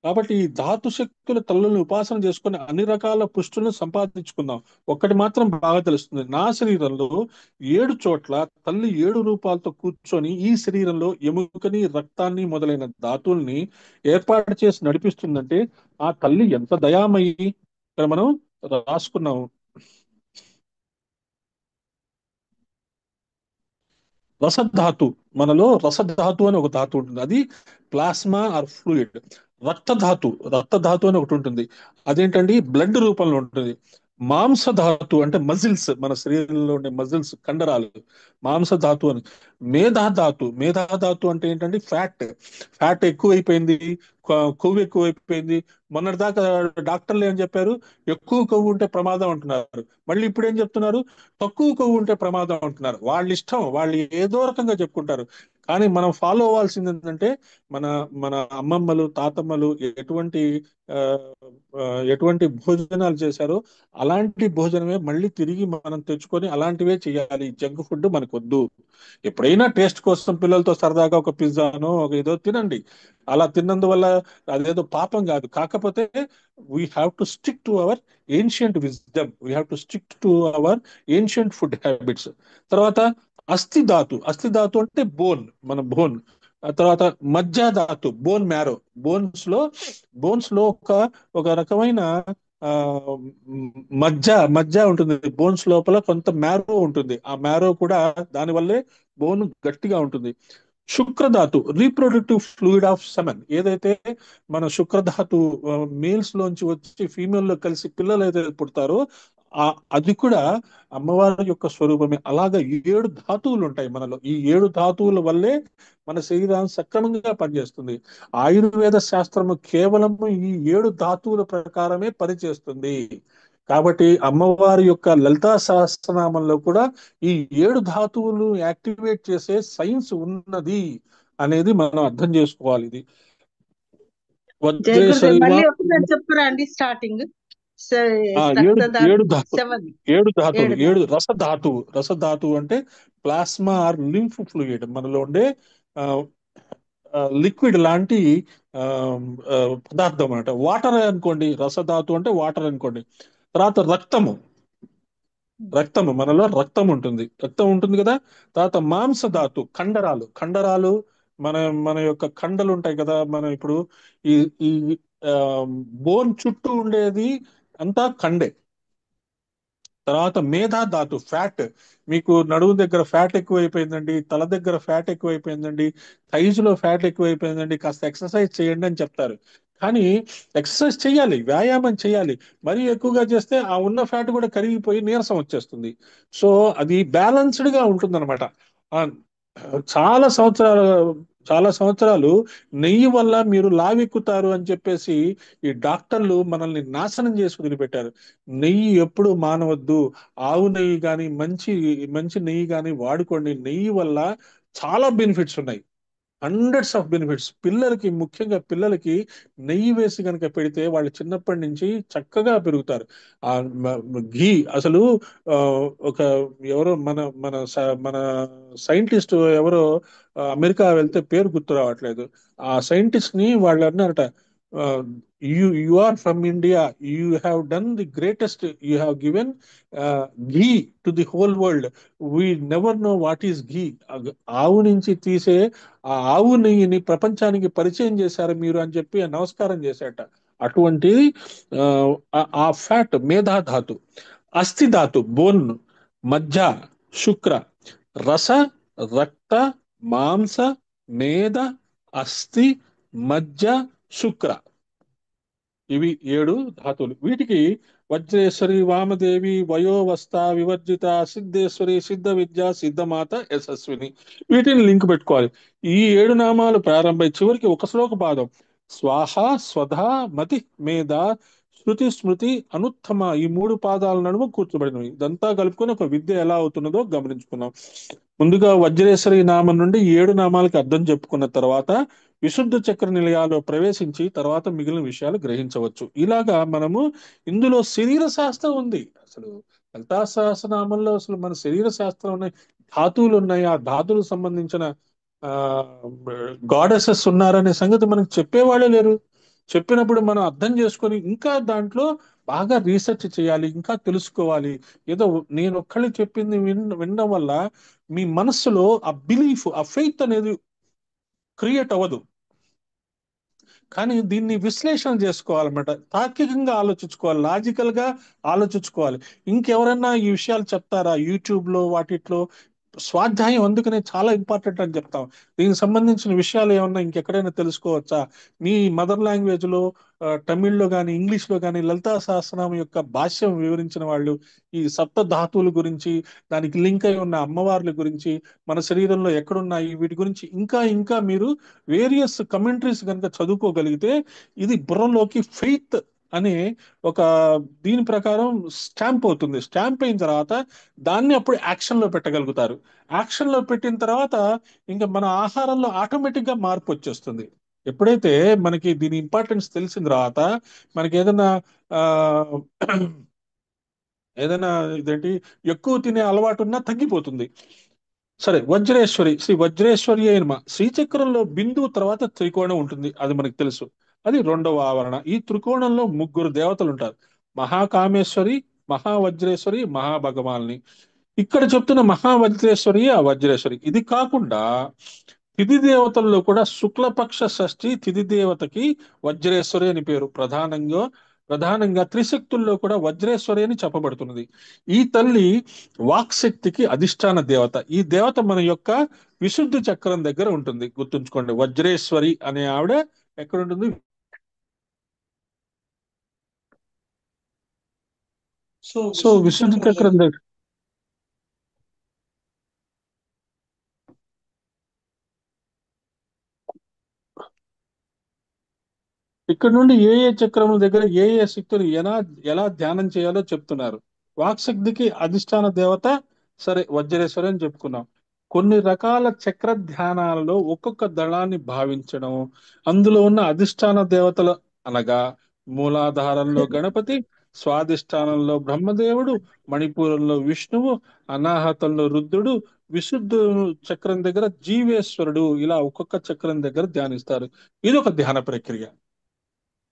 కాబట్టి ఈ ధాతు శక్తుల తల్లుల్ని ఉపాసన చేసుకొని అన్ని రకాల పుష్టులను సంపాదించుకుందాం. ఒక్కటి మాత్రం బాగా తెలుస్తుంది, నా శరీరంలో 7 చోట్ల తల్లి 7 రూపాలతో కూర్చొని ఈ శరీరంలో ఎముకని, రక్తాన్ని మొదలైన ధాతుల్ని ఏర్పాటు చేసి నడిపిస్తుందంటే ఆ తల్లి ఎంత దయామయి. ఇక్కడ మనం రాసుకున్నాం. రసధాతు, మనలో రసధాతు అని ఒక ధాతు ఉంటుంది, అది ప్లాస్మా ఆర్ ఫ్లూయిడ్. రక్తధాతు అని ఒకటి ఉంటుంది, అదేంటండి బ్లడ్ రూపంలో ఉంటుంది. మాంసధాతు అంటే మజిల్స్, మన శరీరంలో ఉండే మజిల్స్, కండరాలు, మాంసధాతు అని. మేధాధాతు అంటే ఏంటంటే ఫ్యాట్. ఫ్యాట్ ఎక్కువైపోయింది, కొవ్వు ఎక్కువైపోయింది. మొన్నటిదాకా డాక్టర్లు ఏం చెప్పారు? ఎక్కువ కొవ్వు ఉంటే ప్రమాదం అంటున్నారు, మళ్ళీ ఇప్పుడు ఏం చెప్తున్నారు? తక్కువ కొవ్వు ఉంటే ప్రమాదం అంటున్నారు. వాళ్ళ ఇష్టం, వాళ్ళు ఏదో రకంగా చెప్పుకుంటారు. కానీ మనం ఫాలో అవ్వాల్సింది ఏంటంటే మన మన అమ్మమ్మలు, తాతమ్మలు ఎటువంటి ఆ, ఎటువంటి భోజనాలు చేశారో అలాంటి భోజనమే మళ్ళీ తిరిగి మనం తెచ్చుకొని అలాంటివే చేయాలి. జంక్ ఫుడ్ మనకు వద్దు. ఎప్పుడైనా టేస్ట్ కోసం పిల్లలతో సరదాగా ఒక పిజ్జానో ఒక ఏదో తినండి. అలా తిన్నందువల్ల అదేదో పాపం కాదు. కాకపోతే we have to stick to our ancient wisdom, we have to stick to our ancient food habits. తర్వాత అస్థి ధాతు అంటే బోన్, మన బోన్. ఆ తర్వాత మజ్జా ధాతు, బోన్ మ్యారో. బోన్స్ లో బోన్స్ లో ఒక ఒక రకమైన ఆ మజ్జ మజ్జ ఉంటుంది. బోన్స్ లోపల కొంత మ్యారో ఉంటుంది, ఆ మ్యారో కూడా దాని వల్లే బోన్ గట్టిగా ఉంటుంది. శుక్రధాతు, రీప్రొడక్టివ్ ఫ్లూయిడ్ ఆఫ్ సెమెన్. ఏదైతే మన శుక్రధాతు మేల్స్ లోంచి వచ్చి ఫీమేల్ లో కలిసి పిల్లలు ఏదైతే పుడతారో ఆ అది కూడా అమ్మవారి యొక్క స్వరూపమే. అలాగా 7 ధాతువులు ఉంటాయి మనలో. ఈ 7 ధాతువుల వల్లే మన శరీరం సక్రమంగా పనిచేస్తుంది. ఆయుర్వేద శాస్త్రము కేవలం ఈ 7 ధాతువుల ప్రకారమే పనిచేస్తుంది. కాబట్టి అమ్మవారి యొక్క లలితా సహస్రనామంలో కూడా ఈ 7 ధాతువులు యాక్టివేట్ చేసే సైన్స్ ఉన్నది అనేది మనం అర్థం చేసుకోవాలి. ఇది జై గురుదేవ్, వజ్రేశ్వరి మళ్ళీ ఒకసారి చెప్పరా అండి స్టార్టింగ్? ఆ ఏడు ఏడు రక్తదాతు ధాతు 7. ఏడు ధాతువులు, ఏడు ఏడు దాకా. రసధాతువు అంటే ప్లాస్మా ఆర్ లింఫ్ ఫ్లూయిడ్, మనలో ఉండే లిక్విడ్ లాంటి ఆ, ఆ, పదార్థం అన్నమాట. వాటర్ అనుకోండి, రసధాతు అంటే వాటర్ అనుకోండి. తర్వాత రక్తము మనలో రక్తం ఉంటుంది కదా. తర్వాత మాంసధాతు, కండరాలు మన మన యొక్క కండలు ఉంటాయి కదా. మనం ఇప్పుడు ఈ ఈ బోన్ చుట్టూ ఉండేది అంతా కండే. తర్వాత మేధా ధాతు, ఫ్యాట్. మీకు నడుము దగ్గర ఫ్యాట్ ఎక్కువైపోయిందండి, తల దగ్గర ఫ్యాట్ ఎక్కువైపోయిందండి, థైజ్ లో ఫ్యాట్ ఎక్కువైపోయిందండి, కాస్త ఎక్సర్సైజ్ చేయండి అని చెప్తారు. కానీ ఎక్సర్సైజ్ చేయాలి, వ్యాయామం చేయాలి. మరీ ఎక్కువగా చేస్తే ఆ ఉన్న ఫ్యాట్ కూడా కరిగిపోయి నీరసం వచ్చేస్తుంది. సో అది బ్యాలన్స్డ్ గా ఉంటుందన్నమాట. ఆ, చాలా సంవత్సరాలు చాలా సంవత్సరాలు నెయ్యి వల్ల మీరు లావెక్కుతారు అని చెప్పేసి ఈ డాక్టర్లు మనల్ని నాశనం చేసి వదిలిపెట్టారు. నెయ్యి ఎప్పుడు మానవద్దు. ఆవు నెయ్యి కానీ, మంచి మంచి నెయ్యి కానీ వాడుకోండి. నెయ్యి వల్ల చాలా బెనిఫిట్స్ ఉన్నాయి, హండ్రెడ్స్ ఆఫ్ బెనిఫిట్స్. ముఖ్యంగా పిల్లలకి నెయ్యి వేసి కనుక పెడితే వాళ్ళు చిన్నప్పటి నుంచి చక్కగా పెరుగుతారు. ఆ ఘీ అసలు ఆ, ఒక ఎవరో మన సైంటిస్ట్ ఎవరో అమెరికా వెళ్తే పేరు గుర్తు రావట్లేదు. ఆ సైంటిస్ట్ ని వాళ్ళు అన్నారట, you are from India, you have done the greatest, you have given ghee to the whole world, we never know what is ghee. ఆవు నుంచి తీసే ఆ ఆవు నెయ్యిని ప్రపంచానికి పరిచయం చేశారు మీరు అని చెప్పి నమస్కారం చేశాట. అటువంటి ఆ, ఆ ఫ్యాట్ మేధాధాతు. అస్థిధాతు, బోన్, మజ్జ, శుక్ర, రస, రక్త, మాంస, మేద, అస్థి, మజ్జ, శుక్ర. ఇవి 7 ధాతువులు. వీటికి వజ్రేశ్వరి, వామదేవి, వయోవస్థ, వివర్జిత, సిద్ధేశ్వరి, సిద్ధ విద్య, సిద్ధమాత, యశస్విని, వీటిని లింక్ పెట్టుకోవాలి. ఈ 7 నామాలు ప్రారంభమై చివరికి ఒక శ్లోక పాదం స్వాహ, స్వధ, మతి, మేధ, శృతి, స్మృతి, అనుత్తమ, ఈ 3 పాదాల నడుమ కూర్చోబడినవి. ఇదంతా కలుపుకొని ఒక విద్య ఎలా అవుతున్నదో గమనించుకున్నాం. ముందుగా వజ్రేశ్వరి నామం నుండి 7 నామాలకి అర్థం చెప్పుకున్న తర్వాత విశుద్ధ చక్ర నిలయాల్లో ప్రవేశించి తర్వాత మిగిలిన విషయాలు గ్రహించవచ్చు. ఇలాగా మనము ఇందులో శరీర శాస్త్రం ఉంది. అసలు లలితా సహస్రనామంలో అసలు మన శరీర శాస్త్రం ఉన్నాయి, ధాతువులు ఉన్నాయి. ఆ ధాతువులకు సంబంధించిన ఆ గాడెసెస్ ఉన్నారనే సంగతి మనకు చెప్పేవాళ్ళే లేరు. చెప్పినప్పుడు మనం అర్థం చేసుకొని ఇంకా దాంట్లో బాగా రీసెర్చ్ చేయాలి, ఇంకా తెలుసుకోవాలి. ఏదో నేను ఒక్కళ్ళు చెప్పింది వినడం వల్ల మీ మనస్సులో ఆ బిలీఫ్, ఆ ఫెయిత్ అనేది క్రియేట్ అవ్వదు. కానీ దీన్ని విశ్లేషణ చేసుకోవాలన్నమాట, తార్కికంగా ఆలోచించుకోవాలి, లాజికల్ గా ఆలోచించుకోవాలి. ఇంకెవరైనా ఈ విషయాలు చెప్తారా యూట్యూబ్ లో వాటిట్లో? స్వాధ్యాయం అందుకనే చాలా ఇంపార్టెంట్ అని చెప్తాం. దీనికి సంబంధించిన విషయాలు ఏమన్నా ఇంకెక్కడైనా తెలుసుకోవచ్చా? మీ మదర్ లాంగ్వేజ్ లో, తమిళ్లో కానీ ఇంగ్లీష్ లో కానీ లలితా సహస్రనామం యొక్క భాష్యం వివరించిన వాళ్ళు ఈ సప్త ధాతువుల గురించి, దానికి లింక్ అయి ఉన్న అమ్మవార్ల గురించి, మన శరీరంలో ఎక్కడున్నాయి వీటి గురించి ఇంకా ఇంకా మీరు వేరియస్ కమెంట్రీస్ కనుక చదువుకోగలిగితే ఇది బుర్రలోకి ఫెయిత్ అనే ఒక దీని ప్రకారం స్టాంప్ అవుతుంది. స్టాంప్ అయిన తర్వాత దాన్ని అప్పుడు యాక్షన్ లో పెట్టగలుగుతారు. యాక్షన్ లో పెట్టిన తర్వాత ఇంకా మన ఆహారంలో ఆటోమేటిక్ గా మార్పు వచ్చేస్తుంది. ఎప్పుడైతే మనకి దీని ఇంపార్టెన్స్ తెలిసిన తర్వాత మనకి ఏదైనా ఆ ఏదైనా ఇదేంటి ఎక్కువ తినే అలవాటు ఉన్నా తగ్గిపోతుంది. సరే, వజ్రేశ్వరి, శ్రీ వజ్రేశ్వరి అయిన శ్రీచక్రంలో బిందువు తర్వాత త్రికోణం ఉంటుంది, అది మనకు తెలుసు. అది రెండవ ఆవరణ. ఈ త్రికోణంలో ముగ్గురు దేవతలు ఉంటారు: మహాకామేశ్వరి, మహావజ్రేశ్వరి, మహాభగవాన్ని. ఇక్కడ చెప్తున్న మహావజ్రేశ్వరి ఆ వజ్రేశ్వరి. ఇది కాకుండా తిథి దేవతల్లో కూడా శుక్లపక్ష షష్ఠి తిథి దేవతకి వజ్రేశ్వరి అని పేరు. ప్రధానంగా త్రిశక్తుల్లో కూడా వజ్రేశ్వరి అని చెప్పబడుతున్నది. ఈ తల్లి వాక్శక్తికి అధిష్టాన దేవత. ఈ దేవత మన యొక్క విశుద్ధి చక్రం దగ్గర ఉంటుంది, గుర్తుంచుకోండి. వజ్రేశ్వరి అనే ఆవిడ ఎక్కడ ఉంటుంది? సో విశుద్ధి చక్రం దగ్గర. ఇక్కడ నుండి ఏ ఏ చక్రముల దగ్గర ఏ ఏ శక్తులు ఎలా ఎలా ధ్యానం చేయాలో చెప్తున్నారు. వాక్శక్తికి అధిష్టాన దేవత, సరే వజ్రేశ్వరి అని చెప్పుకున్నాం. కొన్ని రకాల చక్ర ధ్యానాలలో ఒక్కొక్క దళాన్ని భావించడం, అందులో ఉన్న అధిష్టాన దేవతలు అనగా మూలాధారంలో గణపతి, స్వాధిష్టానంలో బ్రహ్మదేవుడు, మణిపూరంలో విష్ణువు, అనాహతంలో రుద్రుడు, విశుద్ధ చక్రం దగ్గర జీవేశ్వరుడు, ఇలా ఒక్కొక్క చక్రం దగ్గర ధ్యానిస్తారు. ఇది ఒక ధ్యాన ప్రక్రియ.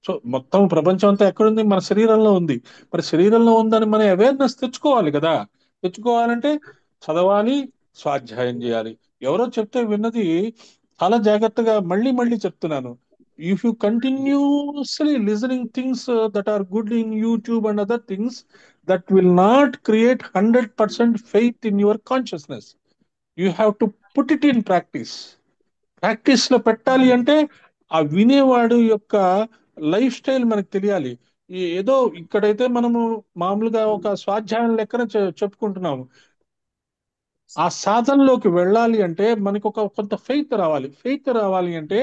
సో మొత్తం ప్రపంచం అంతా ఎక్కడుంది? మన శరీరంలో ఉంది. మరి శరీరంలో ఉందని మన అవేర్నెస్ తెచ్చుకోవాలి కదా. తెచ్చుకోవాలంటే చదవాలి, స్వాధ్యాయం చేయాలి. ఎవరో చెప్తే విన్నది చాలా జాగ్రత్తగా మళ్ళీ మళ్ళీ చెప్తున్నాను. If you continuously listening things that are good in YouTube and other things, that will not create 100% faith in your consciousness. You have to put it in practice. Practice లో పెట్టాలి అంటే ఆ వినేవాడు యొక్క లైఫ్ స్టైల్ మనకు తెలియాలి. ఏదో ఇక్కడైతే మనము మామూలుగా ఒక స్వాధ్యాయం లెక్కన చెప్పుకుంటున్నాము. ఆ సాధనలోకి వెళ్ళాలి అంటే మనకు ఒక కొంత ఫెయిత్ రావాలి. ఫెయిత్ రావాలి అంటే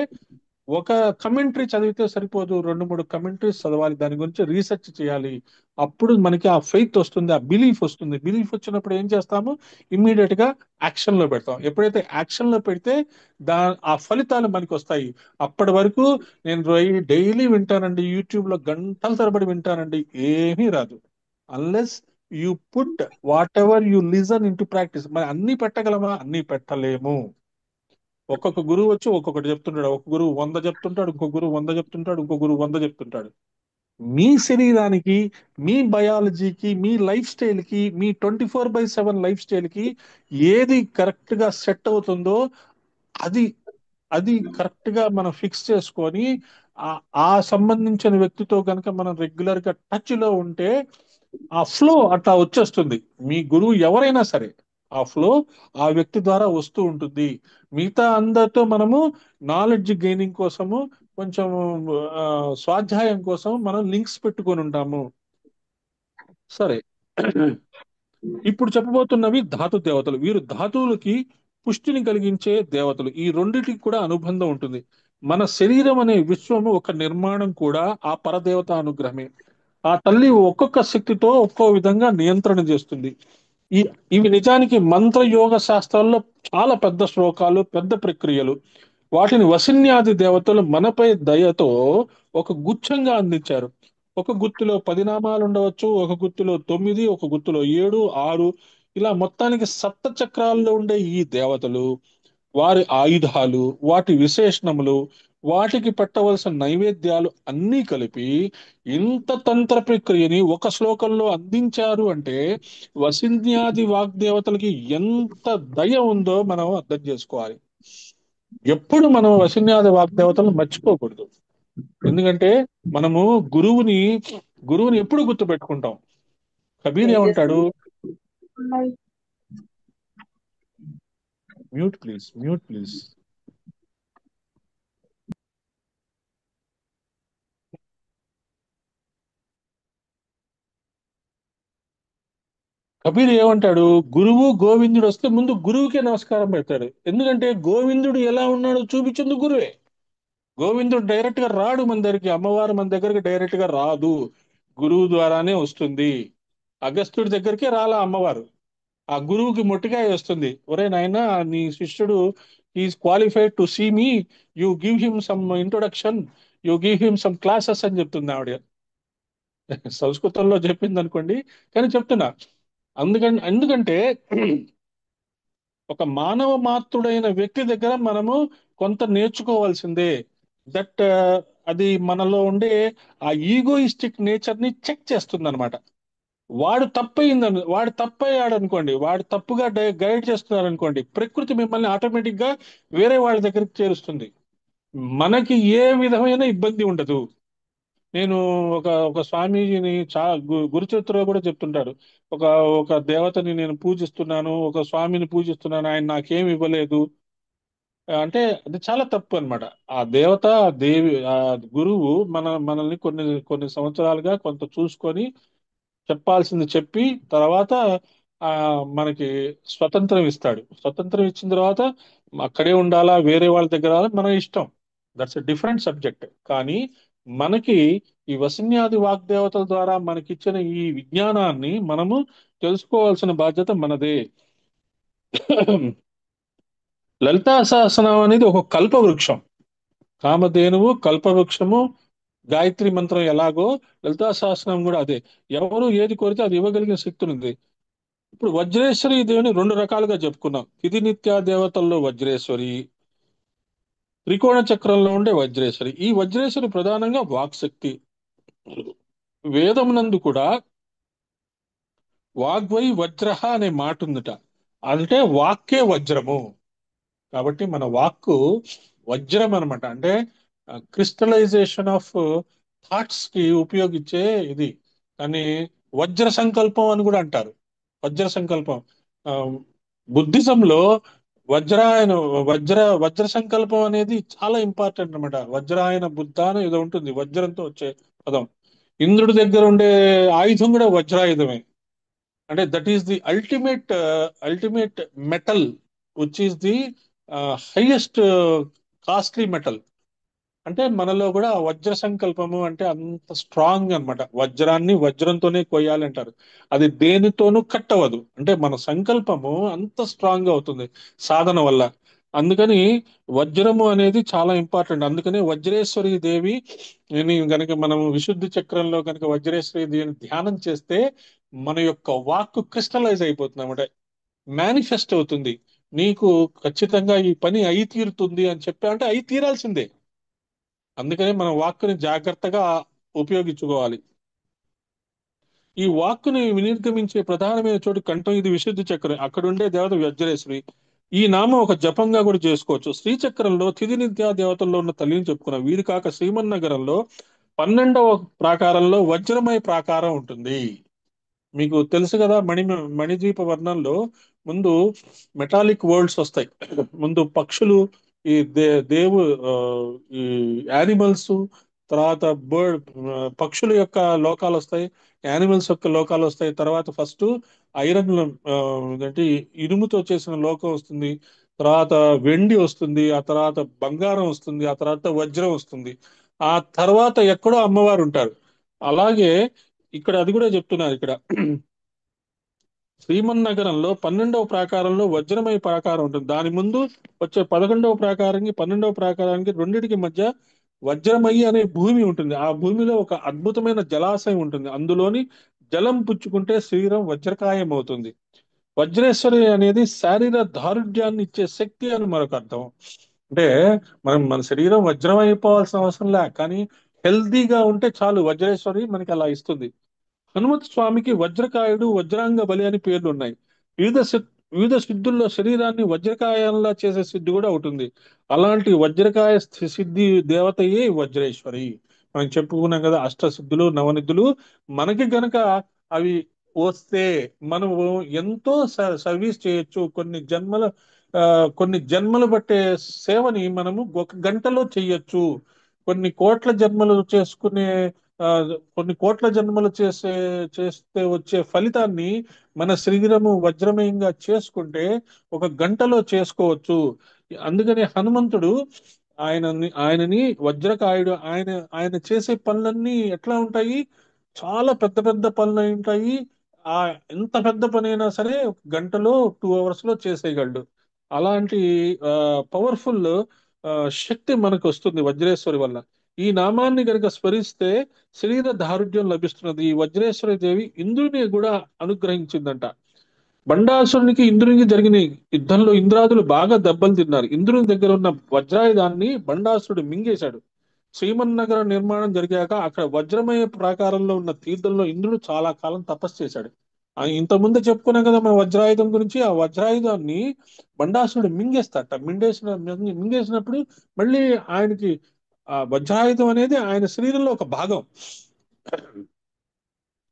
ఒక కమెంటరీ చదివితే సరిపోదు, రెండు మూడు కమెంటరీస్ చదవాలి, దాని గురించి రీసెర్చ్ చేయాలి. అప్పుడు మనకి ఆ ఫెయిత్ వస్తుంది, ఆ బిలీఫ్ వస్తుంది. బిలీఫ్ వచ్చినప్పుడు ఏం చేస్తాము? ఇమ్మీడియట్ గా యాక్షన్ లో పెడతాం. ఎప్పుడైతే యాక్షన్ లో పెడితే ఆ ఫలితాలు మనకి వస్తాయి. అప్పటి వరకు నేను డైలీ వింటానండి, యూట్యూబ్ లో గంటల తరబడి వింటానండి, ఏమీ రాదు. Unless you put what ever you listen in to practice. మరి అన్ని పెట్టగలమా? అన్ని పెట్టలేము. ఒక్కొక్క గురువు వచ్చి ఒక్కొక్కటి చెప్తుంటాడు. ఒక గురువు 100 చెప్తుంటాడు, ఇంకో గురువు 100 చెప్తుంటాడు, ఇంకో గురువు 100 చెప్తుంటాడు. మీ శరీరానికి, మీ బయాలజీకి, మీ లైఫ్ స్టైల్ కి, మీ 24/7 లైఫ్ స్టైల్ కి ఏది కరెక్ట్ గా సెట్ అవుతుందో అది అది కరెక్ట్ గా మనం ఫిక్స్ చేసుకొని ఆ ఆ సంబంధించిన వ్యక్తితో కనుక మనం రెగ్యులర్ గా టచ్ లో ఉంటే ఆ ఫ్లో అట్లా వచ్చేస్తుంది. మీ గురువు ఎవరైనా సరే ఆ ఫ్లో ఆ వ్యక్తి ద్వారా వస్తూ ఉంటుంది. మిగతా అందరితో మనము నాలెడ్జ్ గెయినింగ్ కోసము కొంచెం ఆ, స్వాధ్యాయం కోసం మనం లింక్స్ పెట్టుకొని ఉంటాము. సరే, ఇప్పుడు చెప్పబోతున్నవి ధాతు దేవతలు. వీరు ధాతువులకి పుష్టిని కలిగించే దేవతలు. ఈ రెండిటికి కూడా అనుబంధం ఉంటుంది. మన శరీరం అనే విశ్వము ఒక నిర్మాణం కూడా ఆ పరదేవత అనుగ్రహమే. ఆ తల్లి ఒక్కొక్క శక్తితో ఒక్కో విధంగా నియంత్రణ చేస్తుంది. ఈ ఇవి నిజానికి మంత్ర యోగ శాస్త్రాల్లో చాలా పెద్ద శ్లోకాలు, పెద్ద ప్రక్రియలు. వాటిని వసిన్యాది దేవతలు మనపై దయతో ఒక గుచ్ఛంగా అందించారు. ఒక గుత్తులో 10 నామాలు ఉండవచ్చు, ఒక గుత్తులో 9, ఒక గుత్తులో 7, 6, ఇలా మొత్తానికి సప్త చక్రాల్లో ఉండే ఈ దేవతలు, వారి ఆయుధాలు, వాటి విశేషణములు, వాటికి పెట్టవలసిన నైవేద్యాలు అన్నీ కలిపి ఇంత తంత్ర ప్రక్రియని ఒక శ్లోకంలో అందించారు అంటే వసిన్యాది వాగ్దేవతలకి ఎంత దయ ఉందో మనం అర్థం చేసుకోవాలి. ఎప్పుడు మనం వసిన్యాది వాగ్దేవతలను మర్చిపోకూడదు. ఎందుకంటే మనము గురువుని గురువుని ఎప్పుడు గుర్తు పెట్టుకుంటాం. కబీర్ ఏమంటాడు? Tejaswi mute please, mute please. Kabir ఏమంటాడు? గురువు గోవిందుడు వస్తే ముందు గురువుకే నమస్కారం పెడతాడు. ఎందుకంటే గోవిందుడు ఎలా ఉన్నాడో చూపించింది గురువే. గోవిందుడు డైరెక్ట్ గా రాడు మన దగ్గరికి, అమ్మవారు మన దగ్గరికి డైరెక్ట్ గా రాదు, గురువు ద్వారానే వస్తుంది. అగస్త్యుడి దగ్గరికే రాలా అమ్మవారు, ఆ గురువుకి మొట్టికాయ వస్తుంది. ఒరే నాయనా, నీ శిష్యుడు is qualified to see me, you give him some introduction, you give him some classes అని చెప్తుంది ఆవిడ. సంస్కృతంలో చెప్పింది అనుకోండి, కానీ చెప్తున్నా. ఎందుకంటే ఒక మానవ మాత్రుడైన వ్యక్తి దగ్గర మనము కొంత నేర్చుకోవాల్సిందే. దట్ అది మనలో ఉండే ఆ ఈగోయిస్టిక్ నేచర్ ని చెక్ చేస్తుంది అనమాట. వాడు తప్పయ్యాడు అనుకోండి, వాడు తప్పుగా గైడ్ చేస్తున్నారు అనుకోండి, ప్రకృతి మిమ్మల్ని ఆటోమేటిక్ గా వేరే వాళ్ళ దగ్గరికి చేరుస్తుంది. మనకి ఏ విధమైన ఇబ్బంది ఉండదు. నేను ఒక ఒక స్వామీజీని గురుచరిత్రలో కూడా చెప్తుంటాడు. ఒక ఒక దేవతని నేను పూజిస్తున్నాను, ఒక స్వామిని పూజిస్తున్నాను, ఆయన నాకేమి ఇవ్వలేదు అంటే అది చాలా తప్పు అన్నమాట. ఆ దేవత, ఆ దేవి, ఆ గురువు మనల్ని కొన్ని కొన్ని సంవత్సరాలుగా కొంత చూసుకొని చెప్పాల్సింది చెప్పి తర్వాత ఆ మనకి స్వతంత్రం ఇస్తాడు. స్వతంత్రం ఇచ్చిన తర్వాత అక్కడే ఉండాలా, వేరే వాళ్ళ దగ్గర రావాలా, మన ఇష్టం. That's a different subject. కానీ మనకి ఈ వసిన్యాది వాగ్దేవతల ద్వారా మనకిచ్చిన ఈ విజ్ఞానాన్ని మనము తెలుసుకోవాల్సిన బాధ్యత మనదే. లలితా సహస్రనామం అనేది ఒక కల్ప వృక్షం. కామధేనువు కల్పవృక్షము, గాయత్రి మంత్రం ఎలాగో లలితా సహస్రనామం కూడా అదే. ఎవరు ఏది కోరితే అది ఇవ్వగలిగిన శక్తి ఉంది. ఇప్పుడు వజ్రేశ్వరి దేవిని రెండు రకాలుగా చెప్పుకున్నాం. తిథి నిత్య దేవతల్లో వజ్రేశ్వరి, త్రికోణ చక్రంలో ఉండే వజ్రేశ్వరి. ఈ వజ్రేశ్వరి ప్రధానంగా వాక్శక్తి. వేదమునందు కూడా వాగ్వై వజ్ర అనే మాట ఉందట. అంటే వాక్కే వజ్రము. కాబట్టి మన వాక్కు వజ్రం అనమాట. అంటే క్రిస్టలైజేషన్ ఆఫ్ థాట్స్ కి ఉపయోగించే ఇది. కానీ వజ్ర సంకల్పం అని కూడా అంటారు. వజ్ర సంకల్పం ఆ, బుద్ధిజంలో వజ్రాయన వజ్ర సంకల్పం అనేది చాలా ఇంపార్టెంట్ అనమాట. వజ్రాయన బుద్ధ అని ఏదో ఉంటుంది, వజ్రంతో వచ్చే పదం. ఇంద్రుడి దగ్గర ఉండే ఆయుధం కూడా వజ్రాయుధమే. అంటే that is the ultimate metal which is the highest costly metal. అంటే మనలో కూడా ఆ వజ్ర సంకల్పము అంటే అంత స్ట్రాంగ్ అన్నమాట. వజ్రాన్ని వజ్రంతోనే కొయ్యాలంటారు. అది దేనితోనూ కట్టవదు. అంటే మన సంకల్పము అంత స్ట్రాంగ్ అవుతుంది సాధన వల్ల. అందుకని వజ్రము అనేది చాలా ఇంపార్టెంట్. అందుకని వజ్రేశ్వరి దేవి కనుక మనం విశుద్ధి చక్రంలో కనుక వజ్రేశ్వరి దేవిని ధ్యానం చేస్తే మన యొక్క వాక్కు క్రిస్టలైజ్ అయిపోతుంది అన్నమాట, మేనిఫెస్ట్ అవుతుంది. నీకు ఖచ్చితంగా ఈ పని అయి తీరుతుంది అని చెప్పా అంటే అయి తీరాల్సిందే. అందుకనే మనం వాక్కుని జాగ్రత్తగా ఉపయోగించుకోవాలి. ఈ వాక్కుని వినిర్గమించే ప్రధానమైన చోటు కంఠం, ఇది విశుద్ధి చక్రం. అక్కడ ఉండే దేవత వజ్రేశ్వరి. ఈ నామం ఒక జపంగా కూడా చేసుకోవచ్చు. శ్రీచక్రంలో తిథి నిత్యా దేవతల్లో ఉన్న తల్లిని చెప్పుకున్నాం. వీరి కాక శ్రీమన్నగరంలో 12వ ప్రాకారంలో వజ్రమయ ప్రాకారం ఉంటుంది. మీకు తెలుసు కదా, మణిద్వీప వర్ణంలో ముందు మెటాలిక్ వరల్డ్స్ వస్తాయి. ముందు పక్షులు, ఈ దేవు ఆ, ఈ యానిమల్స్, తర్వాత పక్షుల యొక్క లోకాలు వస్తాయి, యానిమల్స్ యొక్క లోకాలు వస్తాయి. తర్వాత ఫస్ట్ ఐరన్ అంటే ఇనుముతో చేసిన లోకం వస్తుంది, తర్వాత వెండి వస్తుంది, ఆ తర్వాత బంగారం వస్తుంది, ఆ తర్వాత వజ్రం వస్తుంది, ఆ తర్వాత ఎక్కడో అమ్మవారు ఉంటారు. అలాగే ఇక్కడ అది కూడా చెప్తున్నారు ఇక్కడ. శ్రీమన్నగరంలో 12వ ప్రాకారంలో వజ్రమయ ప్రాకారం ఉంటుంది. దాని ముందు వచ్చే 11వ ప్రాకారానికి 12వ ప్రాకారానికి రెండిటికి మధ్య వజ్రమయి అనే భూమి ఉంటుంది. ఆ భూమిలో ఒక అద్భుతమైన జలాశయం ఉంటుంది. అందులోని జలం పుచ్చుకుంటే శరీరం వజ్రకాయం అవుతుంది. వజ్రేశ్వరి అనేది శారీర దారుఢ్యాన్ని ఇచ్చే శక్తి అని మరొక అర్థం. అంటే మన శరీరం వజ్రం అయిపోవాల్సిన అవసరం లే, కానీ హెల్దీగా ఉంటే చాలు, వజ్రేశ్వరి మనకి అలా ఇస్తుంది. హనుమంత స్వామికి వజ్రకాయుడు, వజ్రాంగ బలి అని పేర్లు ఉన్నాయి. వివిధ సిద్ధుల్లో శరీరాన్ని వజ్రకాయంలా చేసే సిద్ధి కూడా ఒకటి ఉంది. అలాంటి వజ్రకాయ సిద్ధి దేవతయే వజ్రేశ్వరి. మనం చెప్పుకున్నాం కదా, అష్టసిద్ధులు నవనిధులు. మనకి గనక అవి వస్తే మనము ఎంతో సర్వీస్ చేయొచ్చు. ఆ, కొన్ని జన్మలు బట్టే సేవని మనము ఒక గంటలో చెయ్యొచ్చు. కొన్ని కోట్ల జన్మలు చేసుకునే ఆ, కొన్ని కోట్ల జన్మలు చేస్తే వచ్చే ఫలితాన్ని మన శరీరము వజ్రమయంగా చేసుకుంటే ఒక గంటలో చేసుకోవచ్చు. అందుకని హనుమంతుడు ఆయనని వజ్రకాయుడు. ఆయన చేసే పనులన్నీ ఎట్లా ఉంటాయి? చాలా పెద్ద పెద్ద పనులు అయి ఉంటాయి. ఆ ఎంత పెద్ద పని అయినా సరే ఒక గంటలో 2 అవర్స్ లో చేసేయగలడు. అలాంటి పవర్ఫుల్ శక్తి మనకు వస్తుంది వజ్రేశ్వరి వల్ల. ఈ నామాన్ని గనుక స్మరిస్తే శరీర దారుఢ్యం లభిస్తున్నది. ఈ వజ్రేశ్వరి దేవి ఇంద్రుని కూడా అనుగ్రహించిందంట. బండాసురునికి ఇంద్రునికి జరిగిన యుద్ధంలో ఇంద్రాదులు బాగా దెబ్బలు తిన్నారు. ఇంద్రుని దగ్గర ఉన్న వజ్రాయుధాన్ని బండాసురుడు మింగేశాడు. శ్రీమన్నగర నిర్మాణం జరిగాక అక్కడ వజ్రమయ ప్రాకారంలో ఉన్న తీర్థంలో ఇంద్రుడు చాలా కాలం తపస్సు చేశాడు. ఇంత ముందే చెప్పుకున్నాం కదా మన వజ్రాయుధం గురించి. ఆ వజ్రాయుధాన్ని బండాసురుడు మింగేసినప్పుడు మళ్ళీ ఆయనకి ఆ వజ్రాయుధం అనేది ఆయన శరీరంలో ఒక భాగం.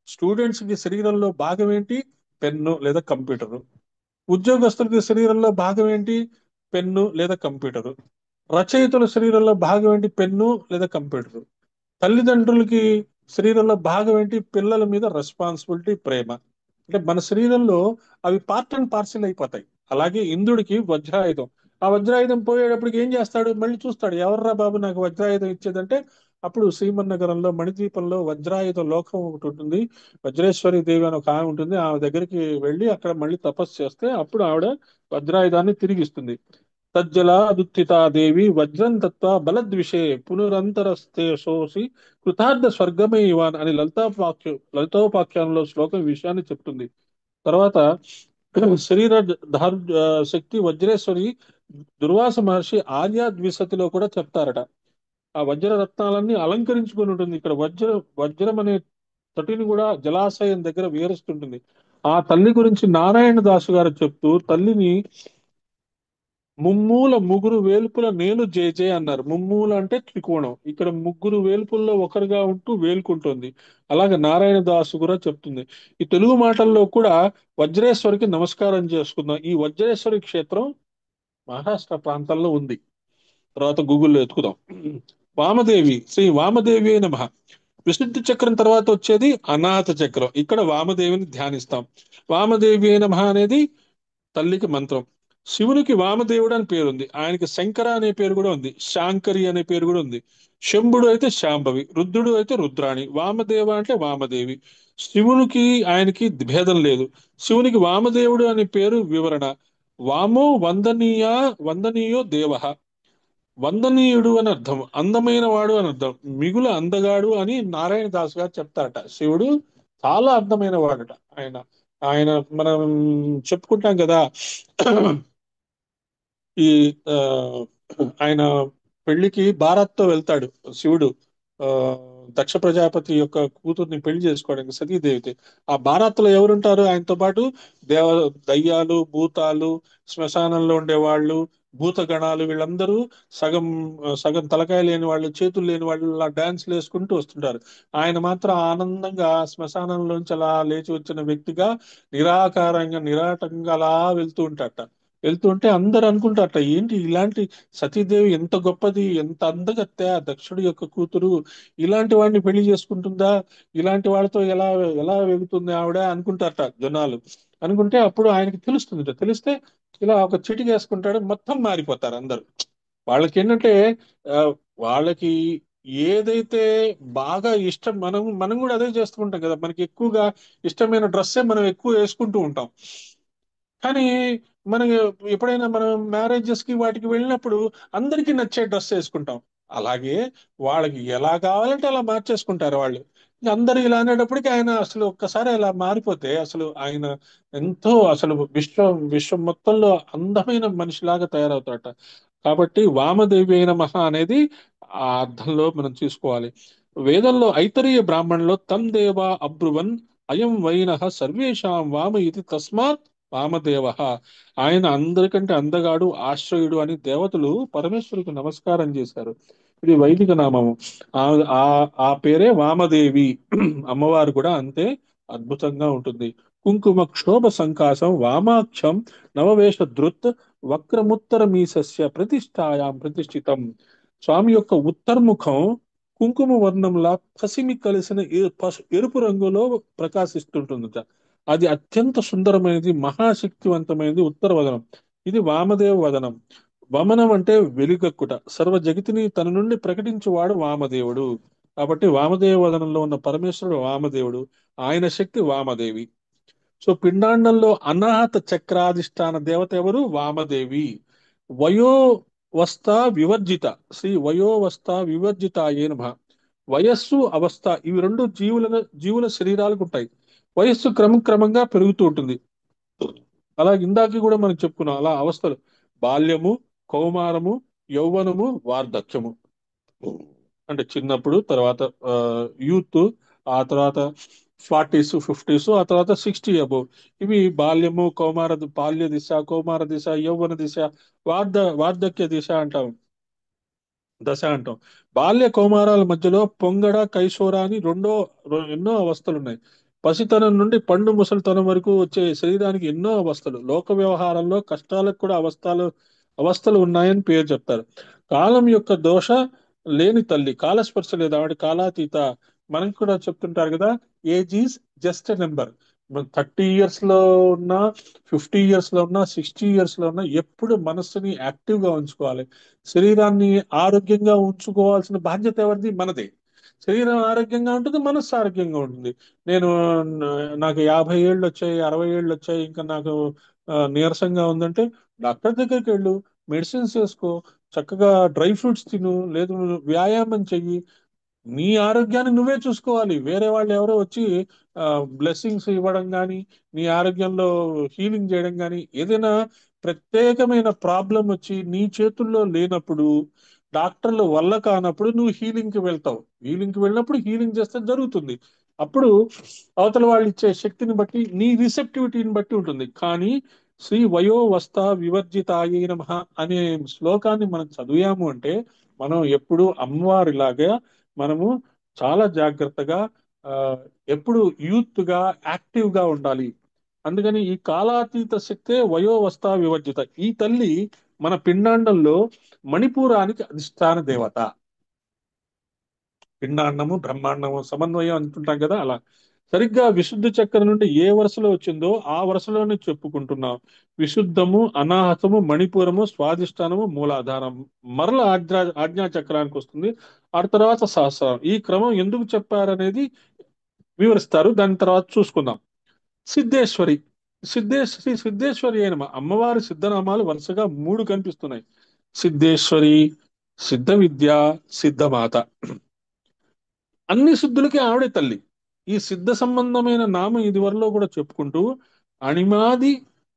స్టూడెంట్స్ కి శరీరంలో భాగం ఏంటి? పెన్ను లేదా కంప్యూటర్. ఉద్యోగస్తులకి శరీరంలో భాగం ఏంటి? పెన్ను లేదా కంప్యూటర్. రచయితల శరీరంలో భాగం ఏంటి? పెన్ను లేదా కంప్యూటర్. తల్లిదండ్రులకి శరీరంలో భాగం ఏంటి? పిల్లల మీద రెస్పాన్సిబిలిటీ, ప్రేమ. అంటే మన శరీరంలో అవి పార్ట్ అండ్ పార్సిల్ అయిపోతాయి. అలాగే ఇంద్రుడికి వజ్రాయుధం. ఆ వజ్రాయుధం పోయేటప్పటికి ఏం చేస్తాడు? మళ్ళీ చూస్తాడు, ఎవర్రా బాబు నాకు వజ్రాయుధం ఇచ్చేదంటే అప్పుడు శ్రీమన్నగరంలో మణిద్వీపంలో వజ్రాయుధ లోకం ఒకటి ఉంటుంది. వజ్రేశ్వరి దేవి అని ఒక ఆమె ఉంటుంది. ఆమె దగ్గరికి వెళ్ళి అక్కడ మళ్ళీ తపస్సు చేస్తే అప్పుడు ఆవిడ వజ్రాయుధాన్ని తిరిగిస్తుంది. తజ్జలాదుత్థితా దేవి వజ్రం దత్వా బలద్విషే పునరంతరస్తే శోసి కృతార్థ స్వర్గమే ఇవాన్ అని లలితోపాఖ్యానంలో శ్లోకం ఈ విషయాన్ని చెప్తుంది. తర్వాత శరీర ధారు శక్తి వజ్రేశ్వరి దుర్వాస మహర్షి ఆర్య ద్విసతిలో కూడా చెప్తారట. ఆ వజ్ర రత్నాలన్నీ అలంకరించుకొని ఉంటుంది. ఇక్కడ వజ్రం అనే తటిని కూడా జలాశయం దగ్గర విహరిస్తుంటుంది. ఆ తల్లి గురించి నారాయణ దాసు గారు చెప్తూ, తల్లిని ముమ్మూల ముగ్గురు వేల్పుల నేను జేజే అన్నారు. ముమ్మూల అంటే త్రికోణం. ఇక్కడ ముగ్గురు వేల్పుల్లో ఒకరుగా ఉంటూ వేలుకుంటుంది. అలాగే నారాయణ దాసు కూడా చెప్తుంది. ఈ తెలుగు మాటల్లో కూడా వజ్రేశ్వరికి నమస్కారం చేసుకుందాం. ఈ వజ్రేశ్వరి క్షేత్రం మహారాష్ట్ర ప్రాంతంలో ఉంది. తర్వాత గూగుల్లో ఎతుకుదాం. వామదేవి, శ్రీ వామదేవి నమః. విశుద్ధి చక్రం తర్వాత వచ్చేది అనాథ చక్రం. ఇక్కడ వామదేవిని ధ్యానిస్తాం. వామదేవి నమః అనేది తల్లికి మంత్రం. శివునికి వామదేవుడు అని పేరుంది. ఆయనకి శంకర అనే పేరు కూడా ఉంది. శాంకరి అనే పేరు కూడా ఉంది. శంభుడు అయితే శాంభవి, రుద్రుడు అయితే రుద్రాణి, వామదేవ అంటే వామదేవి. శివునికి ఆయనకి భేదం లేదు. శివునికి వామదేవుడు అనే పేరు వివరణ. వామో వందనీయో దేవ. వందనీయుడు అని అర్థం, అందమైన వాడు అని అర్థం. మిగుల అందగాడు అని నారాయణ దాస్ గారు చెప్తారట. శివుడు చాలా అందమైన వాడట. ఆయన ఆయన మనం చెప్పుకుంటాం కదా, ఈ ఆ, ఆయన పెళ్లికి బారాత్తో వెళ్తాడు శివుడు. ఆ దక్ష ప్రజాపతి యొక్క కూతుర్ని పెళ్లి చేసుకోవడానికి సతీదేవితే. ఆ బారాత్లో ఎవరుంటారు ఆయనతో పాటు? దేవ దయ్యాలు, భూతాలు, శ్మశానంలో ఉండేవాళ్ళు, భూతగణాలు, వీళ్ళందరూ సగం సగం తలకాయ లేని వాళ్ళు, చేతులు లేని వాళ్ళు అలా డాన్స్లు వేసుకుంటూ వస్తుంటారు. ఆయన మాత్రం ఆనందంగా శ్మశానంలోంచి అలా లేచి వచ్చిన వ్యక్తిగా నిరాకారంగా నిరాటంగా అలా వెళ్తూ ఉంటాడట. వెళ్తుంటే అందరు అనుకుంటారట, ఏంటి ఇలాంటి సతీదేవి ఎంత గొప్పది, ఎంత అందగత్తె, ఆ దక్షుడి యొక్క కూతురు ఇలాంటి వాడిని పెళ్లి చేసుకుంటుందా, ఇలాంటి వాడితో ఎలా ఎలా వెగుతుంది ఆవిడ అనుకుంటారట జనాలు. అనుకుంటే అప్పుడు ఆయనకి తెలుస్తుంది. తెలిస్తే ఇలా ఒక చిటికి వేసుకుంటాడు, మొత్తం మారిపోతారు అందరు. వాళ్ళకి ఏంటంటే ఆ, వాళ్ళకి ఏదైతే బాగా ఇష్టం, మనం మనం కూడా అదే చేస్తూ ఉంటాం కదా. మనకి ఎక్కువగా ఇష్టమైన డ్రెస్సే మనం ఎక్కువ వేసుకుంటూ ఉంటాం. కానీ మనకి ఎప్పుడైనా మనం మ్యారేజెస్ కి వాటికి వెళ్ళినప్పుడు అందరికీ నచ్చే డ్రెస్ వేసుకుంటాం. అలాగే వాళ్ళకి ఎలా కావాలంటే అలా మార్చేసుకుంటారు వాళ్ళు. ఇంక అందరు ఇలా అనేటప్పటికి ఆయన అసలు ఒక్కసారి అలా మారిపోతే అసలు ఆయన ఎంతో అసలు విశ్వం విశ్వం మొత్తంలో అందమైన మనిషిలాగా తయారవుతాడట. కాబట్టి వామదేవి అయిన మహా అనేది ఆ అర్థంలో మనం తీసుకోవాలి. వేదంలో ఐతరేయ బ్రాహ్మణంలో తం దేవా అబ్రువన్ అయం వైనః సర్వేషాం వామ ఇది తస్మాత్ వామదేవ. ఆయన అందరికంటే అందగాడు, ఆశ్రయుడు అని దేవతలు పరమేశ్వరుడికి నమస్కారం చేశారు. ఇది వైదిక నామము. ఆ ఆ ఆ పేరే వామదేవి. అమ్మవారు కూడా అంతే అద్భుతంగా ఉంటుంది. కుంకుమ క్షోభ సంకాసం వామాక్షం నవవేష ధృత్ వక్రముత్తర మీసస్య ప్రతిష్టాయాం ప్రతిష్ఠితం. స్వామి యొక్క ఉత్తర్ముఖం కుంకుమ వర్ణంలా పసిమి కలిసిన ఎరుపు రంగులో ప్రకాశిస్తుంటుందట. అది అత్యంత సుందరమైనది, మహాశక్తివంతమైనది ఉత్తర వదనం. ఇది వామదేవ వదనం. వమనం అంటే వెలుగక్కుట. సర్వ జగతిని తన నుండి ప్రకటించువాడు వామదేవుడు. కాబట్టి వామదేవ వదనంలో ఉన్న పరమేశ్వరుడు వామదేవుడు. ఆయన శక్తి వామదేవి. సో పిండాండంలో అనాహత చక్రాధిష్టాన దేవత ఎవరు? వామదేవి. వయోవస్థ వివర్జిత, శ్రీ వయోవస్థ వివర్జిత అయ్యే నమః. వయస్సు అవస్థ ఇవి రెండు జీవుల శరీరాలకు ఉంటాయి. వయస్సు క్రమంగా పెరుగుతూ ఉంటుంది. అలా ఇందాక కూడా మనం చెప్పుకున్నాం, అలా అవస్థలు బాల్యము, కౌమారము, యౌవనము, వార్ధక్యము. అంటే చిన్నప్పుడు, తర్వాత యూత్, ఆ తర్వాత 40s 50s, ఆ తర్వాత 60 అబోవ్. ఇవి బాల్యము, బాల్య దిశ, కౌమార దిశ, యౌవన దిశ, వార్ధక్య దిశ అంటాం, దశ అంటాం. బాల్య కౌమారాల మధ్యలో పొంగడ, కైశోర అని ఎన్నో అవస్థలు ఉన్నాయి. పసితనం నుండి పండు ముసలితనం వరకు వచ్చే శరీరానికి ఎన్నో అవస్థలు. లోక వ్యవహారంలో కష్టాలకు కూడా అవస్థలు ఉన్నాయని పేరు చెప్తారు. కాలం యొక్క దోష లేని తల్లి, కాలస్పర్శ లేదు ఆవిడ, కాలాతీత. మనకి కూడా చెప్తుంటారు కదా, age is just a number. 30 years లో ఉన్నా, 50 years లో ఉన్నా, 60 years లో ఉన్నా ఎప్పుడు మనస్సుని యాక్టివ్ గా ఉంచుకోవాలి. శరీరాన్ని ఆరోగ్యంగా ఉంచుకోవాల్సిన బాధ్యత ఎవరిది? మనదే. శరీరం ఆరోగ్యంగా ఉంటుంది, మనస్సు ఆరోగ్యంగా ఉంటుంది. నేను నాకు 50 ఏళ్ళు వచ్చాయి, 60 ఏళ్ళు వచ్చాయి, ఇంకా నాకు నీరసంగా ఉందంటే డాక్టర్ దగ్గరికి వెళ్ళు, మెడిసిన్స్ వేసుకో, చక్కగా డ్రై ఫ్రూట్స్ తిను, లేదు వ్యాయామం చెయ్యి. నీ ఆరోగ్యాన్ని నువ్వే చూసుకోవాలి. వేరే వాళ్ళు ఎవరో వచ్చి బ్లెస్సింగ్స్ ఇవ్వడం కానీ, నీ ఆరోగ్యంలో హీలింగ్ చేయడం కానీ, ఏదైనా ప్రత్యేకమైన ప్రాబ్లం వచ్చి నీ చేతుల్లో లేనప్పుడు, డాక్టర్ల వల్ల కానప్పుడు నువ్వు హీలింగ్ కి వెళ్తావు. హీలింగ్ కి వెళ్ళినప్పుడు హీలింగ్ చేస్తే జరుగుతుంది. అప్పుడు అవతల వాళ్ళు ఇచ్చే శక్తిని బట్టి, నీ రిసెప్టివిటీని బట్టి ఉంటుంది. కానీ శ్రీ వయో వస్థ వివర్జితాయై నమః అనే శ్లోకాన్ని మనం చదివాము అంటే, మనం ఎప్పుడు అమ్మవారిలాగా మనము చాలా జాగ్రత్తగా, ఆ, ఎప్పుడు యూత్ గా, యాక్టివ్ గా ఉండాలి. అందుకని ఈ కాలాతీత శక్తే వయోవస్థ వివర్జిత. ఈ తల్లి మన పిండాండంలో మణిపూరానికి అధిష్టాన దేవత. పిండాండము బ్రహ్మాండము సమన్వయం అంటుంటాం కదా, అలా. సరిగ్గా విశుద్ధ చక్రం నుండి ఏ వరుసలో వచ్చిందో ఆ వరుసలోనే చెప్పుకుంటున్నాం. విశుద్ధము, అనాహతము, మణిపూరము, స్వాదిష్టానము, మూలాధారం. మరల ఆజ్ఞా చక్రానికి వస్తుంది. ఆ తర్వాత సహస్రం. ఈ క్రమం ఎందుకు చెప్పారనేది వివరిస్తారు, దాని తర్వాత చూసుకుందాం. సిద్ధేశ్వరి. సిద్ధేశ్వరి అయిన అమ్మవారి సిద్ధనామాలు వరుసగా 3 కనిపిస్తున్నాయి. సిద్ధేశ్వరి, సిద్ధ విద్య, సిద్ధమాత. అన్ని సిద్ధులకి ఆవిడే తల్లి. ఈ సిద్ధ సంబంధమైన నామం ఇదివరలో కూడా చెప్పుకుంటూ, అణిమాది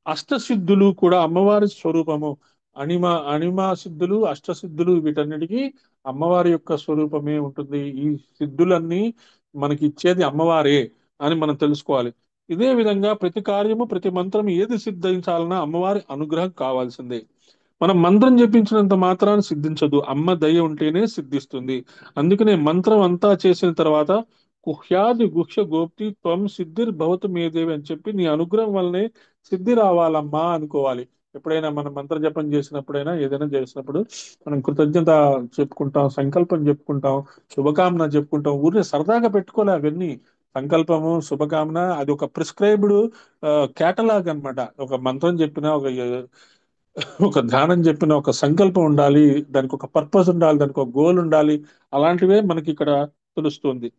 అష్టసిద్ధులు కూడా అమ్మవారి స్వరూపము. అణిమా సిద్ధులు, అష్టసిద్ధులు, వీటన్నిటికీ అమ్మవారి యొక్క స్వరూపమే ఉంటుంది. ఈ సిద్ధులన్నీ మనకి ఇచ్చేది అమ్మవారే అని మనం తెలుసుకోవాలి. ఇదే విధంగా ప్రతి కార్యము, ప్రతి మంత్రం ఏది సిద్ధించాలన్నా అమ్మవారి అనుగ్రహం కావాల్సిందే. మనం మంత్రం జపించినంత మాత్రాన్ని సిద్ధించదు, అమ్మ దయ ఉంటేనే సిద్ధిస్తుంది. అందుకనే మంత్రం అంతా చేసిన తర్వాత కుహ్యాది గుహ్య గోప్తి త్వం సిద్ధిర్ భవతు మేదేవి అని చెప్పి, నీ అనుగ్రహం వల్లనే సిద్ధి రావాలమ్మా అనుకోవాలి. ఎప్పుడైనా మనం మంత్ర జపం చేసినప్పుడైనా, ఏదైనా చేసినప్పుడు మనం కృతజ్ఞత చెప్పుకుంటాం, సంకల్పం చెప్పుకుంటాం, శుభకామన చెప్పుకుంటాం. ఊరిని సరదాగా పెట్టుకోలే అవన్నీ. సంకల్పము, శుభకామన అది ఒక ప్రిస్క్రైబ్డ్ కేటలాగ్ అన్నమాట. ఒక మంత్రం చెప్పిన, ఒక ధ్యానం చెప్పిన, ఒక సంకల్పం ఉండాలి, దానికి ఒక పర్పస్ ఉండాలి, దానికి ఒక గోల్ ఉండాలి. అలాంటివే మనకి ఇక్కడ తెలుస్తుంది.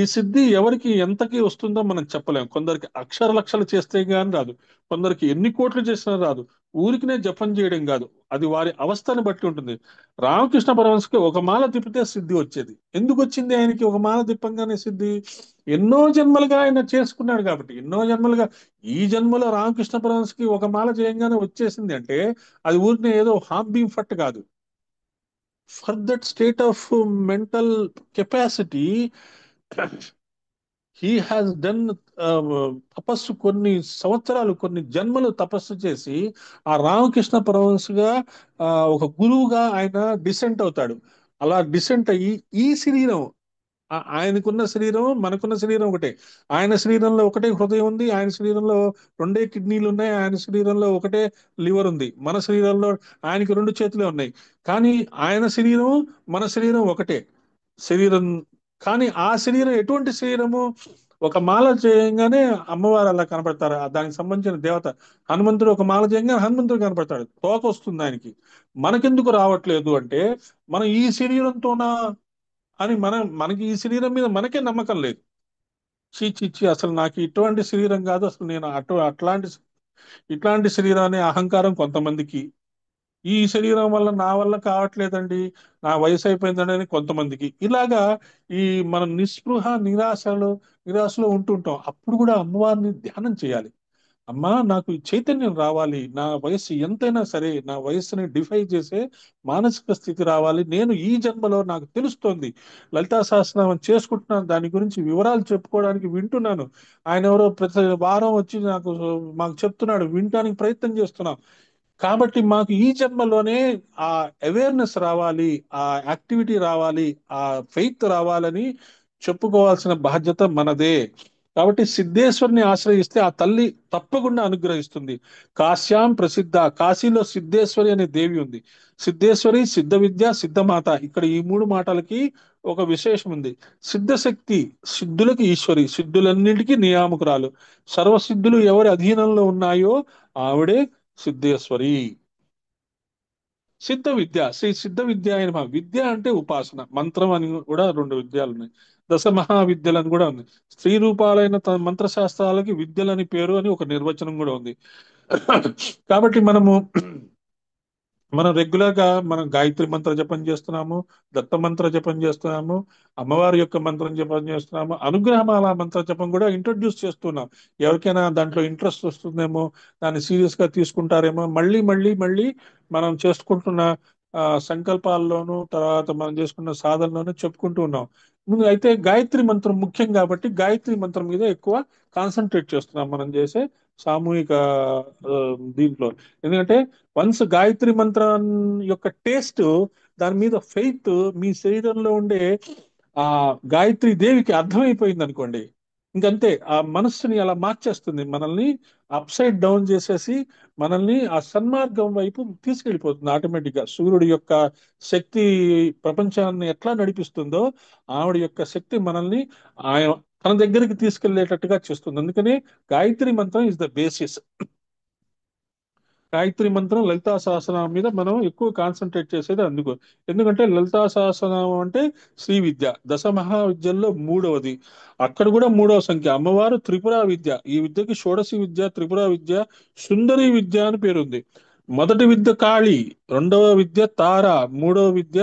ఈ సిద్ధి ఎవరికి ఎంతకి వస్తుందో మనం చెప్పలేం. కొందరికి అక్షర లక్షలు చేస్తే గాని రాదు, కొందరికి ఎన్ని కోట్లు చేసినా రాదు. ఊరికినే జపం చేయడం కాదు, అది వారి అవస్థని బట్టి ఉంటుంది. రామకృష్ణ పరమహంసకి ఒక మాల తిప్పితే సిద్ధి వచ్చేది. ఎందుకు వచ్చింది ఆయనకి ఒక మాల తిప్పంగానే సిద్ధి? ఎన్నో జన్మలుగా ఆయన చేసుకున్నాడు కాబట్టి, ఎన్నో జన్మలుగా. ఈ జన్మలో రామకృష్ణ పరమహంసకి ఒక మాల చేయంగానే వచ్చేసింది అంటే అది ఊరినే ఏదో హాబీ ఫట్ కాదు. For that state of mental capacity he has done తపస్సు, కొన్ని సంవత్సరాలు, కొన్ని జన్మలు తపస్సు చేసి ఆ రామకృష్ణ పరమహంసగా ఒక గురువుగా ఆయన డిసెంట్ అవుతాడు. అలా డిసెంట్ అయ్యి ఈ శరీరం, ఆయనకున్న శరీరం మనకున్న శరీరం ఒకటే. ఆయన శరీరంలో ఒకటే హృదయం ఉంది, ఆయన శరీరంలో రెండే కిడ్నీలు ఉన్నాయి, ఆయన శరీరంలో ఒకటే లివర్ ఉంది. మన శరీరంలో ఆయనకి రెండు చేతులే ఉన్నాయి. కానీ ఆయన శరీరం మన శరీరం ఒకటే శరీరం. కానీ ఆ శరీరం ఎటువంటి శరీరము? ఒక మాల చేయంగానే అమ్మవారు అలా కనపడతారు, దానికి సంబంధించిన దేవత. హనుమంతుడు ఒక మాల చేయంగానే హనుమంతుడు కనపడతాడు, తోక వస్తుంది ఆయనకి. మనకెందుకు రావట్లేదు అంటే మనం ఈ శరీరంతోనా అని మనకి ఈ శరీరం మీద మనకే నమ్మకం లేదు. చీ చీ చీ, అసలు నాకు ఇటువంటి శరీరం కాదు, అసలు నేను ఇట్లాంటి శరీరం అనే అహంకారం కొంతమందికి. ఈ శరీరం వల్ల నా వల్ల కావట్లేదండి, నా వయసు అయిపోయిందండి అని కొంతమందికి. ఇలాగా ఈ మనం నిరాశలో ఉంటుంటాం. అప్పుడు కూడా అమ్మవారిని ధ్యానం చేయాలి. అమ్మా, నాకు ఈ చైతన్యం రావాలి, నా వయస్సు ఎంతైనా సరే నా వయస్సుని డిఫై చేసే మానసిక స్థితి రావాలి. నేను ఈ జన్మలో నాకు తెలుస్తోంది, లలితా సహస్రనామం చేసుకుంటున్నాను, దాని గురించి వివరాలు చెప్పుకోవడానికి వింటున్నాను. ఆయన ఎవరో ప్రతి వారం వచ్చి మాకు చెప్తున్నాడు, వినటానికి ప్రయత్నం చేస్తున్నాం. కాబట్టి మాకు ఈ జన్మలోనే ఆ అవేర్నెస్ రావాలి, ఆ యాక్టివిటీ రావాలి, ఆ ఫెయిత్ రావాలని చెప్పుకోవాల్సిన బాధ్యత మనదే. కాబట్టి సిద్ధేశ్వరిని ఆశ్రయిస్తే ఆ తల్లి తప్పకుండా అనుగ్రహిస్తుంది. కాశ్యాం ప్రసిద్ధ, కాశీలో సిద్ధేశ్వరి అనే దేవి ఉంది. సిద్ధేశ్వరి, సిద్ధ విద్య, సిద్ధమాత, ఇక్కడ ఈ మూడు మాటలకి ఒక విశేషం ఉంది. సిద్ధశక్తి, సిద్ధులకు ఈశ్వరి, సిద్ధులన్నింటికీ నియామకురాలు. సర్వసిద్ధులు ఎవరి అధీనంలో ఉన్నాయో ఆవిడే సిద్ధేశ్వరి. సిద్ధ విద్య, శ్రీ సిద్ధ విద్య అయిన విద్య అంటే ఉపాసన, మంత్రం అని కూడా రెండు విద్యలు ఉన్నాయి. దశ మహావిద్యలని కూడా ఉంది. స్త్రీ రూపాలైన మంత్రశాస్త్రాలకి విద్యలని పేరు అని ఒక నిర్వచనం కూడా ఉంది. కాబట్టి మనం రెగ్యులర్ గా మనం గాయత్రి మంత్ర జపం చేస్తున్నాము, దత్త మంత్ర జపం చేస్తున్నాము, అమ్మవారి యొక్క మంత్రం జపం చేస్తున్నాము, అనుగ్రహమాల మంత్ర జపం కూడా ఇంట్రొడ్యూస్ చేస్తున్నాం. ఎవరికైనా దాంట్లో ఇంట్రెస్ట్ వస్తుందేమో, దాన్ని సీరియస్ గా తీసుకుంటారేమో, మళ్ళీ మళ్ళీ మళ్ళీ మనం చేసుకుంటున్న సంకల్పాల్లోనూ, తర్వాత మనం చేసుకున్న సాధనలోనూ చెప్పుకుంటూ ఉన్నాం. ముందు అయితే గాయత్రి మంత్రం ముఖ్యం కాబట్టి గాయత్రి మంత్రం మీద ఎక్కువ కాన్సన్ట్రేట్ చేస్తున్నాం మనం చేసే సామూహిక ఆ, దీంట్లో. ఎందుకంటే వన్స్ గాయత్రి మంత్రం యొక్క టేస్ట్, దాని మీద ఫెయిత్ మీ శరీరంలో ఉండే ఆ గాయత్రి దేవికి అర్థమైపోయింది అనుకోండి, ఇంకంతే. ఆ మనస్సుని అలా మార్చేస్తుంది, మనల్ని అప్సైడ్ డౌన్ చేసేసి మనల్ని ఆ సన్మార్గం వైపు తీసుకెళ్ళిపోతుంది. ఆటోమేటిక్ గా సూర్యుడి యొక్క శక్తి ప్రపంచాన్ని ఎట్లా నడిపిస్తుందో, ఆవిడ యొక్క శక్తి మనల్ని ఆయన తన దగ్గరికి తీసుకెళ్లేటట్టుగా చేస్తుంది. అందుకని గాయత్రి మంత్రం ఇస్ ద బేసిస్. గాయత్రి మంత్రం, లలితా సహస్రనామం మీద మనం ఎక్కువ కాన్సన్ట్రేట్ చేసేది అందుకు. ఎందుకంటే లలితా సహస్రనామం అంటే శ్రీ విద్య, దశ మహావిద్యల్లో మూడవది. అక్కడ కూడా మూడవ సంఖ్య అమ్మవారు త్రిపుర విద్య. ఈ విద్యకి షోడశి విద్య, త్రిపుర విద్య, సుందరి విద్య అని పేరుంది. మొదటి విద్య కాళి, రెండవ విద్య తార, మూడవ విద్య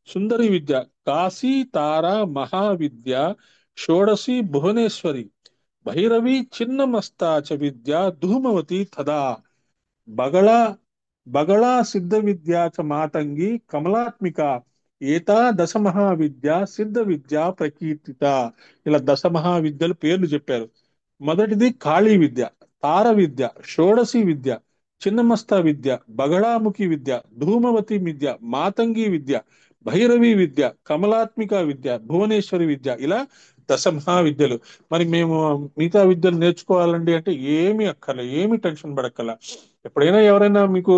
సుందరి విద్య. కాశీ తార మహావిద్య, షోడశి భువనేశ్వరి, భైరవి చిన్నమస్తాచ విద్య, ధూమవతి తదా. బగళ బగళ సిద్ధ విద్యా చ మాతంగి కమలాత్మిక, ఏతా దశ మహావిద్య సిద్ధ విద్య ప్రకీర్తిత. ఇలా దశ మహావిద్యలు పేర్లు చెప్పారు. మొదటిది కాళీ విద్య, తార విద్య, షోడశి విద్య, చిన్నమస్త విద్య, బగళాముఖి విద్య, ధూమవతి విద్య, మాతంగి విద్య, భైరవి విద్య, కమలాత్మిక విద్య, భువనేశ్వరి విద్య, ఇలా దశ మహావిద్యలు. మరి మేము మిగతా విద్యలు నేర్చుకోవాలండి అంటే ఏమి అక్కర్లే, ఏమి టెన్షన్ పడక్కల. ఎప్పుడైనా ఎవరైనా మీకు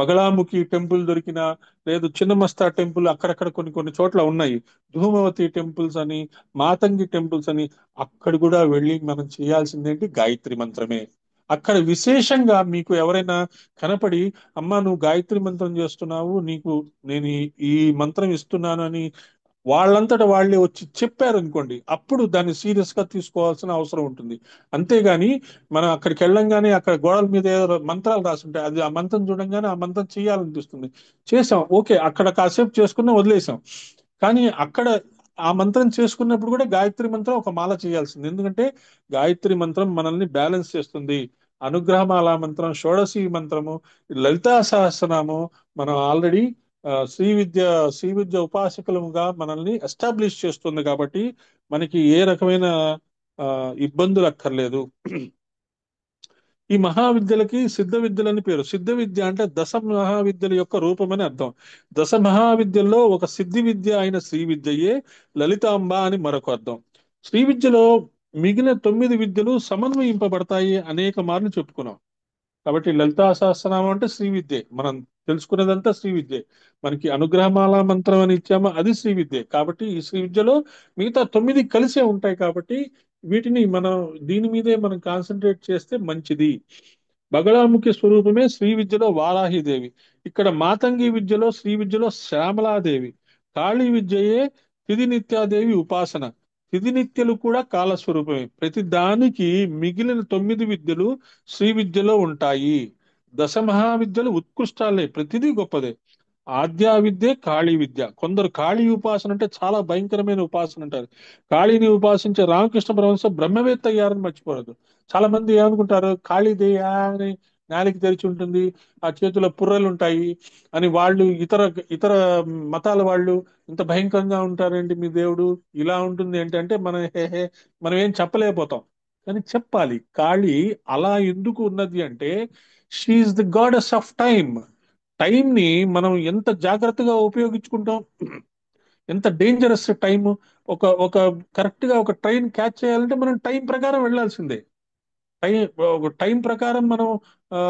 బగళాముఖి టెంపుల్ దొరికినా, లేదు చిన్నమస్తా టెంపుల్ అక్కడక్కడ కొన్ని కొన్ని చోట్ల ఉన్నాయి, ధూమవతి టెంపుల్స్ అని, మాతంగి టెంపుల్స్ అని, అక్కడ కూడా వెళ్ళి మనం చేయాల్సిందేంటి గాయత్రి మంత్రమే. అక్కడ విశేషంగా మీకు ఎవరైనా కనపడి, అమ్మా నువ్వు గాయత్రి మంత్రం చేస్తున్నావు, నీకు నేను ఈ మంత్రం ఇస్తున్నాను అని వాళ్ళంతట వాళ్ళే వచ్చి చెప్పారు అనుకోండి, అప్పుడు దాన్ని సీరియస్ గా తీసుకోవాల్సిన అవసరం ఉంటుంది. అంతేగాని మనం అక్కడికి వెళ్ళంగానే అక్కడ గోడల మీద ఏదో మంత్రాలు రాసుంటాయి, అది ఆ మంత్రం చూడంగానే ఆ మంత్రం చేయాలనిపిస్తుంది. చేసాం, ఓకే, అక్కడ కాసేపు చేసుకున్నా వదిలేసాం. కానీ అక్కడ ఆ మంత్రం చేసుకున్నప్పుడు కూడా గాయత్రి మంత్రం ఒక మాల చేయాల్సింది. ఎందుకంటే గాయత్రి మంత్రం మనల్ని బ్యాలెన్స్ చేస్తుంది. అనుగ్రహమాల మంత్రం, షోడశి మంత్రము, లలితా సహస్రనామం మనం ఆల్రెడీ శ్రీ విద్య ఉపాసకులుగా మనల్ని ఎస్టాబ్లిష్ చేస్తుంది. కాబట్టి మనకి ఏ రకమైన ఆ, ఇబ్బందులు అక్కర్లేదు. ఈ మహావిద్యలకి సిద్ధ విద్యలని పేరు. సిద్ధ విద్య అంటే దశ మహావిద్యల యొక్క రూపమని అర్థం. దశ మహావిద్యల్లో ఒక సిద్ధి విద్య అయిన శ్రీ విద్యయే లలితాంబ అని మరొక అర్థం. శ్రీ విద్యలో మిగిలిన 9 విద్యలు సమన్వయింపబడతాయి అనేక మార్లు చెప్పుకున్నాం. కాబట్టి లలితా సహస్రనామం అంటే శ్రీ విద్యే, మనం తెలుసుకునేదంతా శ్రీ విద్యే. మనకి అనుగ్రహమాల మంత్రం అని ఇచ్చామో అది శ్రీ విద్యే. కాబట్టి ఈ శ్రీ విద్యలో మిగతా 9 కలిసే ఉంటాయి. కాబట్టి వీటిని మనం దీని మీదే మనం కాన్సన్ట్రేట్ చేస్తే మంచిది. బగళాముఖి స్వరూపమే శ్రీ విద్యలో వారాహిదేవి. ఇక్కడ మాతంగి విద్యలో శ్రీ విద్యలో శ్యామలాదేవి. కాళీ విద్యయే తిథి నిత్యాదేవి ఉపాసన. తిథి నిత్యలు కూడా కాలస్వరూపమే. ప్రతి దానికి మిగిలిన 9 విద్యలు శ్రీ విద్యలో ఉంటాయి. దశ మహావిద్యలు ఉత్కృష్టాలే, ప్రతిదీ గొప్పదే. ఆద్యా విద్య కాళీ విద్య. కొందరు కాళీ ఉపాసన అంటే చాలా భయంకరమైన ఉపాసన అంటారు. కాళీని ఉపాసించే రామకృష్ణ పరమహంస బ్రహ్మవేత్త అయ్యారని మర్చిపోవద్దు. చాలా మంది ఏమనుకుంటారు, కాళీదేవి అని నాలిక తెరిచి ఉంటుంది, ఆ చేతిలో పుర్రెలు ఉంటాయి అని. వాళ్ళు ఇతర మతాల వాళ్ళు ఇంత భయంకరంగా ఉంటారండి మీ దేవుడు, ఇలా ఉంటుంది ఏంటంటే మనం ఏం చెప్పలేకపోతాం. కానీ చెప్పాలి, కాళీ అలా ఎందుకు ఉన్నది అంటే she is the goddess of time. Time ని మనం ఎంత జాగ్రత్తగా ఉపయోగించుకుంటాం, ఎంత డేంజరస్ టైం. ఒక ఒక కరెక్ట్ గా ఒక ట్రైన్ క్యాచ్ చేయాలంటే మనం టైం ప్రకారం వెళ్ళాల్సిందే. టైం ఒక టైం ప్రకారం ఆ,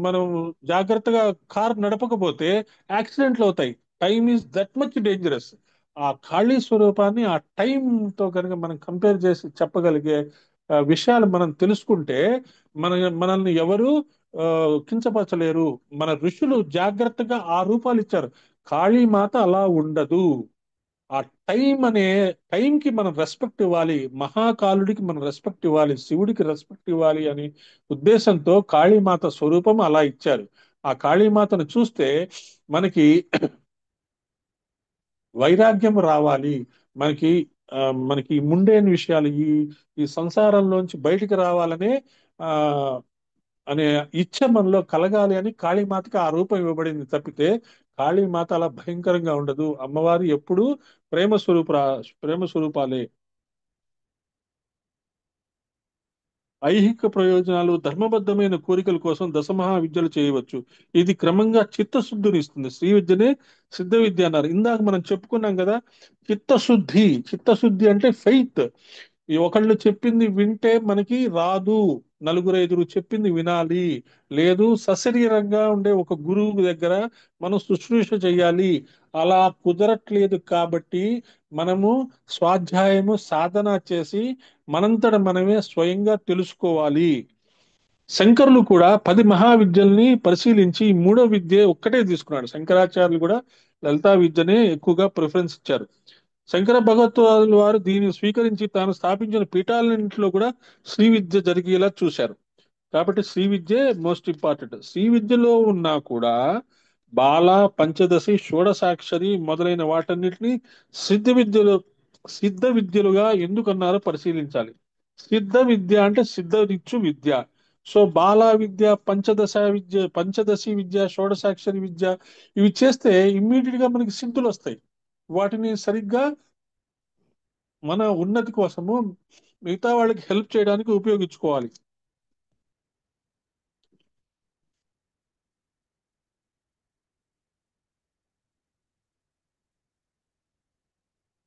మనం జాగ్రత్తగా కార్ నడపకపోతే యాక్సిడెంట్లు అవుతాయి. Time is that much dangerous. ఆ ఖాళీ స్వరూపాన్ని ఆ టైం తో కనుక మనం కంపేర్ చేసి చెప్పగలిగే విషయాలు మనం తెలుసుకుంటే మన మనల్ని ఎవరు ఆ, కించపరచలేరు. మన ఋషులు జాగ్రత్తగా ఆ రూపాలు ఇచ్చారు. కాళీమాత అలా ఉండదు. ఆ టైంకి మనం రెస్పెక్ట్ ఇవ్వాలి, మహాకాలుడికి మనం రెస్పెక్ట్ ఇవ్వాలి, శివుడికి రెస్పెక్ట్ ఇవ్వాలి అని ఉద్దేశంతో కాళీమాత స్వరూపం అలా ఇచ్చారు. ఆ కాళీమాతను చూస్తే మనకి వైరాగ్యం రావాలి. మనకి మనకి ఈ ముండేని విషయాలు, ఈ సంసారంలోంచి బయటికి రావాలనే ఆ అనే ఇచ్చ మనలో కలగాలి అని కాళీమాతకి ఆ రూపం ఇవ్వబడింది తప్పితే కాళీమాత అలా భయంకరంగా ఉండదు. అమ్మవారు ఎప్పుడూ ప్రేమ స్వరూప ప్రేమ స్వరూపాలే. ఐహిక ప్రయోజనాలు, ధర్మబద్ధమైన కోరికల కోసం దశమహా విద్యలు చేయవచ్చు. ఇది క్రమంగా చిత్తశుద్ధిని ఇస్తుంది. శ్రీ విద్యనే సిద్ధ విద్య అన్నారు. ఇందాక మనం చెప్పుకున్నాం కదా, చిత్తశుద్ధి అంటే ఫెయిత్. ఈ ఒకళ్ళు చెప్పింది వింటే మనకి రాదు, నలుగురు ఐదుగురు చెప్పింది వినాలి. లేదు, సశరీరంగా ఉండే ఒక గురువు దగ్గర మనం శుశ్రూష చేయాలి. అలా కుదరట్లేదు కాబట్టి మనము స్వాధ్యాయము సాధన చేసి మనంతట మనమే స్వయంగా తెలుసుకోవాలి. శంకరులు కూడా 10 మహావిద్యల్ని పరిశీలించి ఈ మూడో విద్య ఒక్కటే తీసుకున్నాడు. శంకరాచార్యులు కూడా లలితా విద్యనే ఎక్కువగా ప్రిఫరెన్స్ ఇచ్చారు. శంకర భగవత్పాదుల వారు దీన్ని స్వీకరించి తాను స్థాపించిన పీఠాలన్నింటిలో కూడా శ్రీ విద్య జరిగేలా చూశారు. కాబట్టి శ్రీ విద్యే మోస్ట్ ఇంపార్టెంట్. శ్రీ విద్యలో ఉన్నా కూడా బాల, పంచదశి, షోడసాక్షరి మొదలైన వాటన్నిటిని సిద్ధ విద్యలు సిద్ధ విద్యలుగా ఎందుకన్నారో పరిశీలించాలి. సిద్ధ విద్య అంటే సిద్ధనిచ్చు విద్య. సో బాల విద్య, పంచదశి విద్య, షోడసాక్షరి విద్య ఇవి చేస్తే ఇమ్మీడియట్ గా మనకి సిద్ధులు వస్తాయి. వాటిని సరిగ్గా మన ఉన్నతి కోసము మిగతా వాళ్ళకి హెల్ప్ చేయడానికి ఉపయోగించుకోవాలి.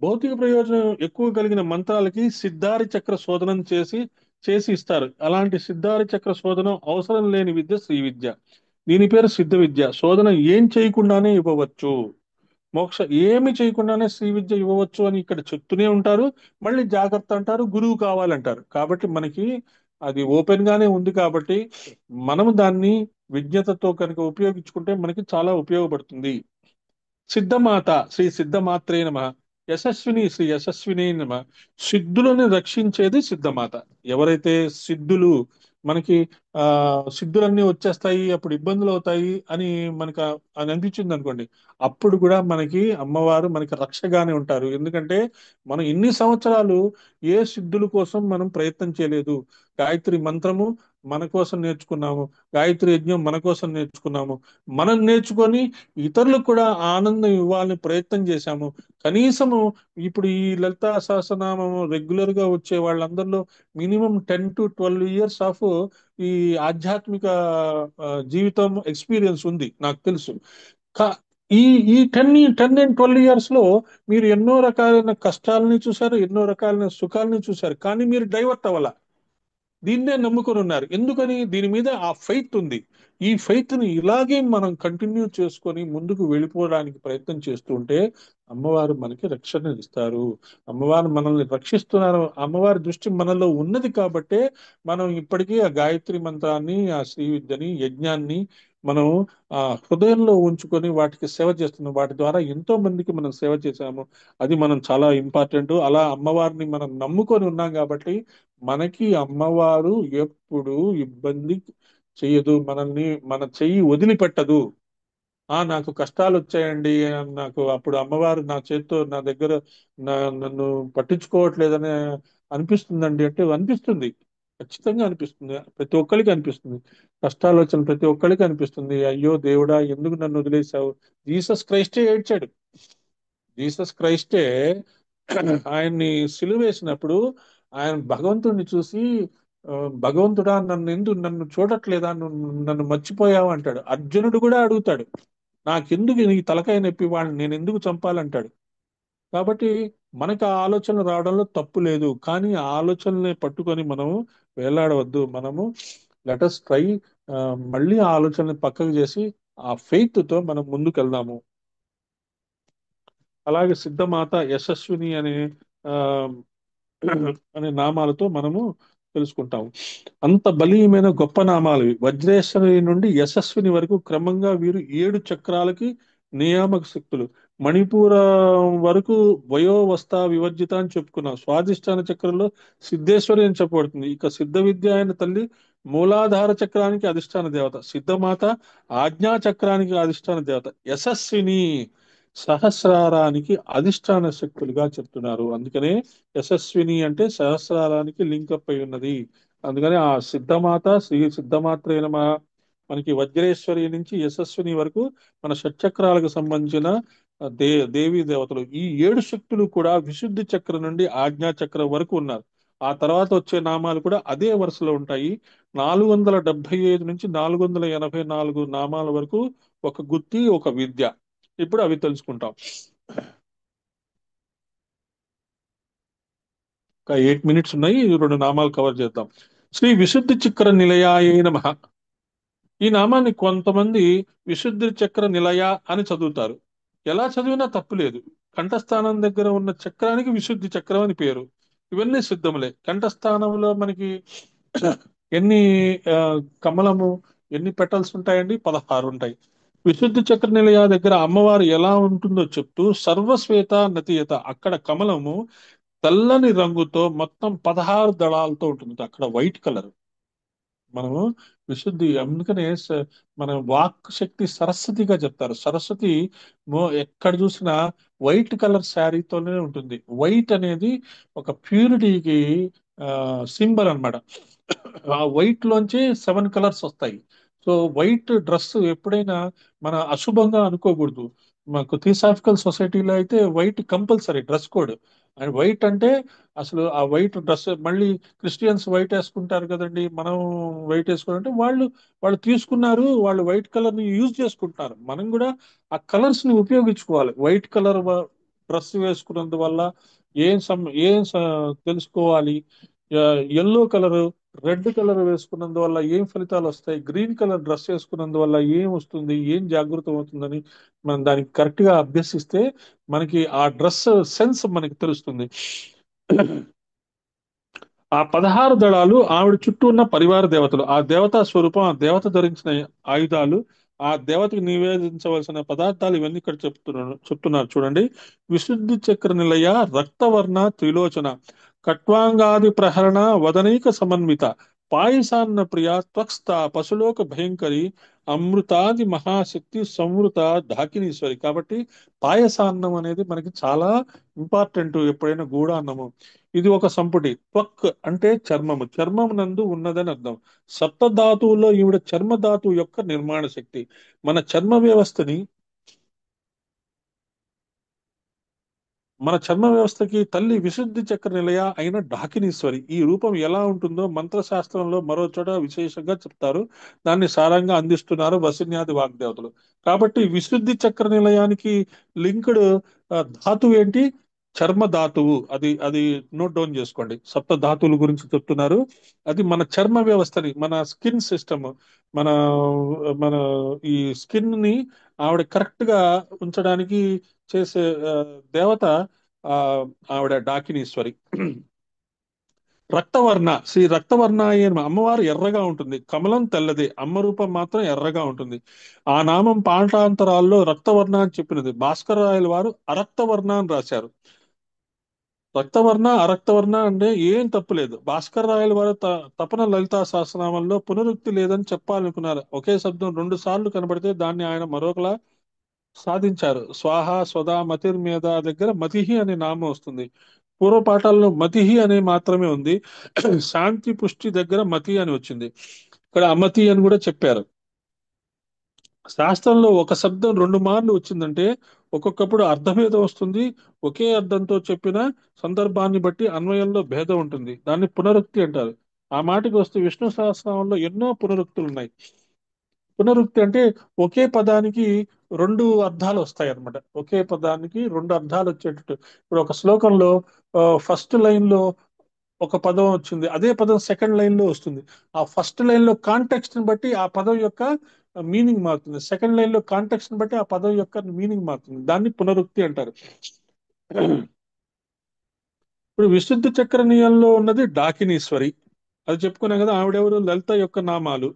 భౌతిక ప్రయోజనం ఎక్కువ కలిగిన మంత్రాలకి సిద్ధారి చక్ర శోధనం చేసి ఇస్తారు. అలాంటి సిద్ధారి చక్ర శోధనం అవసరం లేని విద్య శ్రీ విద్య. దీని పేరు సిద్ధ విద్య. శోధన ఏం చేయకుండానే ఇవ్వవచ్చు. మోక్ష ఏమి చేయకుండానే శ్రీ విద్య ఇవ్వవచ్చు అని ఇక్కడ చెప్తూనే ఉంటారు. మళ్ళీ జాగ్రత్త అంటారు, గురువు కావాలంటారు. కాబట్టి మనకి అది ఓపెన్ గానే ఉంది. కాబట్టి మనం దాన్ని విజ్ఞతతో కనుక ఉపయోగించుకుంటే మనకి చాలా ఉపయోగపడుతుంది. సిద్ధమాత శ్రీ సిద్ధమాత్రే నమః. యశస్విని శ్రీ యశస్విని నమ. సిద్ధులను రక్షించేది సిద్ధమాత. ఎవరైతే సిద్ధులు మనకి ఆ సిద్ధులన్నీ వచ్చేస్తాయి అప్పుడు ఇబ్బందులు అవుతాయి అని మనకు అని అనిపించింది అనుకోండి, అప్పుడు కూడా మనకి అమ్మవారు మనకి రక్షగానే ఉంటారు. ఎందుకంటే మనం ఇన్ని సంవత్సరాలు ఏ సిద్ధుల కోసం మనం ప్రయత్నం చేయలేదు. గాయత్రి మంత్రము మన కోసం నేర్చుకున్నాము, గాయత్రి యజ్ఞం మన కోసం నేర్చుకున్నాము, మనం నేర్చుకొని ఇతరులకు కూడా ఆనందం ఇవ్వాలని ప్రయత్నం చేశాము. కనీసము ఇప్పుడు ఈ లలితా సహస్రనామం రెగ్యులర్ గా వచ్చే వాళ్ళందరిలో మినిమం 10 to 12 years ఆఫ్ ఈ ఆధ్యాత్మిక జీవితం ఎక్స్పీరియన్స్ ఉంది నాకు తెలుసు. కా- ఈ ఈ 10 and 12 years లో మీరు ఎన్నో రకాలైన కష్టాలని చూశారు, ఎన్నో రకాలైన సుఖాలని చూశారు, కానీ మీరు డైవర్ట్ అవ్వాల. దీన్నే నమ్ముకొని ఉన్నారు. ఎందుకని? దీని మీద ఆ ఫెయిత్ ఉంది. ఈ ఫెయిత్ ని ఇలాగే మనం కంటిన్యూ చేసుకొని ముందుకు వెళ్ళిపోవడానికి ప్రయత్నం చేస్తూ ఉంటే అమ్మవారు మనకి రక్షణ ఇస్తారు. అమ్మవారు మనల్ని రక్షిస్తున్నారు. అమ్మవారి దృష్టి మనలో ఉన్నది కాబట్టే మనం ఇప్పటికీ ఆ గాయత్రి మంత్రాన్ని, ఆ శ్రీ విద్యని, యజ్ఞాన్ని మనం ఆ హృదయంలో ఉంచుకొని వాటికి సేవ చేస్తున్నాం. వాటి ద్వారా ఎంతో మందికి మనం సేవ చేశాము. అది మనం చాలా ఇంపార్టెంట్. అలా అమ్మవారిని మనం నమ్ముకొని ఉన్నాం కాబట్టి మనకి అమ్మవారు ఎప్పుడు ఇబ్బంది చెయ్యదు. మనల్ని మన చెయ్యి వదిలిపెట్టదు. నాకు కష్టాలు వచ్చాయండి, నాకు అప్పుడు అమ్మవారు నా చేత్తో నా దగ్గర నన్ను పట్టించుకోవట్లేదని అనిపిస్తుందండి అంటే అనిపిస్తుంది. ఖచ్చితంగా అనిపిస్తుంది. ప్రతి ఒక్కరికి అనిపిస్తుంది. కష్టాలు వచ్చిన ప్రతి ఒక్కరికి అనిపిస్తుంది, అయ్యో దేవుడా ఎందుకు నన్ను వదిలేశావు. జీసస్ క్రైస్టే ఏడ్చాడు. జీసస్ క్రైస్టే ఆయన్ని సిలువేసినప్పుడు ఆయన భగవంతుడిని చూసి ఆ, భగవంతుడా నన్ను చూడట్లేదా, నన్ను మర్చిపోయావు అంటాడు. అర్జునుడు కూడా అడుగుతాడు, నాకెందుకు నీ తలకాయ నొప్పి, వాడిని నేను ఎందుకు చంపాలంటాడు. కాబట్టి మనకు ఆ ఆలోచనలు రావడంలో తప్పు లేదు, కానీ ఆ ఆలోచనల్ని పట్టుకొని మనము వేలాడవద్దు. మనము లెటస్ ట్రై, మళ్ళీ ఆ ఆలోచనని పక్కకు చేసి ఆ ఫెయిత్ తో మనం ముందుకు వెళ్దాము. అలాగే సిద్ధమాత, యశస్విని ఆ, అనే నామాలతో మనము తెలుసుకుంటాము. అంత బలీయమైన గొప్ప నామాలు ఇవి. వజ్రేశ్వరి నుండి యశస్విని వరకు క్రమంగా వీరు 7 చక్రాలకి నియామక శక్తులు. మణిపూర వరకు వయోవస్థ వివర్జిత అని చెప్పుకున్నాం. స్వాదిష్టాన చక్రంలో సిద్ధేశ్వరి అని చెప్పబడుతుంది. ఇక సిద్ధ విద్య అయిన తల్లి మూలాధార చక్రానికి అధిష్టాన దేవత. సిద్ధమాత ఆజ్ఞా చక్రానికి అధిష్టాన దేవత. యశస్విని సహస్రారానికి అధిష్టాన శక్తులుగా చెప్తున్నారు. అందుకనే యశస్విని అంటే సహస్రారానికి లింకప్ అయి ఉన్నది. అందుకని ఆ సిద్ధమాత శ్రీ సిద్ధమాత్రే నమః. మనకి వజ్రేశ్వరి నుంచి యశస్విని వరకు మన షట్చక్రాలకు సంబంధించిన దేవీ దేవతలు. ఈ 7 శక్తులు కూడా విశుద్ధి చక్రం నుండి ఆజ్ఞా చక్రం వరకు ఉన్నారు. ఆ తర్వాత వచ్చే నామాలు కూడా అదే వరుసలో ఉంటాయి. 475 నుంచి 484 నామాల వరకు ఒక గుత్తి, ఒక విద్య. ఇప్పుడు అవి తెలుసుకుంటాం. ఒక 8 minutes ఉన్నాయి. ఈ 2 నామాలు కవర్ చేద్దాం. శ్రీ విశుద్ధి చక్ర నిలయాయ నమః. ఈ నామాన్ని కొంతమంది విశుద్ధి చక్ర నిలయ అని చదువుతారు. ఎలా చదివినా తప్పు లేదు. కంఠస్థానం దగ్గర ఉన్న చక్రానికి విశుద్ధి చక్రం అని పేరు. ఇవన్నీ సిద్ధములే. కంఠస్థానంలో మనకి ఎన్ని ఆ, కమలము, ఎన్ని పెటల్స్ ఉంటాయండి? 16 ఉంటాయి. విశుద్ధి చక్ర నిలయ దగ్గర అమ్మవారు ఎలా ఉంటుందో చెప్తూ సర్వశ్వేత నతియత, అక్కడ కమలము తెల్లని రంగుతో మొత్తం 16 దళాలతో ఉంటుంది. అక్కడ వైట్ కలర్. మనము విశుద్ధి అందుకనే మన వాక్ శక్తి సరస్వతిగా చెప్తారు. సరస్వతి ఎక్కడ చూసినా వైట్ కలర్ శారీతోనే ఉంటుంది. వైట్ అనేది ఒక ప్యూరిటీకి సింబల్ అన్నమాట. ఆ వైట్ లోంచి 7 కలర్స్ వస్తాయి. సో వైట్ డ్రెస్ ఎప్పుడైనా మన అశుభంగా అనుకోకూడదు. మాకు థియోసాఫికల్ సొసైటీలో అయితే white compulsory dress code. And white అంటే అసలు ఆ వైట్ డ్రెస్ మళ్ళీ క్రిస్టియన్స్ వైట్ వేసుకుంటారు కదండి, మనం వైట్ వేసుకోవాలంటే వాళ్ళు తీసుకున్నారు, వాళ్ళు వైట్ కలర్ ని యూజ్ చేసుకుంటున్నారు. మనం కూడా ఆ కలర్స్ ని ఉపయోగించుకోవాలి. వైట్ కలర్ డ్రెస్ వేసుకున్నందువల్ల తెలుసుకోవాలి. ఎల్లో కలర్, రెడ్ కలర్ వేసుకున్నందువల్ల ఏం ఫలితాలు వస్తాయి, గ్రీన్ కలర్ డ్రెస్ వేసుకున్నందువల్ల ఏం వస్తుంది, ఏం జాగృతం అవుతుందని మనం దానికి కరెక్ట్ గా అభ్యసిస్తే మనకి ఆ డ్రెస్ సెన్స్ మనకి తెలుస్తుంది. ఆ 16 దళాలు ఆవిడ చుట్టూ ఉన్న పరివార దేవతలు. ఆ దేవతా స్వరూపం, ఆ దేవత ధరించిన ఆయుధాలు ఆ దేవతకి నివేదించవలసిన పదార్థాలు ఇవన్నీ ఇక్కడ చెప్తున్నారు చూడండి. విశుద్ధి చక్ర నిలయ, రక్తవర్ణ త్రిలోచన, ఖట్వాంగాది ప్రహరణ, వదనైక సమన్విత, పాయసాన్న ప్రియ, త్వక్స్థ పశులోక భయంకరి, అమృతాది మహాశక్తి సంవృత ఢాకినీశ్వరి. కాబట్టి పాయసాన్నం అనేది మనకి చాలా ఇంపార్టెంట్. ఎప్పుడైనా గూఢాన్నము, ఇది ఒక సంపుటి. త్వక్ అంటే చర్మము, చర్మం నందు ఉన్నదని అర్థం. సప్తధాతువుల్లో ఈవిడ చర్మధాతువు యొక్క నిర్మాణ శక్తి. మన చర్మ వ్యవస్థని, మన చర్మ వ్యవస్థకి తల్లి విశుద్ధి చక్ర నిలయ అయిన ఢాకినీశ్వరి. ఈ రూపం ఎలా ఉంటుందో మంత్రశాస్త్రంలో మరో చోట విశేషంగా చెప్తారు. దాన్ని సారంగా అందిస్తున్నారు వసిన్యాది వాగ్దేవతలు. కాబట్టి విశుద్ధి చక్ర నిలయానికి లింక్డ్ ధాతువు ఏంటి? చర్మ ధాతువు. అది అది నోట్ డౌన్ చేసుకోండి. సప్త ధాతువుల గురించి చెప్తున్నారు. అది మన చర్మ వ్యవస్థని, మన స్కిన్ సిస్టమ్, మన మన ఈ స్కిన్ ని ఆవిడ కరెక్ట్ గా ఉంచడానికి చేసే దేవత ఆ, ఆవిడ డాకినీశ్వరి. రక్తవర్ణ, శ్రీ రక్తవర్ణ అయిన అమ్మవారు ఎర్రగా ఉంటుంది. కమలం తెల్లది, అమ్మ రూపం మాత్రం ఎర్రగా ఉంటుంది. ఆ నామం పాఠాంతరాల్లో రక్తవర్ణ అని చెప్పినది. భాస్కర రాయల వారు అరక్తవర్ణ అని రాశారు. రక్తవర్ణ అరక్తవర్ణ అంటే ఏం తప్పులేదు. భాస్కర రాయల వారు తపన లలితా సహస్రనామంలో పునరుక్తి లేదని చెప్పాలనుకున్నారు. ఒకే శబ్దం రెండు సార్లు కనబడితే దాన్ని ఆయన మరొకలా సాధించారు. స్వాహ స్వదా మతిర్ మీద దగ్గర మతిహి అనే నామం వస్తుంది. పూర్వ పాఠాల్లో మతిహి అనే మాత్రమే ఉంది. శాంతి పుష్టి దగ్గర మతి అని వచ్చింది. ఇక్కడ అమతి అని కూడా చెప్పారు. శాస్త్రంలో ఒక శబ్దం రెండు మార్లు వచ్చిందంటే ఒక్కొక్కప్పుడు అర్థభేదం వస్తుంది. ఒకే అర్థంతో చెప్పిన సందర్భాన్ని బట్టి అన్వయంలో భేదం ఉంటుంది. దాన్ని పునరుక్తి అంటారు. ఆ మాటకి వస్తే విష్ణు సహస్రనామంలో ఎన్నో పునరుక్తులు ఉన్నాయి. పునరుక్తి అంటే ఒకే పదానికి రెండు అర్థాలు వస్తాయి అన్నమాట. ఒకే పదానికి రెండు అర్థాలు వచ్చేటట్టు. ఇప్పుడు ఒక శ్లోకంలో ఫస్ట్ లైన్ లో ఒక పదం వచ్చింది, అదే పదం సెకండ్ లైన్ లో వస్తుంది. ఆ ఫస్ట్ లైన్ లో కాంటెక్స్ట్ ని బట్టి ఆ పదం యొక్క మీనింగ్ మారుతుంది. సెకండ్ లైన్ లో కాంటెక్స్ట్ ని బట్టి ఆ పదం యొక్క మీనింగ్ మారుతుంది. దాన్ని పునరుక్తి అంటారు. ఇప్పుడు విశుద్ధ చక్ర నియంలో ఉన్నది డాకినీశ్వరి. అది చెప్పుకున్నాం కదా. ఆవిడెవరు? లలిత యొక్క నామాలు.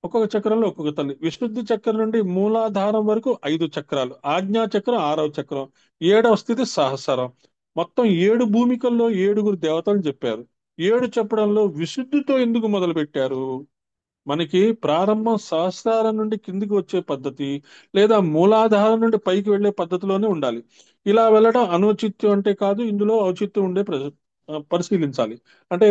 ఒక్కొక్క చక్రంలో ఒక్కొక్క తల్లి. విశుద్ధి చక్రం నుండి మూలాధారం వరకు 5 చక్రాలు. ఆజ్ఞా చక్రం 6వ చక్రం. 7వ స్థితి సహస్రం. మొత్తం 7 భూమికల్లో 7 దేవతలు చెప్పారు. 7 చెప్పడంలో విశుద్ధితో ఎందుకు మొదలు పెట్టారు? మనకి ప్రారంభం సహస్రాల నుండి కిందికి వచ్చే పద్ధతి, లేదా మూలాధారం నుండి పైకి వెళ్ళే పద్ధతిలోనే ఉండాలి. ఇలా వెళ్ళడం అనౌచిత్యం అంటే కాదు, ఇందులో ఔచిత్యం ఉండే పరిశీలించాలి. అంటే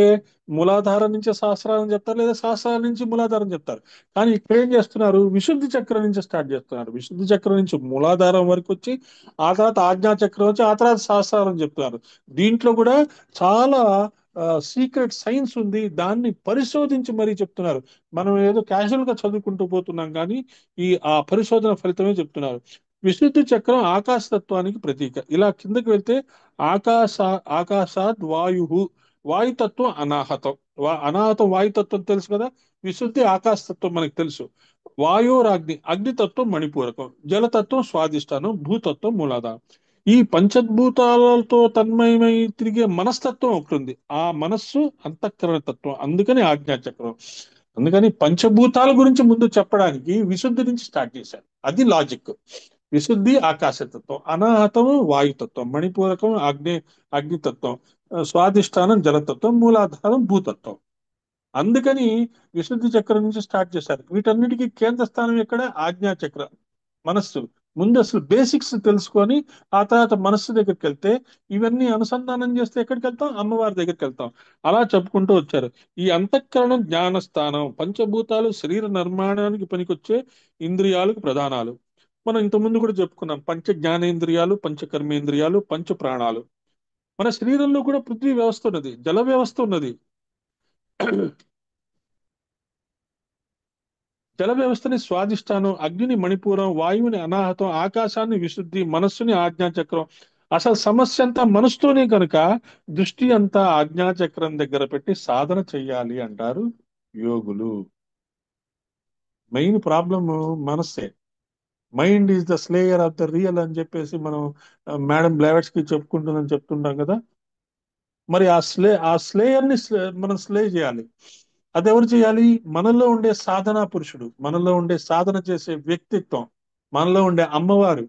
మూలాధారం నుంచి సహస్రాలను చెప్తారు, లేదా సహస్రాల నుంచి మూలాధారం చెప్తారు. కానీ ఇక్కడ ఏం చేస్తున్నారు? విశుద్ధి చక్రం నుంచి స్టార్ట్ చేస్తున్నారు. విశుద్ధి చక్రం నుంచి మూలాధారం వరకు వచ్చి ఆ తర్వాత ఆజ్ఞా చక్రం వచ్చి ఆ తర్వాత సహస్రాలను చెప్తున్నారు. దీంట్లో కూడా చాలా సీక్రెట్ సైన్స్ ఉంది. దాన్ని పరిశోధించి మరీ చెప్తున్నారు. మనం ఏదో క్యాజువల్ గా చదువుకుంటూ పోతున్నాం కానీ ఆ పరిశోధన ఫలితమే చెప్తున్నారు. విశుద్ధి చక్రం ఆకాశతత్వానికి ప్రతీక. ఇలా కిందకి వెళ్తే ఆకాశ ఆకాశాద్ వాయు, వాయుతత్వం అనాహతం. అనాహతం వాయుతత్వం తెలుసు కదా. విశుద్ధి ఆకాశతత్వం మనకు తెలుసు. వాయురాగ్ని, అగ్నితత్వం మణిపూరకం, జలతత్వం స్వాదిష్టానం, భూతత్వం మూలాధారం. ఈ పంచభూతాలతో తన్మయమై తిరిగే మనస్తత్వం ఒకటి ఉంది. ఆ మనస్సు అంతఃకరణ తత్వం. అందుకని ఆజ్ఞాచక్రం. అందుకని పంచభూతాల గురించి ముందు చెప్పడానికి విశుద్ధి నుంచి స్టార్ట్ చేశారు. అది లాజిక్. విశుద్ధి ఆకాశతత్వం, అనాహతము వాయుతత్వం, మణిపూరకం అగ్నితత్వం, స్వాధిష్టానం జలతత్వం, మూలాధారం భూతత్వం. అందుకని విశుద్ధి చక్రం నుంచి స్టార్ట్ చేశారు. వీటన్నిటికీ కేంద్ర స్థానం ఎక్కడ? ఆజ్ఞా చక్ర, మనస్సు. ముందు అసలు బేసిక్స్ తెలుసుకొని ఆ తర్వాత మనస్సు దగ్గరికి వెళ్తే, ఇవన్నీ అనుసంధానం చేస్తే ఎక్కడికి వెళ్తాం? అమ్మవారి దగ్గరికి వెళ్తాం. అలా చెప్పుకుంటూ వచ్చారు. ఈ అంతఃకరణం జ్ఞానస్థానం. పంచభూతాలు శరీర నిర్మాణానికి పనికొచ్చే ఇంద్రియాలకు ప్రధానాలు. మనం ఇంతకుముందు కూడా చెప్పుకున్నాం. పంచ జ్ఞానేంద్రియాలు, పంచ కర్మేంద్రియాలు, పంచ ప్రాణాలు. మన శరీరంలో కూడా పృథ్వీ వ్యవస్థ ఉన్నది, జల వ్యవస్థ ఉన్నది. జల వ్యవస్థని స్వాదిష్టానం, అగ్నిని మణిపూరం, వాయువుని అనాహతం, ఆకాశాన్ని విశుద్ధి, మనస్సుని ఆజ్ఞాచక్రం. అసలు సమస్య అంతా మనసుతోనే కనుక దృష్టి అంతా ఆజ్ఞాచక్రం దగ్గర పెట్టి సాధన చెయ్యాలి అంటారు యోగులు. మెయిన్ ప్రాబ్లమ్ మనస్సే. Mind is the slayer of the real అని చెప్పేసి మనం మేడం బ్లావెట్స్ కి చెప్పుకుంటుందని చెప్తుంటాం కదా. మరి ఆ స్లేయర్ ని మనం స్లే చేయాలి. అదెవరు చేయాలి? మనలో ఉండే సాధనా పురుషుడు, మనలో ఉండే సాధన చేసే వ్యక్తిత్వం, మనలో ఉండే అమ్మవారు.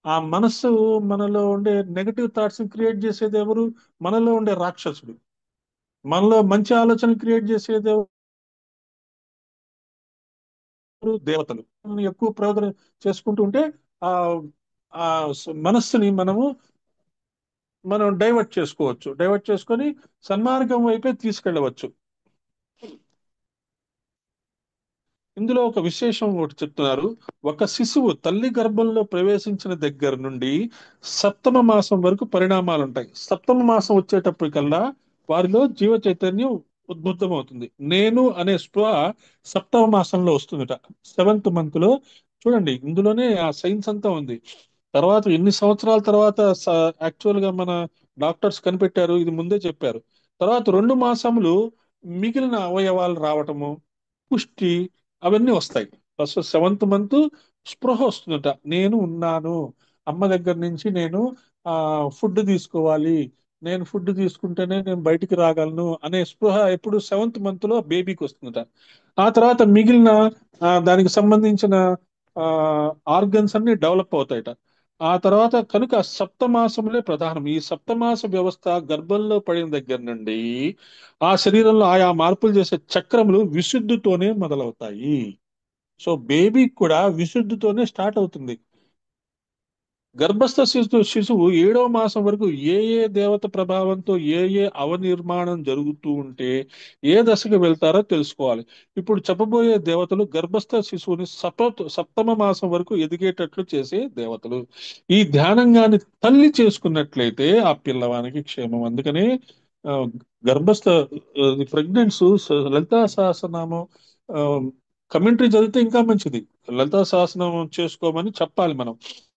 ఆ మనస్సు, మనలో ఉండే నెగటివ్ థాట్స్ క్రియేట్ చేసేది ఎవరు? మనలో ఉండే రాక్షసుడు. మనలో మంచి ఆలోచన క్రియేట్ చేసేది ఎవరు? దేవతలు. మనం ఎక్కువ ప్రయోజనం చేసుకుంటూ ఉంటే ఆ ఆ మనస్సుని మనం డైవర్ట్ చేసుకోవచ్చు. డైవర్ట్ చేసుకొని సన్మార్గం వైపే తీసుకెళ్ళవచ్చు. ఇందులో ఒక విశేషం ఒకటి చెప్తున్నారు. ఒక శిశువు తల్లి గర్భంలో ప్రవేశించిన దగ్గర నుండి సప్తమ మాసం వరకు పరిణామాలు ఉంటాయి. సప్తమ మాసం వచ్చేటప్పటికల్లా వారిలో జీవ చైతన్యం ఉద్బుద్ధమవుతుంది. నేను అనే స్పృహ సప్తమ మాసంలో వస్తుందట. సెవెంత్ మంత్ లో. చూడండి, ఇందులోనే ఆ సైన్స్ అంతా ఉంది. తర్వాత ఎన్ని సంవత్సరాల తర్వాత యాక్చువల్ గా మన డాక్టర్స్ కనిపెట్టారు, ఇది ముందే చెప్పారు. తర్వాత 2 మాసములు మిగిలిన అవయవాలు రావటము, పుష్టి, అవన్నీ వస్తాయి. ఫస్ట్ సెవెంత్ మంత్ స్పృహ వస్తుందట. నేను ఉన్నాను, అమ్మ దగ్గర నుంచి నేను ఫుడ్ తీసుకోవాలి, నేను ఫుడ్ తీసుకుంటేనే నేను బయటికి రాగలను అనే స్పృహ ఎప్పుడు సెవెంత్ మంత్ లో బేబీకి వస్తుందట. ఆ తర్వాత మిగిలిన దానికి సంబంధించిన ఆర్గన్స్ అన్ని డెవలప్ అవుతాయట. ఆ తర్వాత కనుక సప్తమాసములే ప్రధానం. ఈ సప్తమాస వ్యవస్థ గర్భంలో పడిన దగ్గర నుండి ఆ శరీరంలో ఆయా మార్పులు చేసే చక్రములు విశుద్ధితోనే మొదలవుతాయి. సో బేబీ కూడా విశుద్ధితోనే స్టార్ట్ అవుతుంది. గర్భస్థ శిశువు 7వ మాసం వరకు ఏ ఏ దేవత ప్రభావంతో ఏ ఏ అవనిర్మాణం జరుగుతూ ఉంటే ఏ దశకు వెళ్తారో తెలుసుకోవాలి. ఇప్పుడు చెప్పబోయే దేవతలు గర్భస్థ శిశువుని సప్తమ మాసం వరకు ఎదిగేటట్లు చేసే దేవతలు. ఈ ధ్యానంగాని తల్లి చేసుకున్నట్లయితే ఆ పిల్లవానికి క్షేమం. అందుకనే ఆ, గర్భస్థ ప్రెగ్నెంట్స్ లలితా సహస్రనామం కమెంటరీ చదివితే ఇంకా మంచిది. లలితా సహస్రనామం చేసుకోమని చెప్పాలి మనం.